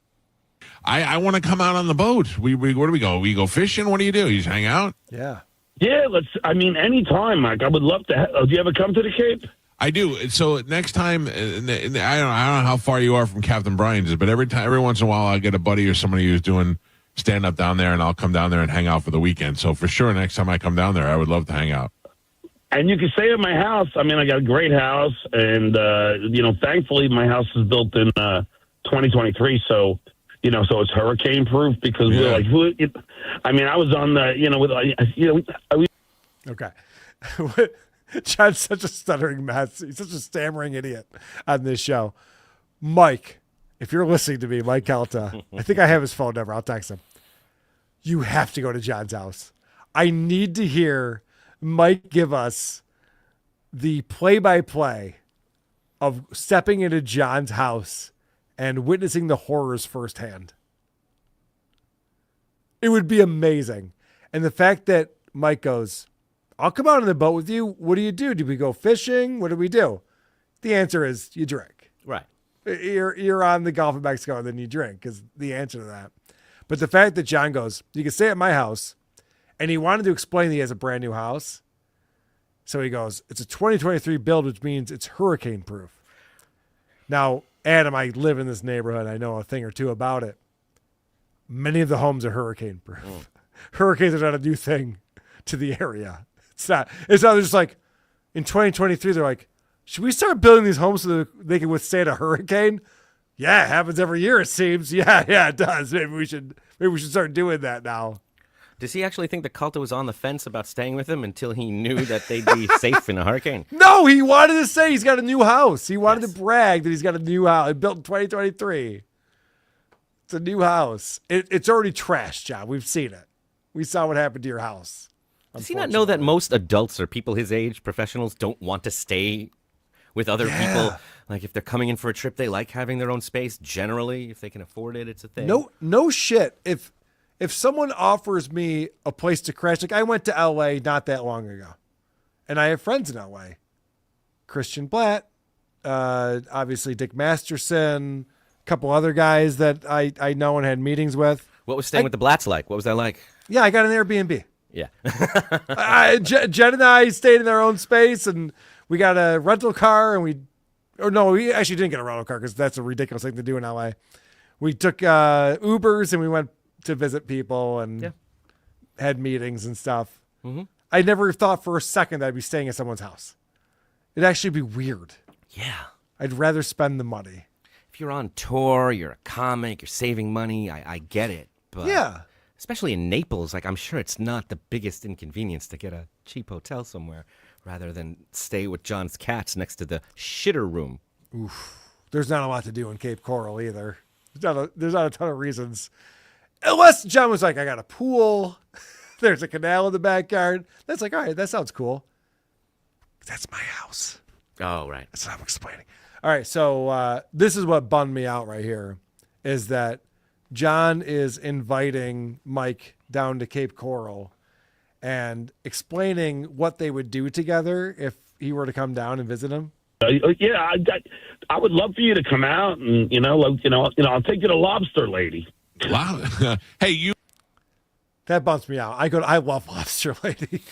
I want to come out on the boat. Where do we go? We go fishing? What do? You just hang out? Yeah. Yeah, anytime, Mike. I would love to. Do you ever come to the Cape? I do. So next time, I don't know how far you are from Captain Brian's, but every once in a while, I'll get a buddy or somebody who's doing stand up down there, and I'll come down there and hang out for the weekend. So for sure, next time I come down there, I would love to hang out. And you can stay at my house. I mean, I got a great house, and thankfully, my house is built in 2023, so it's hurricane proof because we're like, I was on the, Okay. John's such a stuttering mess. He's such a stammering idiot on this show. Mike, if you're listening to me, Mike Calta, I think I have his phone number. I'll text him. You have to go to John's house. I need to hear Mike give us the play-by-play of stepping into John's house and witnessing the horrors firsthand. It would be amazing. And the fact that Mike goes, I'll come out on the boat with you. What do? Do we go fishing? What do we do? The answer is you drink. Right. You're on the Gulf of Mexico and then you drink is the answer to that. But the fact that John goes, you can stay at my house, and he wanted to explain that he has a brand new house. So he goes, it's a 2023 build, which means it's hurricane proof. Now, Adam, I live in this neighborhood. I know a thing or two about it. Many of the homes are hurricane proof. Hurricanes are not a new thing to the area. It's not just like in 2023, they're like, should we start building these homes so that they can withstand a hurricane? Yeah, it happens every year, it seems. Yeah, it does. Maybe we should start doing that now. Does he actually think that Calta was on the fence about staying with him until he knew that they'd be safe in a hurricane? No, he wanted to say he's got a new house. He wanted to brag that he's got a new house. Built in 2023. It's a new house. It's already trashed, John. We've seen it. We saw what happened to your house. Does he not know that most adults or people his age, professionals, don't want to stay with other people? Like if they're coming in for a trip, they like having their own space. Generally, if they can afford it, it's a thing. No shit. If someone offers me a place to crash, like I went to LA not that long ago, and I have friends in LA. Christian Blatt, obviously Dick Masterson, a couple other guys that I know and had meetings with. What was staying with the Blatts like? What was that like? Yeah, I got an Airbnb. Yeah. Jen and I stayed in our own space, and we got a rental car, and we actually didn't get a rental car because that's a ridiculous thing to do in LA. We took Ubers, and we went to visit people and had meetings and stuff. Mm-hmm. I never thought for a second that I'd be staying at someone's house. It'd actually be weird. Yeah. I'd rather spend the money. If you're on tour, you're a comic, you're saving money, I get it. But yeah. Especially in Naples, like I'm sure it's not the biggest inconvenience to get a cheap hotel somewhere rather than stay with John's cats next to the shitter room. Oof. There's not a lot to do in Cape Coral either. There's not a ton of reasons. Unless John was like, I got a pool. There's a canal in the backyard. That's like, all right, that sounds cool. That's my house. Oh, right. That's what I'm explaining. All right, so this is what bummed me out right here, is that John is inviting Mike down to Cape Coral and explaining what they would do together if he were to come down and visit him. Yeah, I would love for you to come out and I'll take you to Lobster Lady. Wow. Hey, you. That bumps me out. I love Lobster Lady.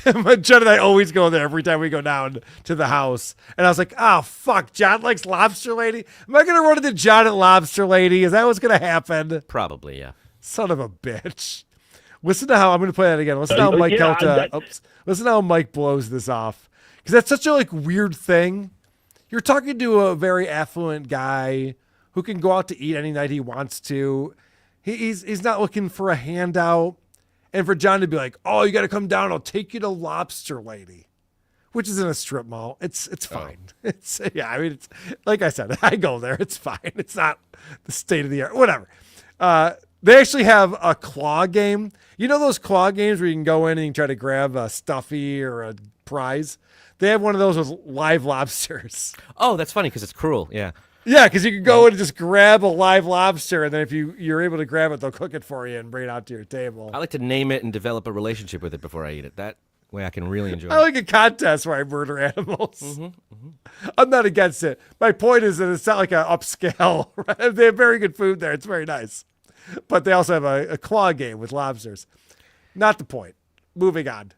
But Jen and I always go there every time we go down to the house. And I was like, oh, fuck, John likes Lobster Lady? Am I going to run into John at Lobster Lady? Is that what's going to happen? Probably, yeah. Son of a bitch. Listen to how, I'm going to play that again. Listen to how Mike Calta, listen to how Mike blows this off. Because that's such a weird thing. You're talking to a very affluent guy who can go out to eat any night he wants to. He's not looking for a handout. And for John to be like, oh, you got to come down. I'll take you to Lobster Lady, which is in a strip mall. It's fine. It's it's like I said, I go there. It's fine. It's not the state of the art. Whatever. They actually have a claw game. You know those claw games where you can go in and you can try to grab a stuffy or a prize? They have one of those with live lobsters. Oh, that's funny because it's cruel. Yeah. Yeah, because you can go in and just grab a live lobster, and then if you're able to grab it, they'll cook it for you and bring it out to your table. I like to name it and develop a relationship with it before I eat it. That way I can really enjoy it. I like a contest where I murder animals. I'm not against it. My point is that it's not like an upscale. Right? They have very good food there. It's very nice. But they also have a claw game with lobsters. Not the point. Moving on.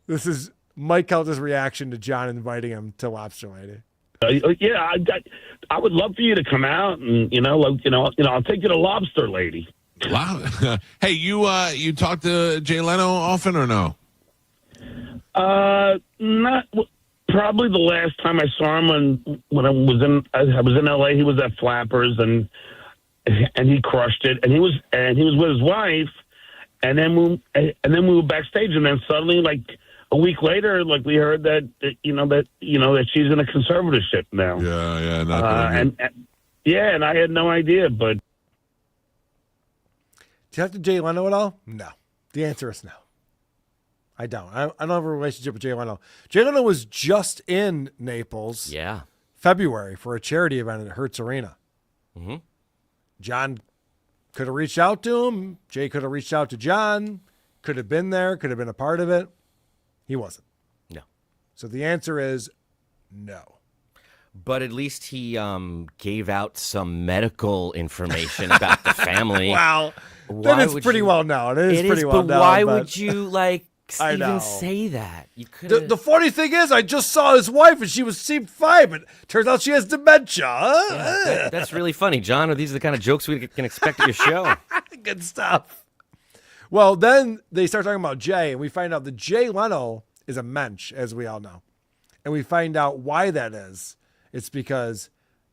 This is Mike Calta's reaction to John inviting him to Lobster Lady. Yeah, I would love for you to come out and I'll take you to Lobster Lady. Wow. Hey, you talk to Jay Leno often or no? Not probably the last time I saw him when I was in LA. He was at Flappers and he crushed it. And he was with his wife. And then we were backstage. And then suddenly, a week later, we heard that she's in a conservatorship now. Yeah, not and I had no idea. But do you talk to Jay Leno at all? No. The answer is no. I don't. I don't have a relationship with Jay Leno. Jay Leno was just in Naples. Yeah. February for a charity event at Hertz Arena. Mm-hmm. John could have reached out to him. Jay could have reached out to John. Could have been there. Could have been a part of it. He wasn't. No. So the answer is no. But at least he gave out some medical information about the family. Wow. That is pretty well known. It is pretty well known. Why would you, like, I even know. say that? You could. The funny thing is, I just saw his wife and she seemed fine, but turns out she has dementia. That's really funny, John. Are these the kind of jokes we can expect at your show? Good stuff. Well, then they start talking about Jay, and we find out that Jay Leno is a mensch, as we all know. And we find out why that is. It's because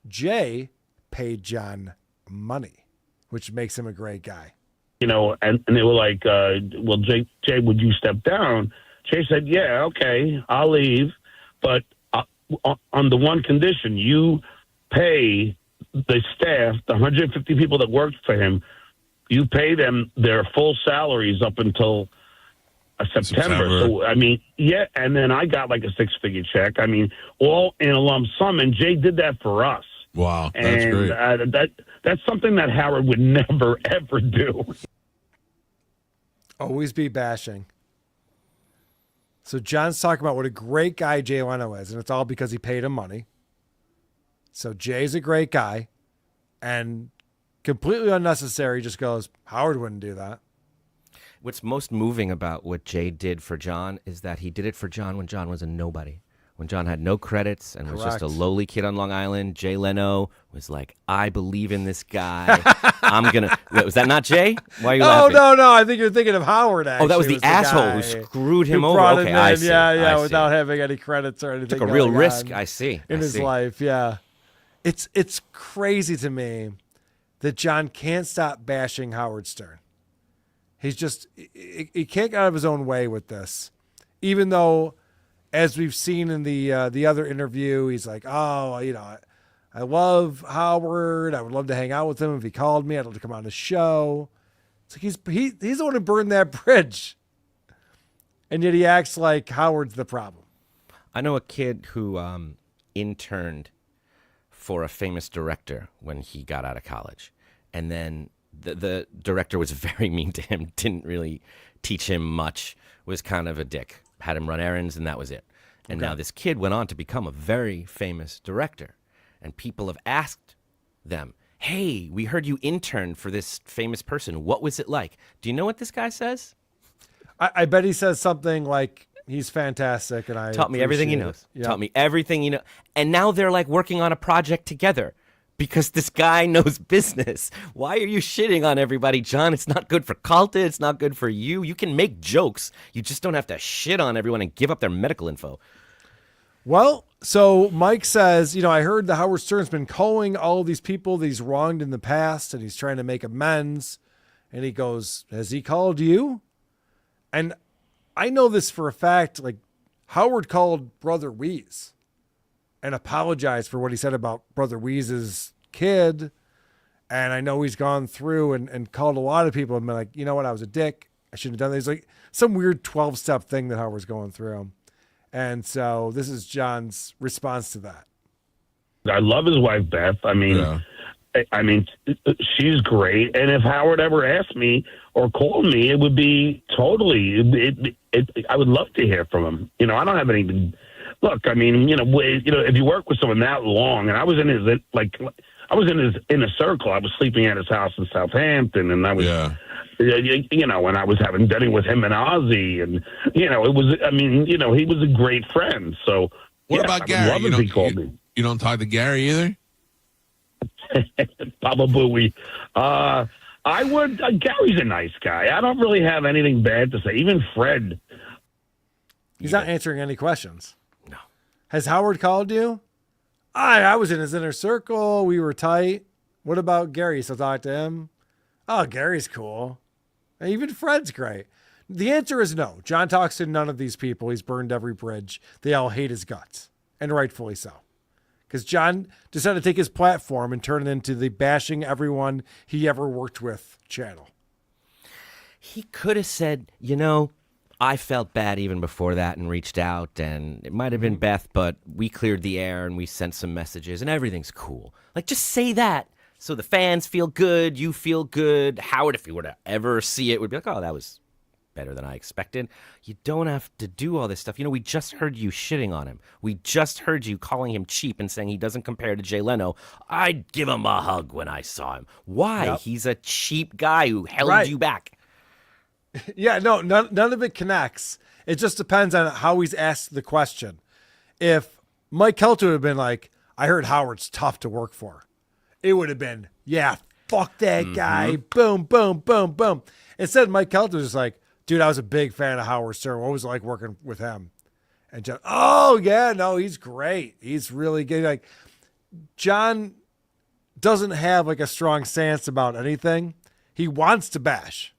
Jay paid John money, which makes him a great guy. You know, and they were like, well, Jay, would you step down? Jay said, yeah, okay, I'll leave. But on the one condition, you pay the staff, the 150 people that worked for him, you pay them their full salaries up until September. So, I mean, yeah, and then I got like a 6-figure check. I mean, all in a lump sum, and Jay did that for us. Wow, that's and, great. That's something that Howard would never, ever do. Always be bashing. So John's talking about what a great guy Jay Leno is, and it's all because he paid him money. So Jay's a great guy, and completely unnecessary, just goes, Howard wouldn't do that. What's most moving about what Jay did for John is that he did it for John when John was a nobody. When John had no credits and was just a lowly kid on Long Island, Jay Leno was like, I believe in this guy. I'm going to... Was that not Jay? Why are you laughing? No. I think you're thinking of Howard, actually. Oh, that was the asshole who screwed him over. Okay, I see. Yeah, without having any credits or anything. Took a real risk, I see. In his life, yeah. It's crazy to me that John can't stop bashing Howard Stern. He's just... He can't get out of his own way with this. Even though... As we've seen in the other interview, he's like, oh, you know, I love Howard. I would love to hang out with him if he called me. I'd love to come on the show. It's like he's the one who burned that bridge. And yet he acts like Howard's the problem. I know a kid who interned for a famous director when he got out of college. And then the director was very mean to him, didn't really teach him much, was kind of a dick. Had him run errands, and that was it. And now this kid went on to become a very famous director. And people have asked them, hey, we heard you interned for this famous person. What was it like? Do you know what this guy says? I bet he says something like, he's fantastic, and I taught me everything he knows. Yep. Taught me everything he knows. And now they're like working on a project together because this guy knows business. Why are you shitting on everybody, John? It's not good for Calta. It's not good for you. You can make jokes. You just don't have to shit on everyone and give up their medical info. Well, so Mike says, you know, I heard that Howard Stern's been calling all of these people that he's wronged in the past, and he's trying to make amends. And he goes, has he called you? And I know this for a fact, like Howard called Brother Weeze and apologized for what he said about Brother Weeze's kid. And I know he's gone through and called a lot of people and been like, you know what, I was a dick. I shouldn't have done this. Like some weird 12-step thing that Howard's going through. And so this is John's response to that. I love his wife, Beth. I mean, she's great. And if Howard ever asked me or called me, it would be totally, I would love to hear from him. You know, I don't have anything. Look, I mean, if you work with someone that long, and I was in his inner circle. I was sleeping at his house in Southampton, and I was, and I was having dinner with him and Ozzy, and he was a great friend. So what about Gary? You don't talk to Gary either? Probably. I would. Gary's a nice guy. I don't really have anything bad to say. Even Fred. He's not answering any questions. No. Has Howard called you? I was in his inner circle. We were tight. What about Gary? So talk to him. Oh, Gary's cool. And even Fred's great. The answer is no. John talks to none of these people. He's burned every bridge. They all hate his guts, and rightfully so. Because John decided to take his platform and turn it into the bashing everyone he ever worked with channel. He could have said, I felt bad even before that and reached out, and it might have been Beth, but we cleared the air and we sent some messages and everything's cool. Like, just say that so the fans feel good, you feel good. Howard, if he were to ever see it, would be like, oh, that was better than I expected. You don't have to do all this stuff. We just heard you shitting on him. We just heard you calling him cheap and saying he doesn't compare to Jay Leno. I'd give him a hug when I saw him. Why? Yep. He's a cheap guy who held you back. Yeah, no, none of it connects. It just depends on how he's asked the question. If Mike Calta would have been like, I heard Howard's tough to work for, it would have been, yeah, fuck that guy. Boom, boom, boom, boom. Instead, Mike Calta was just like, dude, I was a big fan of Howard Stern. What was it like working with him? And John, oh, yeah, no, he's great. He's really good. Like, John doesn't have like a strong stance about anything. He wants to bash.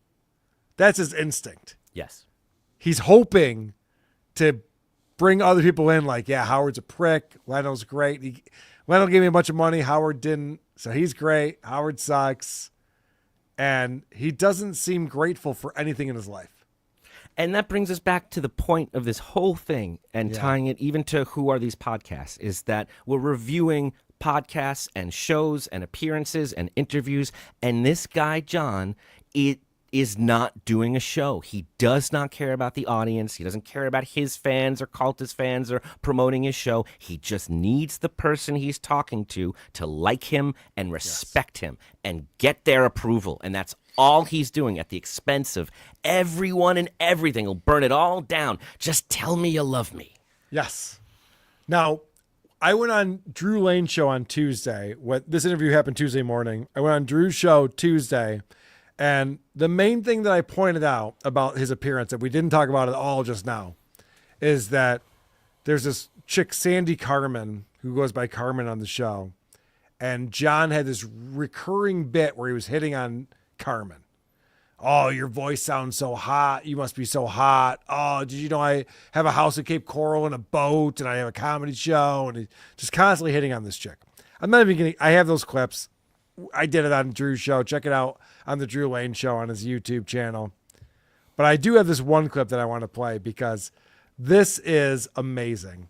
That's his instinct. Yes. He's hoping to bring other people in like, yeah, Howard's a prick. Leno's great. Leno gave me a bunch of money. Howard didn't. So he's great. Howard sucks. And he doesn't seem grateful for anything in his life. And that brings us back to the point of this whole thing and tying it even to who are these podcasts is that we're reviewing podcasts and shows and appearances and interviews. And this guy, John, is not doing a show. He does not care about the audience. He doesn't care about his fans or Calta's fans or promoting his show. He just needs the person he's talking to like him and respect him and get their approval. And that's all he's doing at the expense of everyone and everything. He'll burn it all down. Just tell me you love me. Yes. Now, I went on Drew Lane's show on Tuesday. This interview happened Tuesday morning. I went on Drew's show Tuesday. And the main thing that I pointed out about his appearance that we didn't talk about at all just now is that there's this chick, Sandy Carmen, who goes by Carmen on the show. And John had this recurring bit where he was hitting on Carmen. Oh, your voice sounds so hot. You must be so hot. Oh, did you know I have a house at Cape Coral and a boat and I have a comedy show? And he's just constantly hitting on this chick. I'm not even kidding. I have those clips. I did it on Drew's show. Check it out on the Drew Lane show on his YouTube channel. But I do have this one clip that I want to play because this is amazing.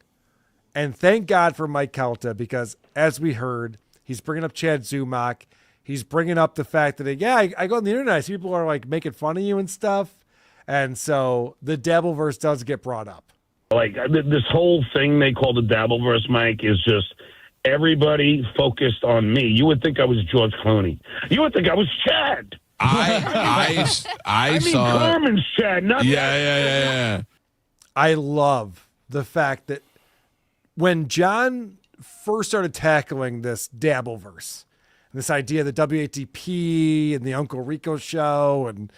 And thank God for Mike Calta because as we heard, he's bringing up Chad Zumach. He's bringing up the fact that, I go on the internet. I see people are like making fun of you and stuff. And so the Dabbleverse does get brought up. Like this whole thing they call the Dabbleverse, Mike, is just everybody focused on me. You would think I was George Clooney. You would think I was Chad. I saw Carmen's Chad. Not yeah. I love the fact that when John first started tackling this Dabbleverse, this idea of the WATP and the Uncle Rico show, and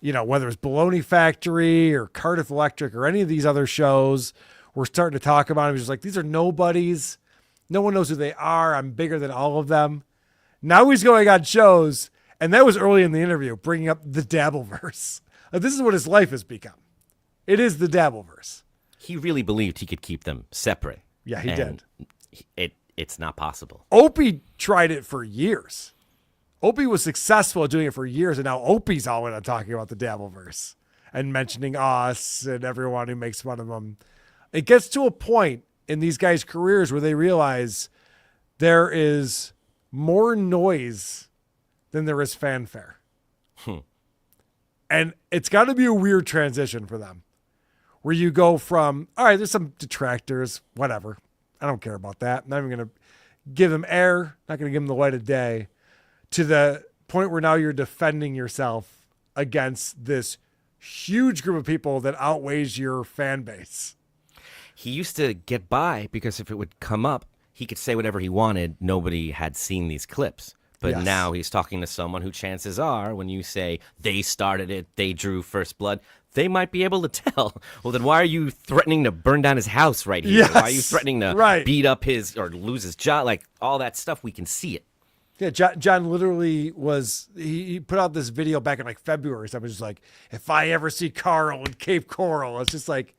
whether it's Baloney Factory or Cardiff Electric or any of these other shows, we're starting to talk about it. He was just like, these are nobodies. No one knows who they are. I'm bigger than all of them. Now he's going on shows, and that was early in the interview, bringing up the Dabbleverse. This is what his life has become. It is the Dabbleverse. He really believed he could keep them separate. Yeah, he did. It's not possible. Opie tried it for years. Opie was successful at doing it for years, and now Opie's all in on talking about the Dabbleverse and mentioning us and everyone who makes fun of them. It gets to a point in these guys' careers where they realize there is more noise than there is fanfare. And it's got to be a weird transition for them where you go from, all right, there's some detractors, whatever. I don't care about that. I'm not even going to give them air, not going to give them the light of day, to the point where now you're defending yourself against this huge group of people that outweighs your fan base. He used to get by because if it would come up, he could say whatever he wanted. Nobody had seen these clips. But now he's talking to someone who chances are, when you say they started it, they drew first blood, they might be able to tell. Well, then why are you threatening to burn down his house right here? Yes. Why are you threatening to beat up his or lose his job? Like all that stuff, we can see it. Yeah, John literally he put out this video back in like February. So I was just like, if I ever see Carl in Cape Coral, it's just like,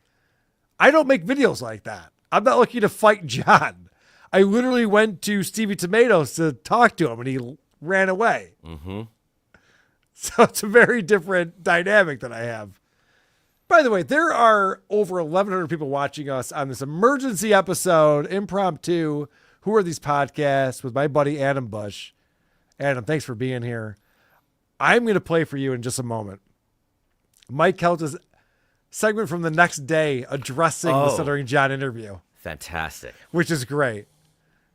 I don't make videos like that. I'm not looking to fight John. I literally went to Stevie Tomatoes to talk to him, and he ran away. Mm-hmm. So it's a very different dynamic that I have. By the way, there are over 1,100 people watching us on this emergency episode, impromptu, Who Are These Podcasts, with my buddy Adam Busch. Adam, thanks for being here. I'm going to play for you in just a moment Mike Calta's segment from the next day addressing the Stuttering John interview. Fantastic. Which is great.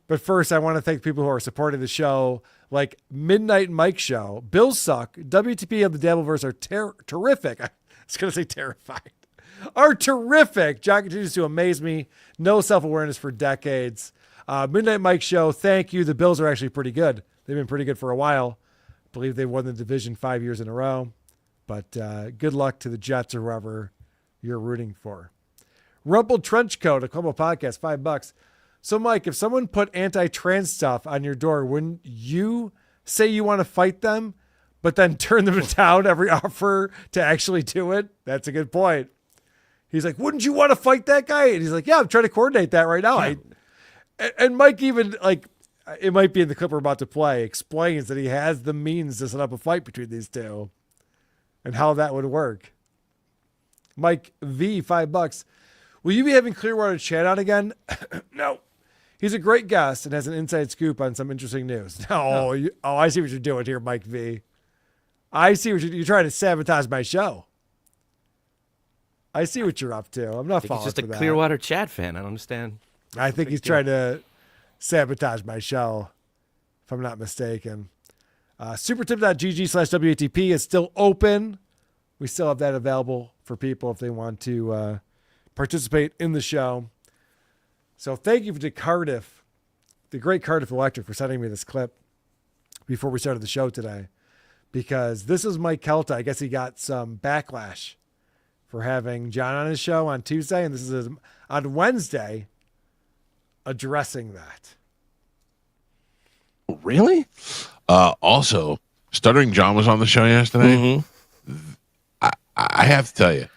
But first, I want to thank people who are supporting the show, like Midnight Mike Show, Bill Suck, WTP and the Dabbleverse are terrific. I was going to say terrified. Are terrific. John continues to amaze me. No self-awareness for decades. Midnight Mike Show, thank you. The Bills are actually pretty good. They've been pretty good for a while. I believe they won the division 5 years in a row. But good luck to the Jets or whoever you're rooting for. Rumpled Trench Coat, a Como podcast, $5. So, Mike, if someone put anti-trans stuff on your door, wouldn't you say you want to fight them, but then turn them down every offer to actually do it? That's a good point. He's like, wouldn't you want to fight that guy? And he's like, yeah, I'm trying to coordinate that right now. And Mike even, like, it might be in the clip we're about to play, explains that he has the means to set up a fight between these two and how that would work. Mike V, $5. Will you be having Clearwater Chat on again? No. He's a great guest and has an inside scoop on some interesting news. No. I see what you're doing here, Mike V. I see what you're trying to sabotage my show. I see what you're up to. I'm not falling He's just for a that. Clearwater Chat fan. I don't understand. I think he's trying to sabotage my show, if I'm not mistaken. Supertip.gg/WATP is still open. We still have that available for people if they want to participate in the show. So thank you to Cardiff, the great Cardiff Electric, for sending me this clip before we started the show today, because this is Mike Calta. I guess he got some backlash for having John on his show on Tuesday, and this is on Wednesday addressing that. Really? Also, Stuttering John was on the show yesterday. I have to tell you,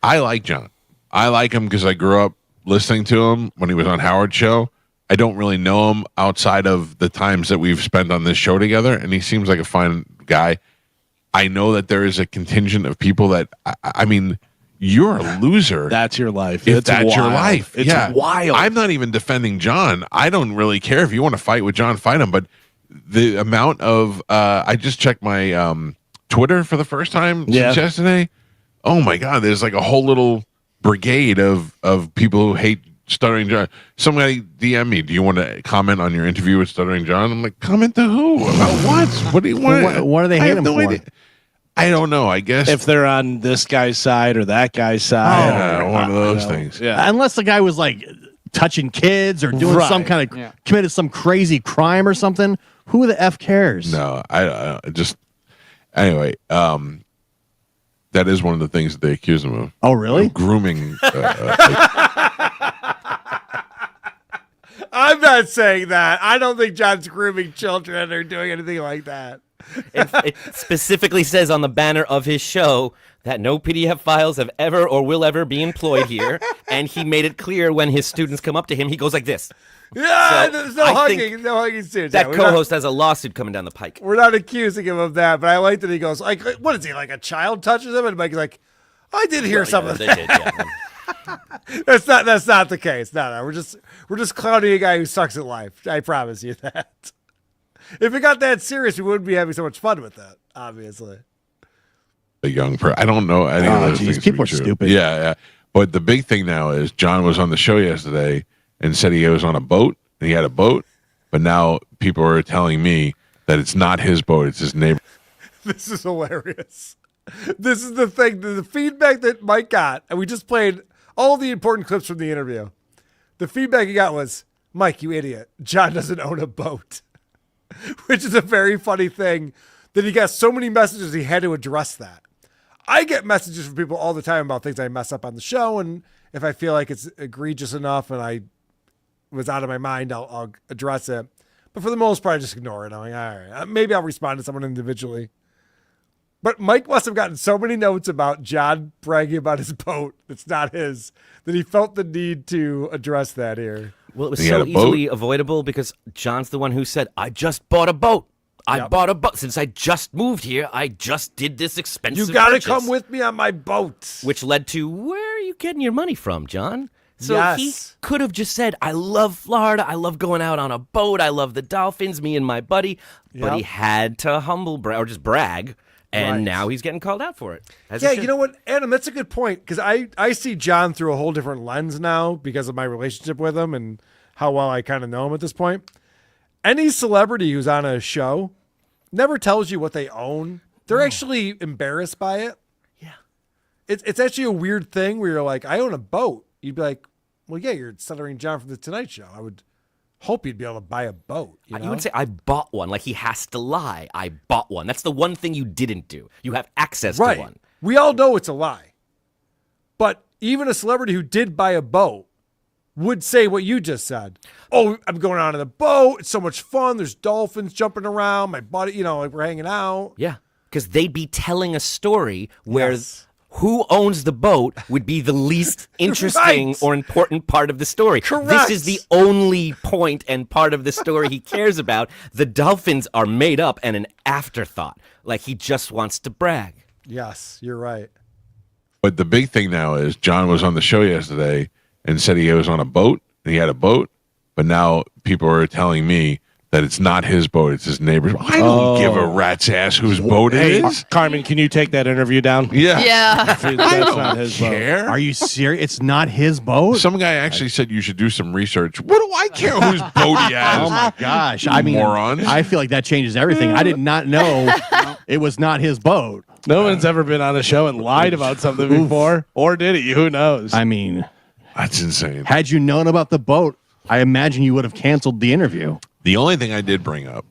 I like John. I like him because I grew up listening to him when he was on Howard's show. I don't really know him outside of the times that we've spent on this show together, and he seems like a fine guy. I know that there is a contingent of people that, I mean, you're a loser. That's your life. If It's that's your wild. life. It's wild. I'm not even defending John. I don't really care. If you want to fight with John, fight him. But the amount of, I just checked my Twitter for the first time since yesterday. Oh my God, there's like a whole little brigade of people who hate Stuttering John. Somebody DM me, do you want to comment on your interview with Stuttering John? I'm like, comment to who? About what? What do you want? What do they hate him for? Idea. I don't know. I guess if they're on this guy's side or that guy's side. One of those things. Yeah. Unless the guy was like touching kids or doing some kind of committed some crazy crime or something. Who the F cares? No, I just anyway. That is one of the things that they accuse him of. Oh, really? Of grooming. I'm not saying that. I don't think John's grooming children or doing anything like that. It specifically says on the banner of his show that no PDF files have ever or will ever be employed here. And he made it clear when his students come up to him, he goes like this. Yeah, So there's no I hugging. think No hugging students. That Yeah, co-host has a lawsuit coming down the pike. We're not accusing him of that, but I like that he goes, like, what is he, like a child touches him? And Mike's like, I did hear something. They did, yeah. That's not the case. No, we're just clowning a guy who sucks at life. I promise you that. If it got that serious, we wouldn't be having so much fun with that, obviously. A young person. I don't know any of those things. People are true. stupid. Yeah. But the big thing now is John was on the show yesterday and said he was on a boat and he had a boat, but now people are telling me that it's not his boat, it's his neighbor. This is hilarious. This is the thing, the feedback that Mike got, and we just played all the important clips from the interview. The feedback he got was, Mike, you idiot. John doesn't own a boat. Which is a very funny thing that he got so many messages he had to address that. I get messages from people all the time about things I mess up on the show, and if I feel like it's egregious enough and I was out of my mind, I'll address it. But for the most part, I just ignore it. I'm like, all right, maybe I'll respond to someone individually. But Mike must have gotten so many notes about John bragging about his boat that's not his that he felt the need to address that here. Well, it was so easily avoidable because John's the one who said, I just bought a boat. I bought a boat. Since I just moved here, I just did this expensive You got to purchase. come with me on my boat. Which led to, where are you getting your money from, John? So Yes. he could have just said, I love Florida. I love going out on a boat. I love the dolphins, me and my buddy. But he had to humble brag or just brag And Right. now he's getting called out for it. as he Yeah, should. you know what, Adam, that's a good point, because I see John through a whole different lens now because of my relationship with him and how well I kind of know him at this point. Any celebrity who's on a show never tells you what they own. They're actually embarrassed by it. Yeah. It's actually a weird thing where you're like, I own a boat. You'd be like, well, yeah, you're Stuttering John from The Tonight Show. I would hope you'd be able to buy a boat. You know? would say, I bought one. Like he has to lie. I bought one. That's the one thing you didn't do. You have access right. to one. We all know it's a lie. But even a celebrity who did buy a boat would say what you just said. Oh, I'm going on in the boat. It's so much fun. There's dolphins jumping around. My buddy, like we're hanging out. Yeah, because they'd be telling a story where who owns the boat would be the least interesting Right. or important part of the story. Correct. This is the only point and part of the story he cares about. The dolphins are made up and an afterthought. Like he just wants to brag. Yes, you're right. But the big thing now is John was on the show yesterday and said he was on a boat and he had a boat, but now people are telling me that it's not his boat, it's his neighbor's. I don't give a rat's ass whose boat it is. Carmen, can you take that interview down? Yeah. Yeah. That's I not don't his care. boat. Are you serious? It's not his boat? Some guy actually said you should do some research. What do I care whose boat he has? Oh my gosh. I mean, morons. I feel like that changes everything. I did not know it was not his boat. No one's ever been on a show and lied about something before, or did he? Who knows? I mean, that's insane. Had you known about the boat, I imagine you would have canceled the interview. The only thing I did bring up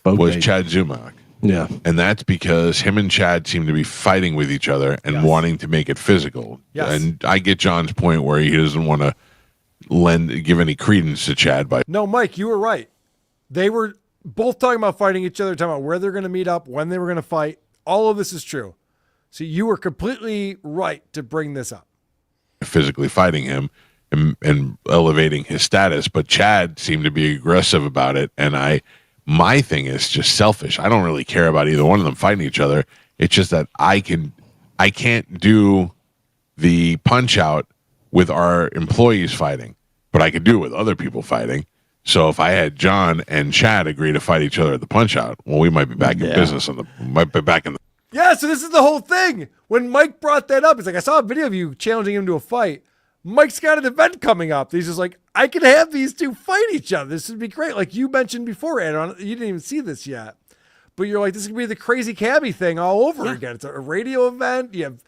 was Chad Zumach. Yeah. And that's because him and Chad seem to be fighting with each other and wanting to make it physical. Yes. And I get John's point where he doesn't want to give any credence to Chad by No, Mike, you were right. They were both talking about fighting each other, talking about where they're going to meet up, when they were going to fight. All of this is true. So you were completely right to bring this up. physically fighting him and elevating his status. But Chad seemed to be aggressive about it. And my thing is just selfish. I don't really care about either one of them fighting each other. It's just that I can't do the punch out with our employees fighting, but I could do it with other people fighting. So if I had John and Chad agree to fight each other at the punch out, well, we might be back in business might be back in the. Yeah, so this is the whole thing. When Mike brought that up, it's like, I saw a video of you challenging him to a fight. Mike's got an event coming up. He's just like, I can have these two fight each other. This would be great. Like you mentioned before, Aaron, you didn't even see this yet. But you're like, this is going to be the crazy cabbie thing all over again. It's a radio event. You have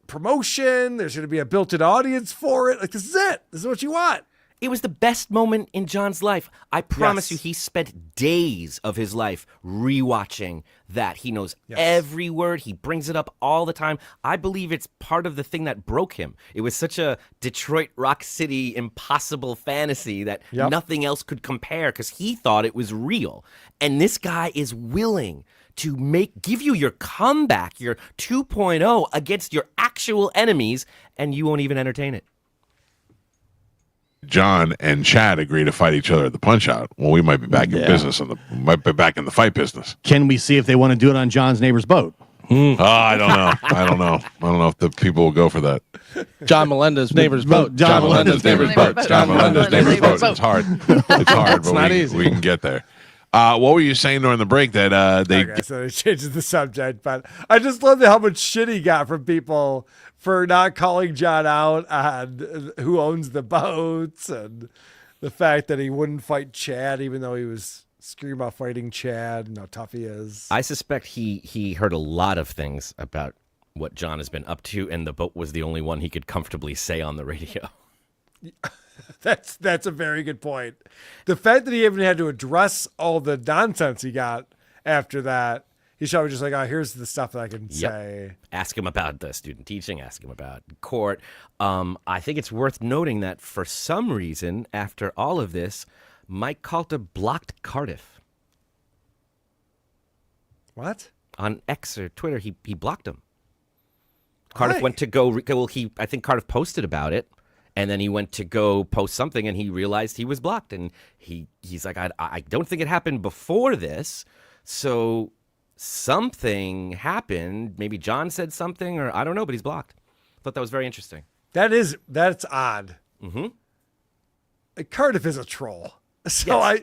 promotion. There's going to be a built-in audience for it. Like, this is it. This is what you want. It was the best moment in John's life. I promise you, he spent days of his life rewatching that. He knows every word. He brings it up all the time. I believe it's part of the thing that broke him. It was such a Detroit Rock City impossible fantasy that nothing else could compare because he thought it was real. And this guy is willing to give you your comeback, your 2.0 against your actual enemies, and you won't even entertain it. John and Chad agree to fight each other at the punch out. Well, we might be back in business might be back in the fight business. Can we see if they want to do it on John's neighbor's boat? I don't know. I don't know if the people will go for that. John Melendez's neighbor's boat. John Melendez's neighbor's boat. John Melendez's neighbor's boat. It's hard. It's hard, It's but not easy. we can get there. What were you saying during the break that they? Okay, so it changes the subject, but I just love how much shit he got from people for not calling John out on who owns the boats and the fact that he wouldn't fight Chad, even though he was screaming about fighting Chad and how tough he is. I suspect he heard a lot of things about what John has been up to, and the boat was the only one he could comfortably say on the radio. That's a very good point. The fact that he even had to address all the nonsense he got after that, he's probably just like, oh, here's the stuff that I can say. Ask him about the student teaching, ask him about court. I think it's worth noting that for some reason, after all of this, Mike Calta blocked Cardiff. What? On X or Twitter, he blocked him. Cardiff went to go, I think Cardiff posted about it. And then he went to go post something, and he realized he was blocked. And he's like, I don't think it happened before this. So something happened. Maybe John said something, or I don't know, but he's blocked. I thought that was very interesting. That's odd. Mm-hmm. Cardiff is a troll. So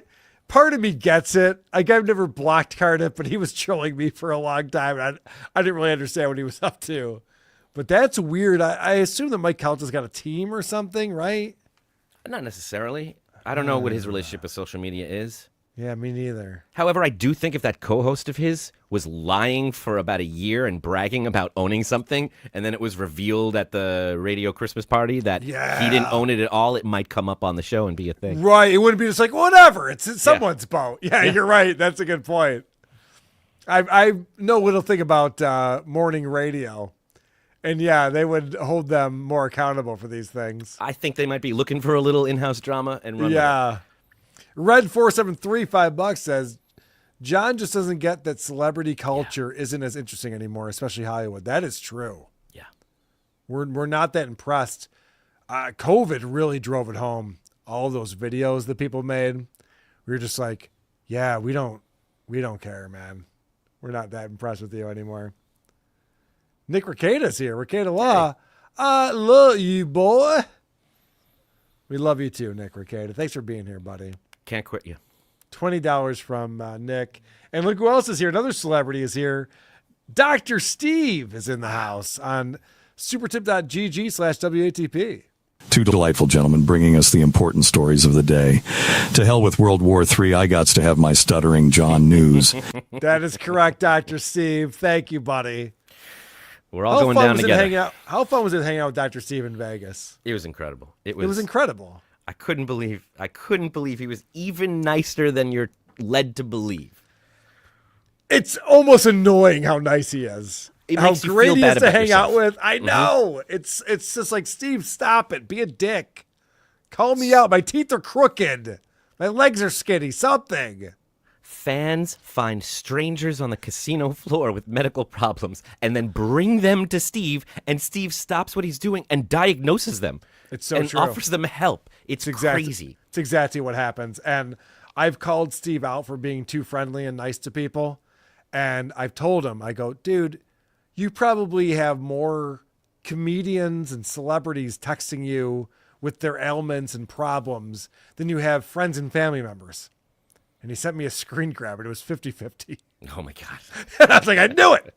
part of me gets it. Like, I've never blocked Cardiff, but he was trolling me for a long time. And I didn't really understand what he was up to. But that's weird. I assume that Mike Calta's got a team or something, right? Not necessarily. I don't know what his relationship with social media is. Yeah, me neither. However, I do think if that co-host of his was lying for about a year and bragging about owning something, and then it was revealed at the radio Christmas party that he didn't own it at all, it might come up on the show and be a thing. Right. It wouldn't be just like, whatever. It's someone's boat. Yeah, you're right. That's a good point. I know little thing about morning radio. And yeah, they would hold them more accountable for these things. I think they might be looking for a little in-house drama and run with it. Red 473 $5 says, John just doesn't get that celebrity culture isn't as interesting anymore, especially Hollywood. That is true. Yeah. We're not that impressed. COVID really drove it home. All those videos that people made, we were just like, yeah, we don't care, man. We're not that impressed with you anymore. Nick Ricada's here. Ricada Law. I love you, boy. We love you too, Nick Ricada. Thanks for being here, buddy. Can't quit you. $20 from Nick. And look who else is here. Another celebrity is here. Dr. Steve is in the house on supertip.gg/WATP. Two delightful gentlemen bringing us the important stories of the day. To hell with World War III, I gots to have my Stuttering John news. That is correct, Dr. Steve. Thank you, buddy. We're all going down together. How fun was it hanging out with Dr. Steve in Vegas? It was incredible. It was incredible. I couldn't believe he was even nicer than you're led to believe. It's almost annoying how nice he is. How great he is to hang out with. I know. It's just like, Steve, stop it. Be a dick. Call me out. My teeth are crooked. My legs are skinny. Something. Fans find strangers on the casino floor with medical problems and then bring them to Steve, and Steve stops what he's doing and diagnoses them. It's so and true. offers them help. It's crazy. It's exactly what happens. And I've called Steve out for being too friendly and nice to people. And I've told him, I go, dude, you probably have more comedians and celebrities texting you with their ailments and problems than you have friends and family members. And he sent me a screen grab, and it was 50-50. Oh, my God. And I was like, I knew it.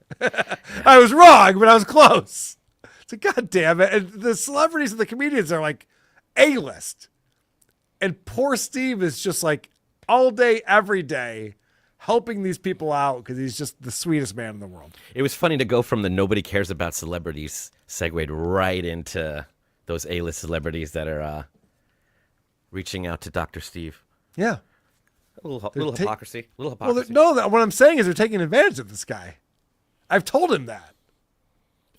I was wrong, but I was close. It's like, God damn it. And the celebrities and the comedians are like A-list. And poor Steve is just like all day, every day, helping these people out because he's just the sweetest man in the world. It was funny to go from the nobody cares about celebrities segued right into those A-list celebrities that are reaching out to Dr. Steve. Yeah. A little hypocrisy. Well, what I'm saying is they're taking advantage of this guy. I've told him that.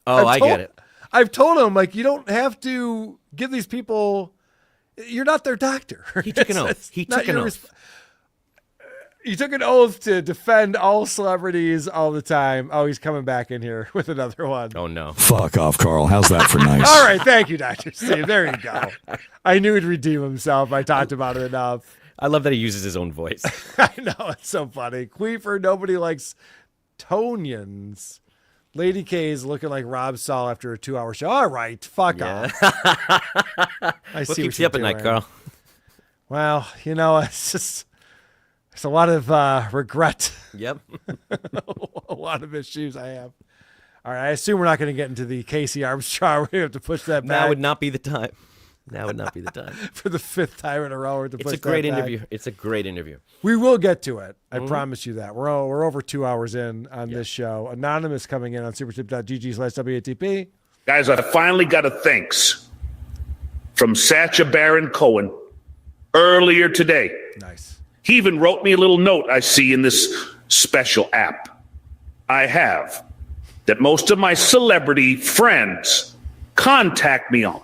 Oh, I get it. I've told him, like, you don't have to give these people, you're not their doctor. He took an oath. He took an oath. You took an oath to defend all celebrities all the time. Oh, he's coming back in here with another one. Oh, no. Fuck off, Carl. How's that for nice? All right. Thank you, Dr. Steve. There you go. I knew he'd redeem himself. I talked about it enough. I love that he uses his own voice. I know. It's so funny. Queefer, nobody likes Tonians. Lady K is looking like Rob Saul after a 2-hour show. All right. Fuck off. What keeps you up at night, Carl? Well, it's just, there's a lot of regret. Yep. A lot of issues I have. All right. I assume we're not going to get into the Casey Armstrong. We're going to have to push that back. Now would not be the time. Now would not be the time. For the 5th time in a row. It's a great interview. It's a great interview. We will get to it. I promise you that. We're over 2 hours in on this show. Anonymous coming in on supertip.gg/WATP. Guys, I finally got a thanks from Sacha Baron Cohen earlier today. Nice. He even wrote me a little note I see in this special app I have that most of my celebrity friends contact me on.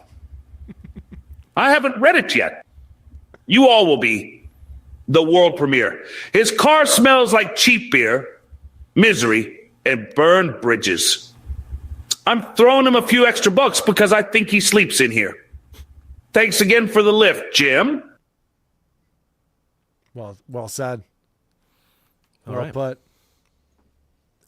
I haven't read it yet. You all will be the world premiere. His car smells like cheap beer, misery, and burned bridges. I'm throwing him a few extra bucks because I think he sleeps in here. Thanks again for the lift, Jim. Well said. All well right. put.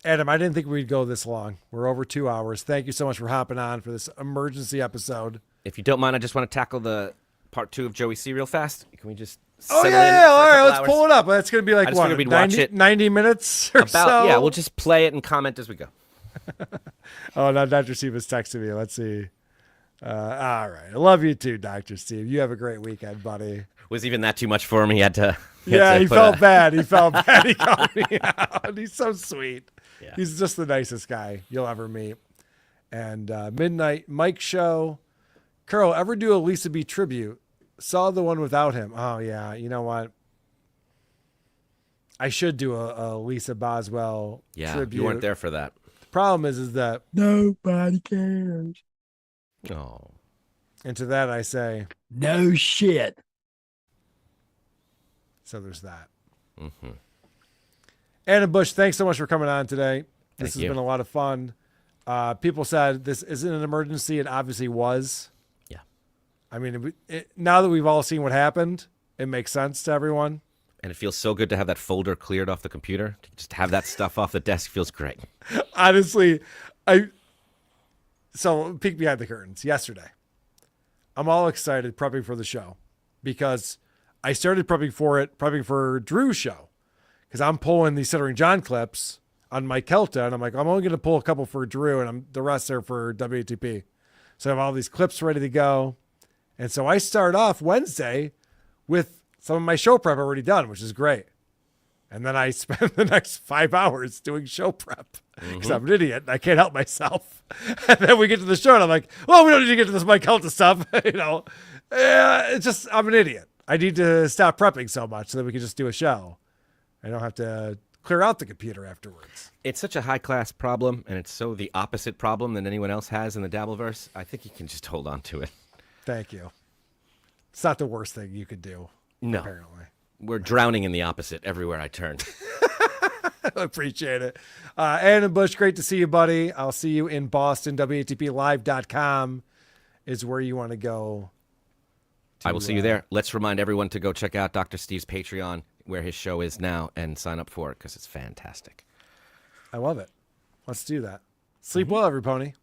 Adam, I didn't think we'd go this long. We're over 2 hours. Thank you so much for hopping on for this emergency episode. If you don't mind, I just want to tackle the part 2 of Joey C real fast. Can we just Oh, settle yeah. in All for a right, couple let's hours. pull it up. That's going to be I like, just what, figured we'd watch 90, it. 90 minutes or so? Yeah, we'll just play it and comment as we go. Oh, now Dr. Steve is texting me. Let's see. All right. I love you too, Dr. Steve. You have a great weekend, buddy. Was even that too much for him? He had to. He felt bad. He felt bad. He called me out. He's so sweet. Yeah. He's just the nicest guy you'll ever meet. And Midnight Mike Show. Carl, ever do a Lisa B tribute? Saw the one without him. Oh, yeah. You know what? I should do a Lisa Boswell tribute. You weren't there for that. The problem is that nobody cares. Oh. And to that I say, no shit. So there's that. Mm-hmm. Anna Busch, thanks so much for coming on today. This Thank has you. been a lot of fun. People said this isn't an emergency. It obviously was. Yeah. I mean, now that we've all seen what happened, it makes sense to everyone. And it feels so good to have that folder cleared off the computer. To just have that stuff off the desk feels great. Honestly, so peek behind the curtains yesterday. I'm all excited prepping for the show because I started prepping for Drew's show because I'm pulling these Stuttering John clips on Mike Calta, and I'm like, I'm only going to pull a couple for Drew, and the rest are for WATP. So I have all these clips ready to go. And so I start off Wednesday with some of my show prep already done, which is great. And then I spend the next 5 hours doing show prep because I'm an idiot and I can't help myself. And then we get to the show and I'm like, well, we don't need to get to this Mike Calta stuff. It's just, I'm an idiot. I need to stop prepping so much so that we can just do a show. I don't have to clear out the computer afterwards. It's such a high-class problem, and it's so the opposite problem than anyone else has in the Dabbleverse. I think you can just hold on to it. Thank you. It's not the worst thing you could do. No. Apparently. We're drowning in the opposite everywhere I turn. I appreciate it. Anna Busch, great to see you, buddy. I'll see you in Boston. WATPlive.com is where you want to go. I will see you there. Let's remind everyone to go check out Dr. Steve's Patreon, where his show is now, and sign up for it because it's fantastic. I love it. Let's do that. Sleep well, every pony.